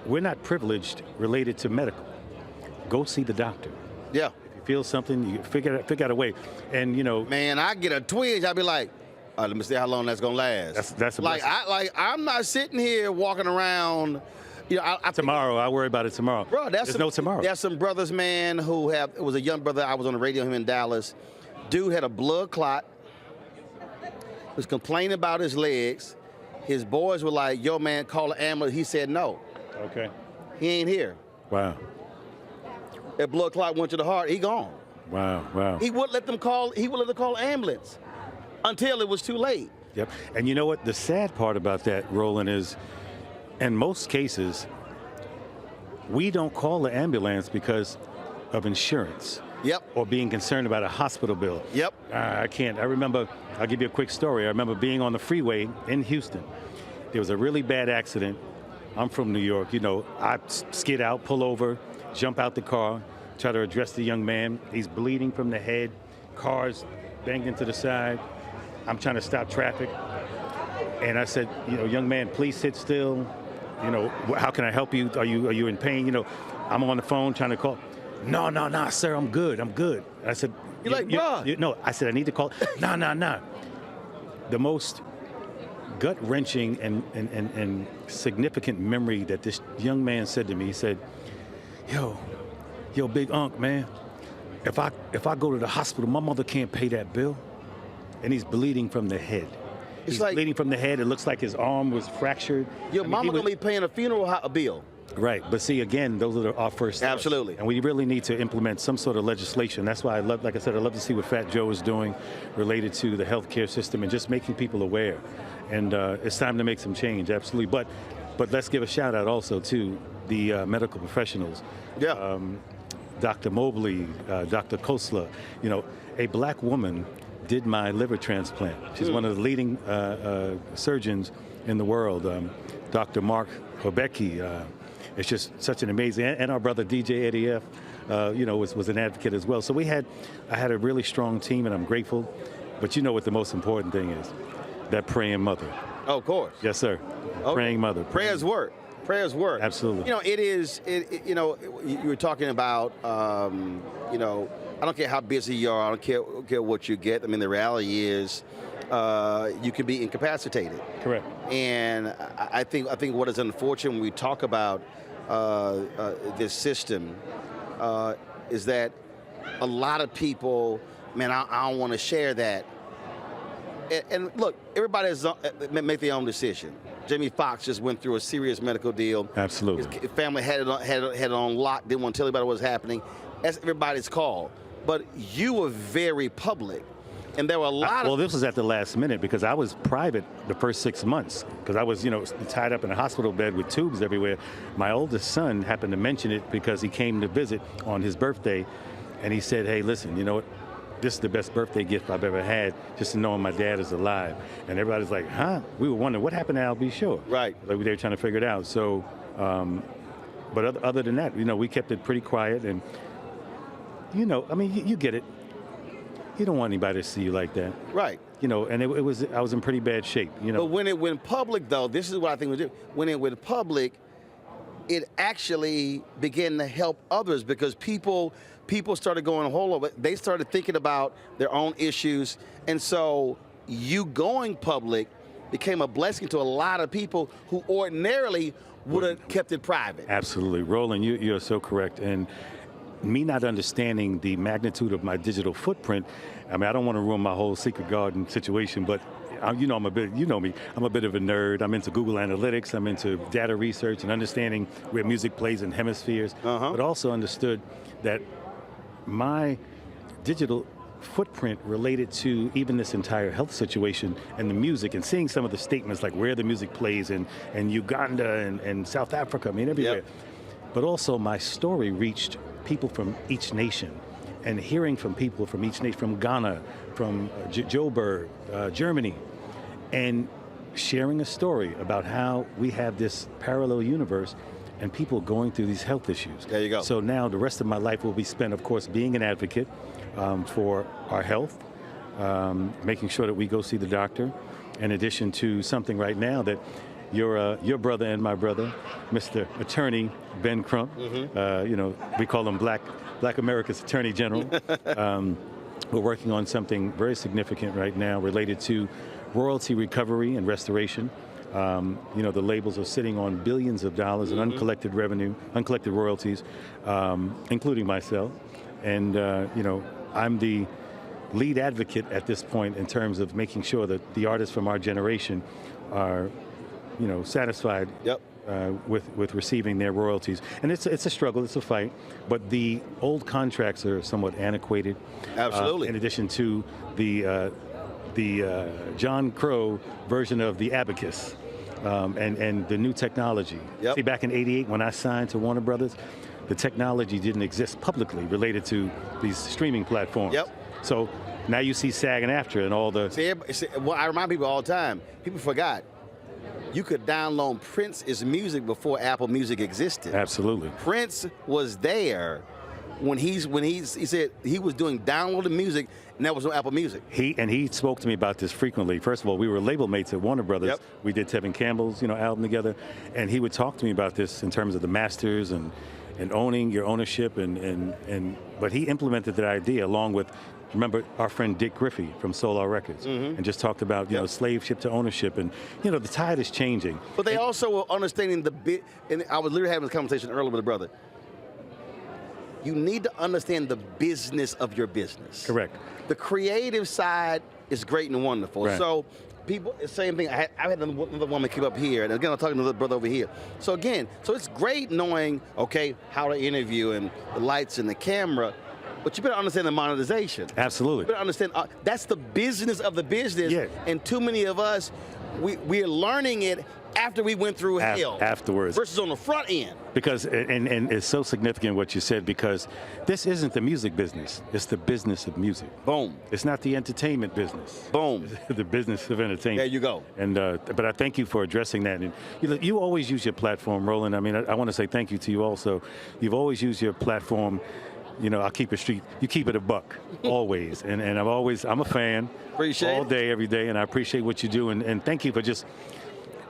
We're not privileged related to medical. Go see the doctor. Yeah. If you feel something, you figure out a way. And man, I get a twinge. I'll be like, let me see how long that's gonna last. That's I'm not sitting here walking around. Tomorrow, I'll worry about it tomorrow. Bro, there's no tomorrow. There's some brothers, man, it was a young brother. I was on the radio with him in Dallas. Dude had a blood clot. Was complaining about his legs. His boys were like, yo, man, call an ambulance. He said no. Okay. He ain't here. Wow. That blood clot went to the heart. He gone. Wow. He wouldn't let them call an ambulance until it was too late. Yep. And you know what? The sad part about that, Roland, is in most cases, we don't call the ambulance because of insurance. Yep. Or being concerned about a hospital bill. Yep. I can't. I remember, I'll give you a quick story. I remember being on the freeway in Houston. There was a really bad accident. I'm from New York. I skid out, pull over, jump out the car, try to address the young man. He's bleeding from the head, cars banged into the side. I'm trying to stop traffic. And I said, young man, please sit still. How can I help you? Are you in pain? I'm on the phone trying to call. No, sir, I'm good. I said, you're like, bro. No, I said, I need to call. No. The most gut-wrenching and significant memory that this young man said to me, he said, yo, big unk, man, if I go to the hospital, my mother can't pay that bill. And he's bleeding from the head. He's bleeding from the head. It looks like his arm was fractured. Your mama gonna be paying a funeral bill. Right, but see, again, those are our first steps. Absolutely. And we really need to implement some sort of legislation. That's why I love to see what Fat Joe is doing related to the healthcare system and just making people aware. And it's time to make some change, absolutely. But let's give a shout out also to the medical professionals. Yeah. Dr. Mobley, Dr. Kosla, a black woman did my liver transplant. She's one of the leading surgeons in the world. Dr. Mark Hobecki, it's just such an amazing, and our brother DJ Eddie F, was an advocate as well. So I had a really strong team, and I'm grateful. But you know what the most important thing is? That praying mother. Oh, of course. Yes, sir. Okay. Praying mother. Prayers work. Absolutely. You were talking about, I don't care how busy you are, I don't care what you get. I mean, the reality is you can be incapacitated. Correct. And I think what is unfortunate when we talk about this system is that a lot of people, man, I don't want to share that. And look, everybody make their own decision. Jamie Foxx just went through a serious medical deal. Absolutely. His family had it on lock, didn't want to tell anybody what was happening. That's everybody's call. But you were very public. And there were a lot Well, this was at the last minute because I was private the first 6 months because I was, tied up in a hospital bed with tubes everywhere. My oldest son happened to mention it because he came to visit on his birthday. And he said, hey, listen, you know what? This is the best birthday gift I've ever had, just to knowing my dad is alive. And everybody's like, huh? We were wondering, what happened to Al B. Shore? Right. Like they were trying to figure it out. So, but other than that, we kept it pretty quiet. And, you get it. You don't want anybody to see you like that. Right. And I was in pretty bad shape, But when it went public, though, this is what I think we do. When it went public, it actually began to help others because people started going, hold on, they started thinking about their own issues. And so you going public became a blessing to a lot of people who ordinarily would have kept it private. Absolutely. Roland, you're so correct. And me not understanding the magnitude of my digital footprint, I mean, I don't want to ruin my whole secret garden situation, but you know me, I'm a bit of a nerd. I'm into Google Analytics. I'm into data research and understanding where music plays in hemispheres, but also understood that my digital footprint related to even this entire health situation and the music and seeing some of the statements like where the music plays in Uganda and South Africa, I mean, everywhere. Yep. But also my story reached people from each nation and hearing from people from each nation, from Ghana, from Joburg, Germany, and sharing a story about how we have this parallel universe and people going through these health issues. There you go. So now the rest of my life will be spent, of course, being an advocate for our health, making sure that we go see the doctor, in addition to something right now that your brother and my brother, Mr. Attorney Ben Crump, you know, we call him Black America's Attorney General. We're working on something very significant right now related to royalty recovery and restoration. You know, the labels are sitting on billions of dollars in uncollected revenue, uncollected royalties, including myself. And, you know, I'm the lead advocate at this point in terms of making sure that the artists from our generation are, you know, satisfied with receiving their royalties. And it's a struggle, it's a fight, but the old contracts are somewhat antiquated. Absolutely. In addition to the John Crow version of the abacus and the new technology. See, back in '88 when I signed to Warner Brothers, the technology didn't exist publicly related to these streaming platforms. So now you see SAG and AFTRA and all the... Well, I remind people all the time, people forgot, you could download Prince's music before Apple Music existed. Absolutely. Prince was there when he said he was doing downloaded music, and that was on Apple Music. He spoke to me about this frequently. First of all, we were label mates at Warner Brothers. We did Tevin Campbell's, you know, album together, and he would talk to me about this in terms of the masters and owning your ownership, but he implemented that idea along with, remember, our friend Dick Griffey from Solar Records, and just talked about, you know, slave ship to ownership, and, you know, the tide is changing. But they also were understanding the bit, and I was literally having this conversation earlier with a brother. You need to understand the business of your business. Correct. The creative side is great and wonderful. Right. So people, same thing. I had another woman keep up here, and again, I'm talking to another brother over here. So again, it's great knowing, okay, how to interview and the lights and the camera, but you better understand the monetization. Absolutely. You better understand, that's the business of the business, and too many of us, we're learning it after we went through hell. Afterwards. Versus on the front end. Because, and it's so significant what you said, because this isn't the music business. It's the business of music. Boom. It's not the entertainment business. Boom. It's the business of entertainment. There you go. And but I thank you for addressing that. And you always use your platform, Roland. I mean, I want to say thank you to you also. You've always used your platform. You know, I'll keep it street. You keep it a buck, always. And I'm a fan. Appreciate all it. day, every day, and I appreciate what you do. And thank you for just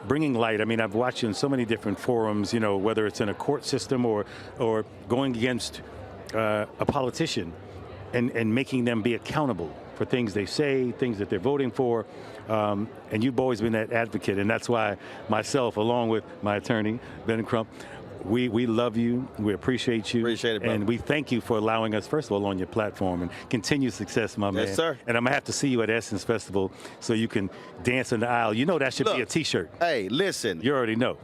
bringing light. I mean, I've watched you in so many different forums, you know, whether it's in a court system or going against a politician and making them be accountable for things they say, things that they're voting for. And you've always been that advocate. And that's why myself, along with my attorney, Ben Crump, we love you. We appreciate you. Appreciate it, brother. And we thank you for allowing us, first of all, on your platform, and continued success, my man. Yes, sir. And I'm going to have to see you at Essence Festival so you can dance in the aisle. You know that should be a T-shirt. Hey, listen. You already know.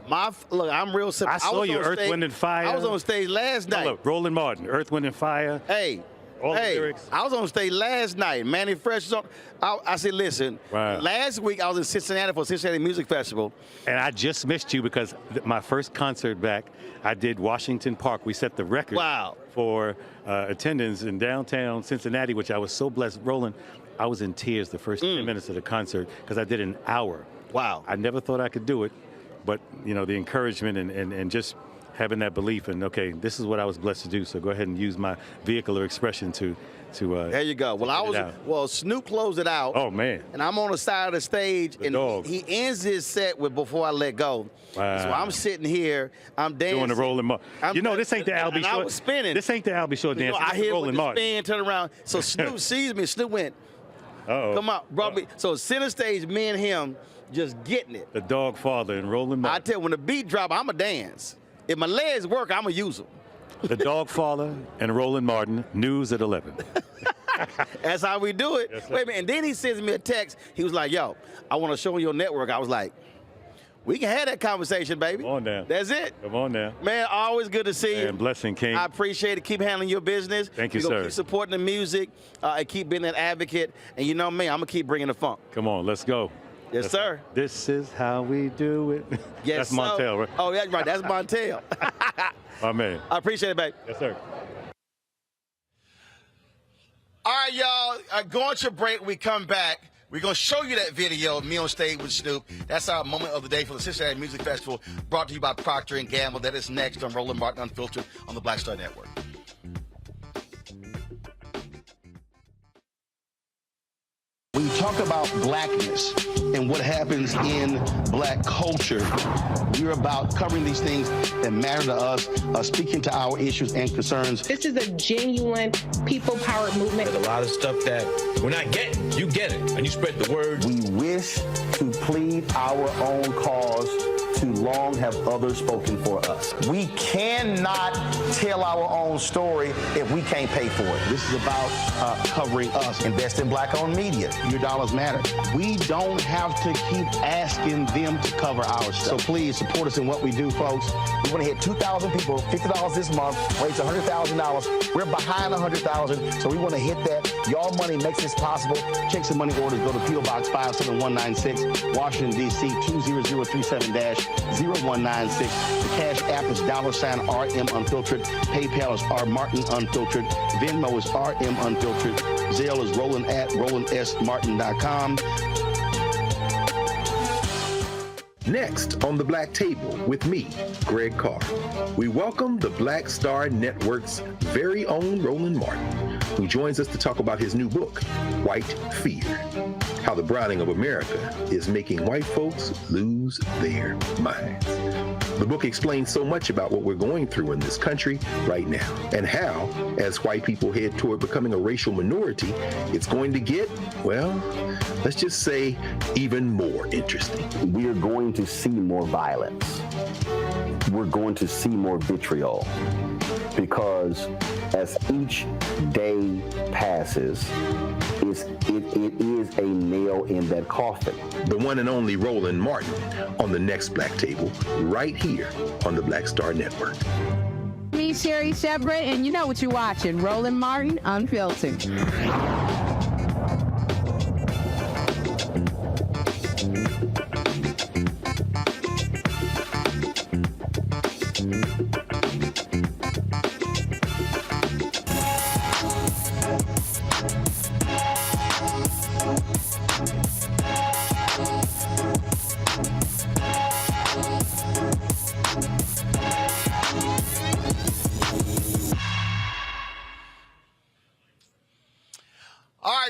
Look, I'm real simple. I saw you, Earth, Wind, and Fire. I was on stage last night. Look, Roland Martin, Earth, Wind, and Fire. Hey. All the lyrics. I was on stage last night. Manny Fresh was on. I said, listen, last week I was in Cincinnati for Cincinnati Music Festival. And I just missed you because my first concert back, I did Washington Park. We set the record for attendance in downtown Cincinnati, which I was so blessed. Roland, I was in tears the first 10 minutes of the concert because I did an hour. Wow. I never thought I could do it, but, you know, the encouragement and just having that belief in, okay, this is what I was blessed to do, so go ahead and use my vehicular expression to There you go. Well, Snoop closed it out. Oh man! And I'm on the side of the stage, and he ends his set with "Before I Let Go." Wow. So I'm sitting here, I'm dancing, doing the Rolling Martin. This ain't the Albie Shore. I was spinning. This ain't the Albie Shore dance. I hear Rolling the Martin. spin, turn around. So Snoop sees me. Snoop went, "Come on, brought me." So center stage, me and him just getting it. The dog father and Rolling Martin. I tell you, when the beat drop, I'ma dance. If my legs work, I'ma use them. The dog father and Roland Martin, news at 11. That's how we do it. Yes, wait a minute. And then he sends me a text. He was like, "Yo, I want to show you your network." I was like, "We can have that conversation, baby." Come on now. That's it. Come on now. Man, always good to see you. And blessing, King. I appreciate it. Keep handling your business. Thank you, We're gonna sir. keep supporting the music and keep being that advocate. And you know me, I'm going to keep bringing the funk. Come on, let's go. Yes, sir. This is how we do it. Yes, that's Montel, right? Oh, that's right. That's Montel. My man. I appreciate it, babe. Yes, sir. All right, y'all. Going to break. We come back. We're going to show you that video of me on stage with Snoop. That's our moment of the day for the Cincinnati Music Festival, brought to you by Procter & Gamble. That is next on Roland Martin Unfiltered on the Black Star Network. When you talk about blackness and what happens in black culture, we're about covering these things that matter to us, speaking to our issues and concerns. This is a genuine people-powered movement. There's a lot of stuff that we're not getting. You get it, and you spread the word. We wish to plead our own cause. Too long have others spoken for us. We cannot tell our own story if we can't pay for it. This is about covering us. Invest in black-owned media. Your dollars matter. We don't have to keep asking them to cover our stuff. So please support us in what we do, folks. We want to hit 2,000 people, $50 this month, raise $100,000. We're behind $100,000, so we want to hit that. Y'all money makes this possible. Checks and money orders go to P.O. Box 57196, Washington, D.C. 20037-0196. The Cash App is $RM Unfiltered. PayPal is R Martin Unfiltered. Venmo is RM Unfiltered. Zelle is Roland at RolandSMartin.com. Next on the Black Table with me, Greg Carr, we welcome the Black Star Network's very own Roland Martin, who joins us to talk about his new book, White Fear, how the browning of America is making white folks lose their minds. The book explains so much about what we're going through in this country right now, and how, as white people head toward becoming a racial minority, it's going to get, well, let's just say, even more interesting. We're going to see more violence. We're going to see more vitriol, because as each day passes, it is a nail in that coffin. The one and only Roland Martin on the next Black Table, right here on the Black Star Network. Me, Sherry Shepard, and you know what you're watching, Roland Martin Unfiltered.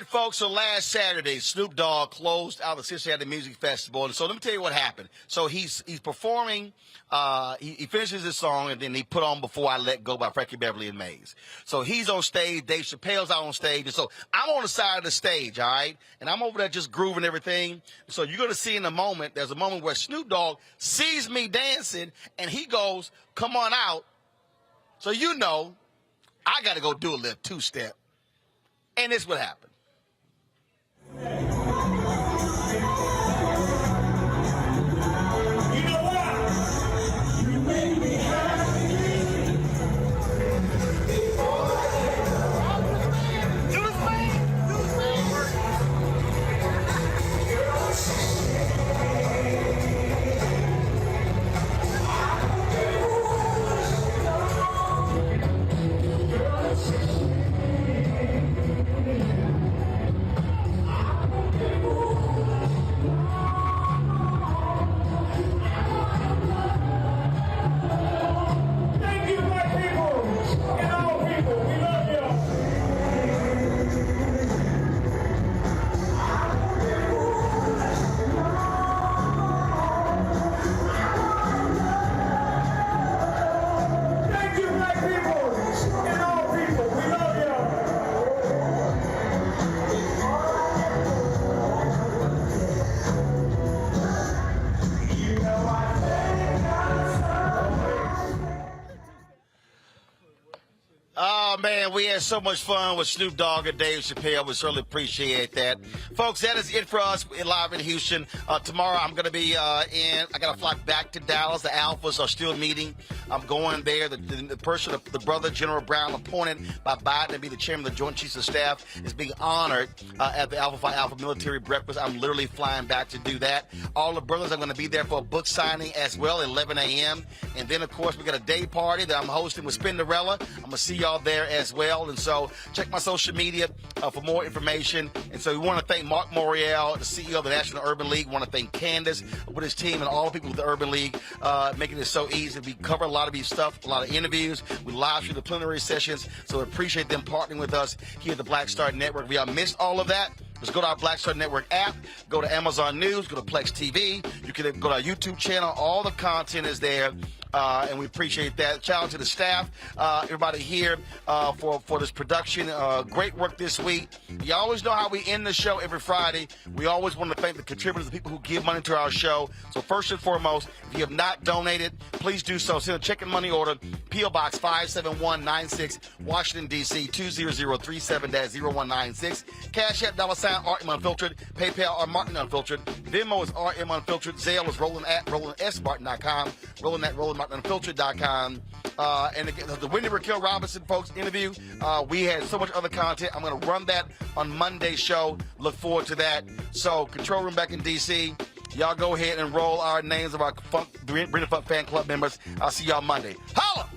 Folks, so last Saturday, Snoop Dogg closed out the Cincinnati Music Festival. And so let me tell you what happened. So he's performing, he finishes his song, and then he put on Before I Let Go by Frankie Beverly and Maze. So he's on stage, Dave Chappelle's out on stage, and so I'm on the side of the stage, all right? And I'm over there just grooving everything. So you're going to see in a moment, there's a moment where Snoop Dogg sees me dancing, and he goes, "Come on out." So you know, I got to go do a little two-step. And this is what happened. Man, we had so much fun with Snoop Dogg and Dave Chappelle. We certainly appreciate that. Folks, that is it for us live in Houston. Tomorrow I'm going to be I got to fly back to Dallas. The Alphas are still meeting. I'm going there. The brother, General Brown, appointed by Biden to be the chairman of the Joint Chiefs of Staff, is being honored at the Alpha Phi Alpha military breakfast. I'm literally flying back to do that. All the brothers are going to be there for a book signing as well at 11 a.m. And then, of course, we got a day party that I'm hosting with Spinderella. I'm going to see y'all there as well. And so check my social media for more information. And so we want to thank Mark Morial, the CEO of the National Urban League. We want to thank Candace with his team and all the people with the Urban League, making it so easy. We cover a lot of these stuff, a lot of interviews. We live stream the plenary sessions. So we appreciate them partnering with us here at the Black Star Network. If y'all missed all of that, just go to our Black Star Network app, go to Amazon News, go to Plex TV. You can go to our YouTube channel. All the content is there, and we appreciate that. Shout out to the staff, everybody here for this production. Great work this week. You always know how we end the show every Friday. We always want to thank the contributors, the people who give money to our show. So first and foremost, if you have not donated, please do so. Send a check and money order, P.O. Box 57196, Washington, D.C. 20037-0196. Cash App, $RM Unfiltered. PayPal, R Martin Unfiltered. Venmo is RM Unfiltered. Zelle is Roland at RolandSMartin.com. Roland at RolandMartinUnfiltered.com. And again, the Wendy Raquel Robinson folks interview. We had so much other content. I'm going to run that on Monday's show. Look forward to that. So, Control Room back in D.C. Y'all go ahead and roll our names of our Brenda Funk fan club members. I'll see y'all Monday. Holla!